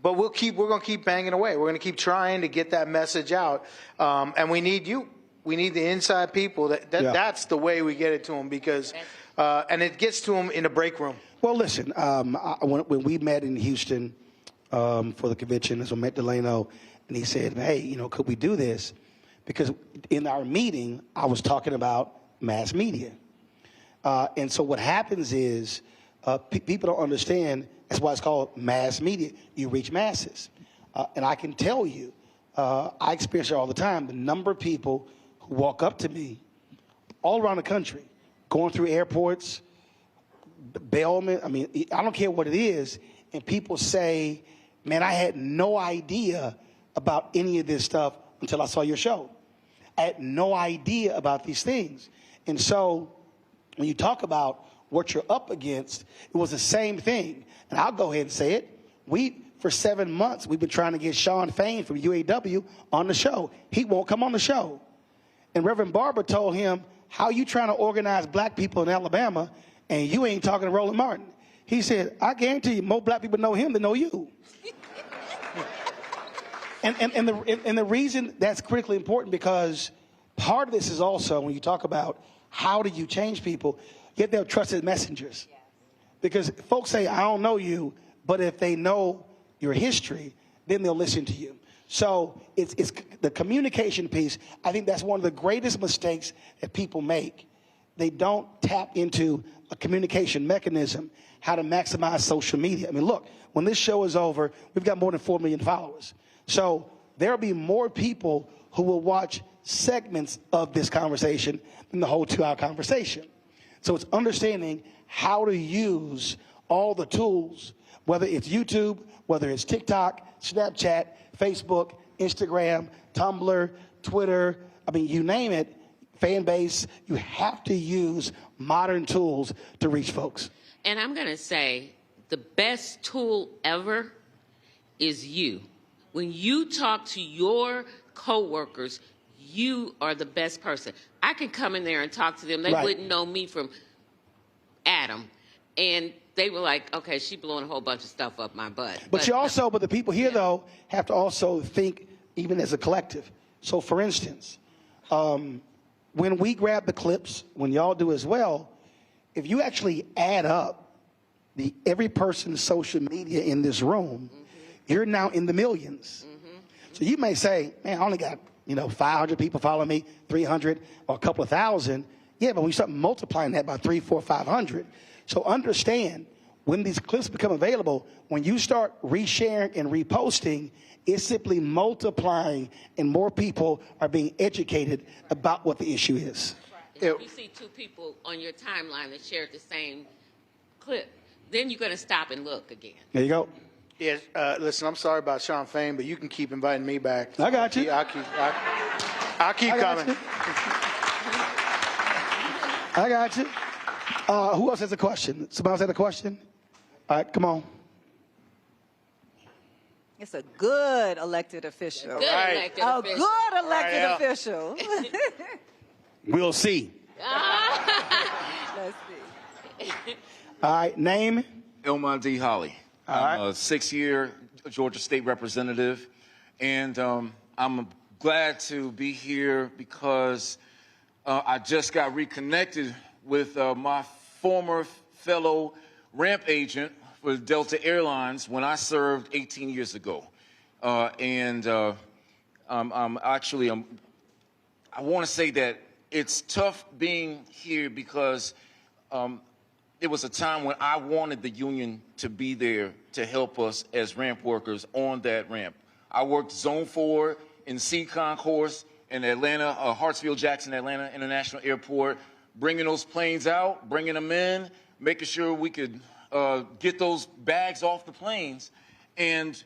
but we're going to keep banging away. We're going to keep trying to get that message out. And we need you. We need the inside people. That's the way we get it to them because, and it gets to them in a break room. Well, listen, when we met in Houston for the convention, so I met Delano, and he said, hey, you know, could we do this? Because in our meeting, I was talking about mass media. And so what happens is people don't understand, that's why it's called mass media. You reach masses. And I can tell you, I experience it all the time, the number of people who walk up to me all around the country, going through airports, bailment, I mean, I don't care what it is, and people say, man, I had no idea about any of this stuff until I saw your show. I had no idea about these things. And so when you talk about what you're up against, it was the same thing. And I'll go ahead and say it. For 7 months, we've been trying to get Sean Fain from UAW on the show. He won't come on the show. And Reverend Barber told him, how you trying to organize black people in Alabama and you ain't talking to Roland Martin? He said, I guarantee you more black people know him than know you. and the reason that's critically important because part of this is also when you talk about how do you change people, you have to have trusted messengers. Because folks say, I don't know you, but if they know your history, then they'll listen to you. So it's the communication piece. I think that's one of the greatest mistakes that people make. They don't tap into a communication mechanism, how to maximize social media. I mean, look, when this show is over, we've got more than 4 million followers. So there'll be more people who will watch segments of this conversation than the whole 2-hour conversation. So it's understanding how to use all the tools, whether it's YouTube, whether it's TikTok, Snapchat, Facebook, Instagram, Tumblr, Twitter, I mean, you name it, fan base, you have to use modern tools to reach folks. And I'm going to say the best tool ever is you. When you talk to your coworkers, you are the best person. I could come in there and talk to them. They wouldn't know me from Adam. And they were like, okay, she blowing a whole bunch of stuff up my butt. But the people here, though, have to also think even as a collective. So, for instance, when we grab the clips, when y'all do as well, if you actually add up every person's social media in this room, you're now in the millions. So you may say, man, I only got 500 people follow me, 300, or a couple of thousand. Yeah, but when you start multiplying that by 300, 400, 500, so understand when these clips become available, when you start resharing and reposting, it's simply multiplying and more people are being educated about what the issue is. If you see 2 people on your timeline that shared the same clip, then you're going to stop and look again. There you go. Yeah, listen, I'm sorry about Sean Fain, but you can keep inviting me back. I got you. I'll keep coming. I got you. Who else has a question? Somebody else has a question? All right, come on. It's a good elected official. Good elected official. Good elected official. We'll see. Let's see. All right, name? Elmon D. Holly. I'm a 6-year Georgia State Representative, and I'm glad to be here because I just got reconnected with my former fellow ramp agent for Delta Airlines when I served 18 years ago. I want to say that it's tough being here because it was a time when I wanted the union to be there to help us as ramp workers on that ramp. I worked Zone 4 in Sea Concourse in Atlanta, Hartsfield-Jackson Atlanta International Airport, bringing those planes out, bringing them in, making sure we could get those bags off the planes. And,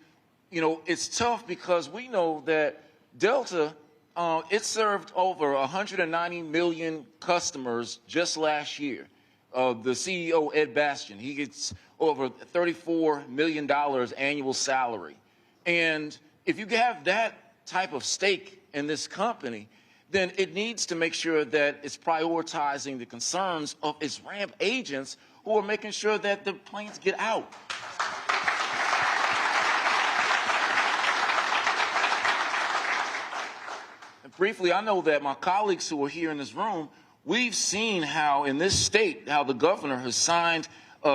you know, it's tough because we know that Delta, it served over 190 million customers just last year. The CEO, Ed Bastian, he gets over $34 million annual salary. And if you have that type of stake in this company, then it needs to make sure that it's prioritizing the concerns of its ramp agents who are making sure that the planes get out. And briefly, I know that my colleagues who are here in this room, we've seen how in this state, how the governor has signed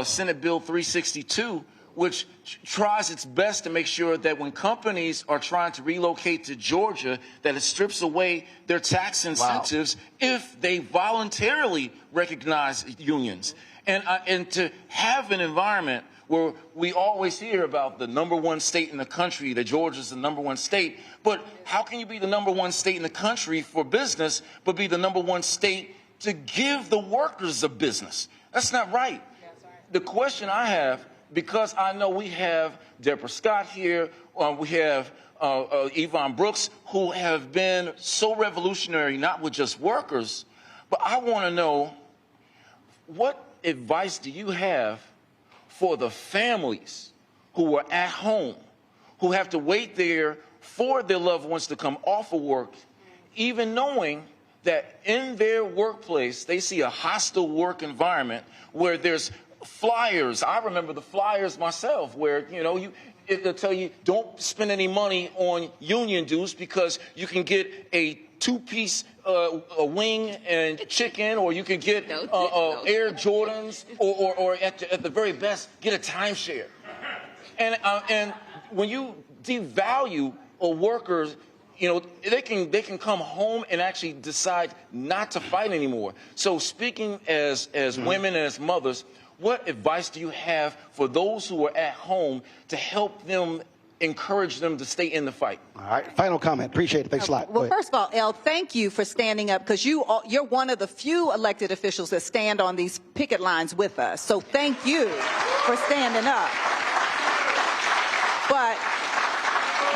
Senate Bill 362, which tries its best to make sure that when companies are trying to relocate to Georgia, that it strips away their tax incentives if they voluntarily recognize unions. And to have an environment where we always hear about the #1 state in the country, that Georgia's the #1 state, but how can you be the #1 state in the country for business, but be the #1 state to give the workers a business? That's not right. The question I have, because I know we have Deborah Scott here, we have Yvonne Brooks, who have been so revolutionary, not with just workers, but I want to know, what advice do you have for the families who are at home, who have to wait there for their loved ones to come off of work, even knowing that in their workplace they see a hostile work environment where there's flyers? I remember the flyers myself where, you know, they'll tell you don't spend any money on union dues because you can get a two-piece a wing and chicken, or you can get Air Jordans, or at the very best, get a timeshare. And when you devalue a worker, you know, they can come home and actually decide not to fight anymore. So speaking as women and as mothers, what advice do you have for those who are at home to help them, encourage them to stay in the fight? All right, final comment. Appreciate it. Thanks a lot. Well, first of all, El, thank you for standing up, because you're one of the few elected officials that stand on these picket lines with us. So thank you for standing up. But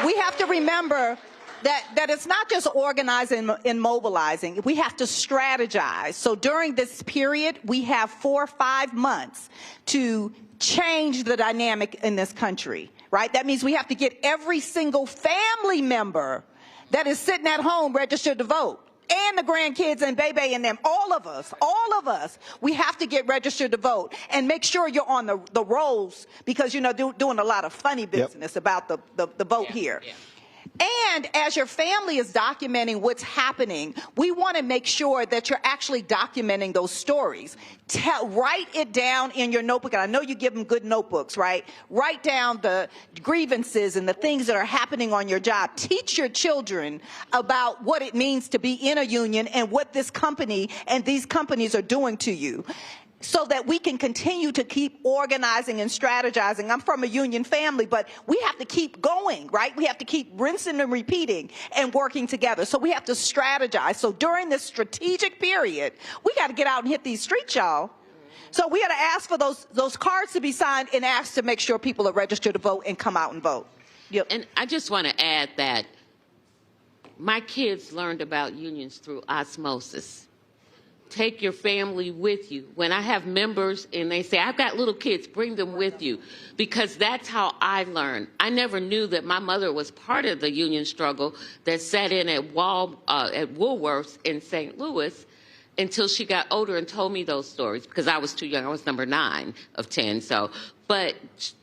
we have to remember that it's not just organizing and mobilizing. We have to strategize. So during this period, we have 4 or 5 months to change the dynamic in this country, right? That means we have to get every single family member that is sitting at home registered to vote, and the grandkids and baby and them, all of us, we have to get registered to vote and make sure you're on the rolls, because, you know, doing a lot of funny business about the vote here. Yeah. And as your family is documenting what's happening, we want to make sure that you're actually documenting those stories. Write it down in your notebook. And I know you give them good notebooks, right? Write down the grievances and the things that are happening on your job. Teach your children about what it means to be in a union and what this company and these companies are doing to you, so that we can continue to keep organizing and strategizing. I'm from a union family, but we have to keep going, right? We have to keep rinsing and repeating and working together. So we have to strategize. So during this strategic period, we got to get out and hit these streets, y'all. So we got to ask for those cards to be signed and ask to make sure people are registered to vote and come out and vote. Yep. And I just want to add that my kids learned about unions through osmosis. Take your family with you. When I have members and they say, I've got little kids, bring them with you, because that's how I learned. I never knew that my mother was part of the union struggle that sat in at Woolworths in St. Louis until she got older and told me those stories, because I was too young. I was number 9 of 10. So, but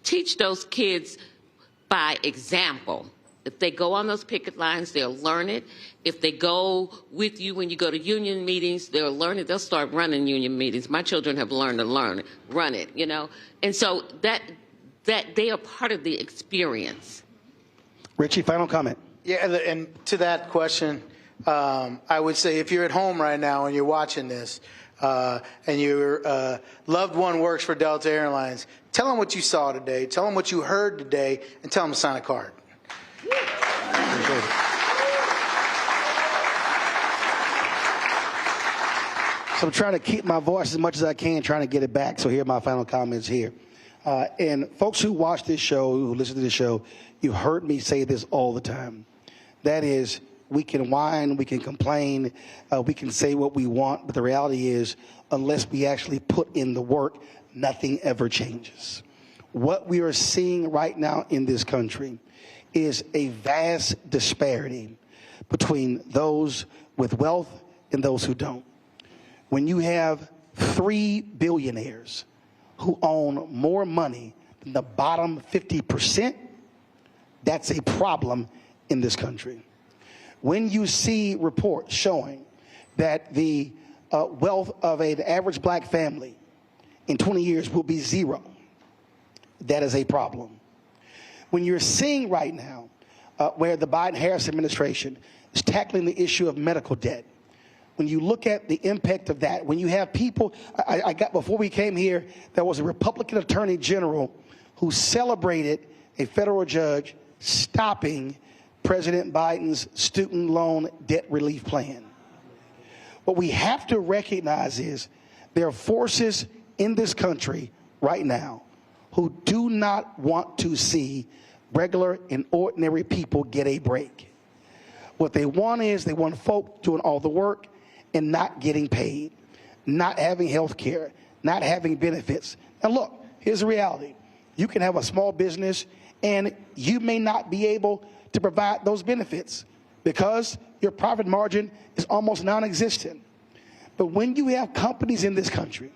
teach those kids by example. If they go on those picket lines, they'll learn it. If they go with you when you go to union meetings, they'll learn it. They'll start running union meetings. My children have learned to run it, you know. And so that they are part of the experience. Richie, final comment. Yeah, and to that question, I would say if you're at home right now and you're watching this, and your loved one works for Delta Airlines, tell them what you saw today, tell them what you heard today, and tell them to sign a card. So I'm trying to keep my voice as much as I can, trying to get it back. So here are my final comments here. And folks who watch this show, who listen to this show, you've heard me say this all the time. That is, we can whine, we can complain, we can say what we want, but the reality is, unless we actually put in the work, nothing ever changes. What we are seeing right now in this country is a vast disparity between those with wealth and those who don't. When you have 3 billionaires who own more money than the bottom 50%, that's a problem in this country. When you see reports showing that the wealth of an average black family in 20 years will be 0, that is a problem. When you're seeing right now where the Biden-Harris administration is tackling the issue of medical debt, when you look at the impact of that, when you have people, I got before we came here, there was a Republican attorney general who celebrated a federal judge stopping President Biden's student loan debt relief plan. What we have to recognize is there are forces in this country right now who do not want to see regular and ordinary people get a break. What they want is they want folk doing all the work and not getting paid, not having health care, not having benefits. Now look, here's the reality. You can have a small business and you may not be able to provide those benefits because your profit margin is almost non-existent. But when you have companies in this country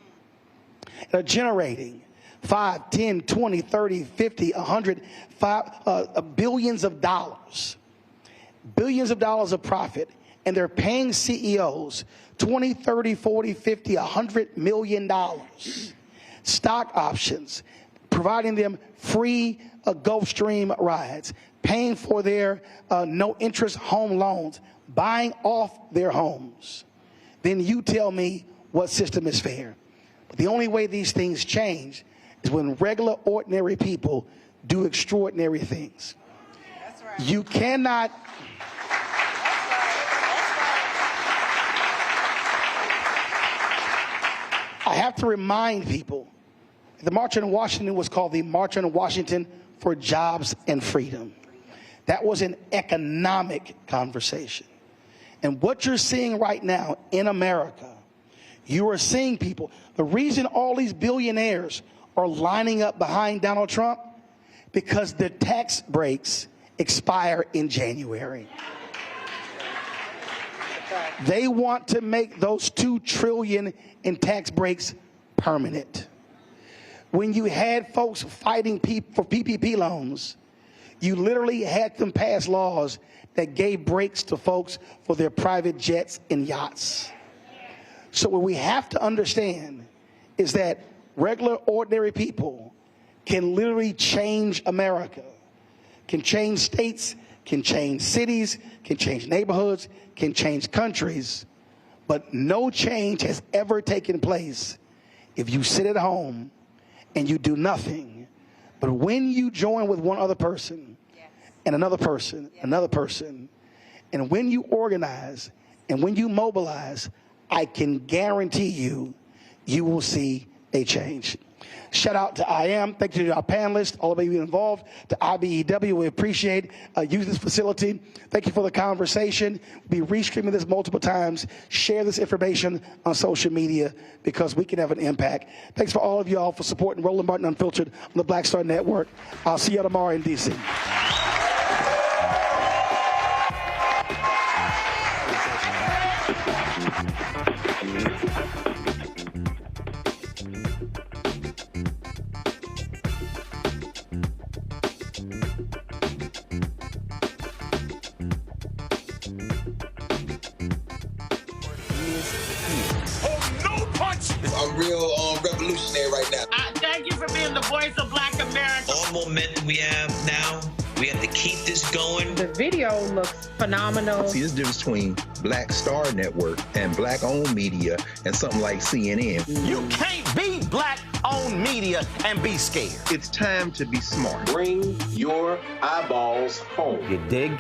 that are generating 5, 10, 20, 30, 50, 100, billions of dollars of profit, and they're paying CEOs 20, 30, 40, 50, $100 million, stock options, providing them free Gulfstream rides, paying for their no-interest home loans, buying off their homes, then you tell me what system is fair. But the only way these things change is when regular, ordinary people do extraordinary things. That's right. You cannot... I have to remind people, the March on Washington was called the March on Washington for Jobs and Freedom. That was an economic conversation. And what you're seeing right now in America, you are seeing people, the reason all these billionaires are lining up behind Donald Trump, because the tax breaks expire in January. They want to make those $2 trillion in tax breaks permanent. When you had folks fighting for PPP loans, you literally had them pass laws that gave breaks to folks for their private jets and yachts. So what we have to understand is that regular, ordinary people can literally change America, can change states, can change cities, can change neighborhoods, can change countries, but no change has ever taken place if you sit at home and you do nothing. But when you join with one other person, and another person, another person, and when you organize and when you mobilize, I can guarantee you, you will see a change. Shout out to IAM. Thank you to our panelists, all of you involved, to IBEW. We appreciate using this facility. Thank you for the conversation. We'll be restreaming this multiple times. Share this information on social media because we can have an impact. Thanks for all of y'all for supporting Roland Martin Unfiltered on the Black Star Network. I'll see you tomorrow in D.C. I'm real revolutionary right now. Thank you for being the voice of Black America. All momentum we have now, we have to keep this going. The video looks phenomenal. See, this difference between Black Star Network and Black-owned media and something like CNN. You can't be Black-owned media and be scared. It's time to be smart. Bring your eyeballs home. You dig?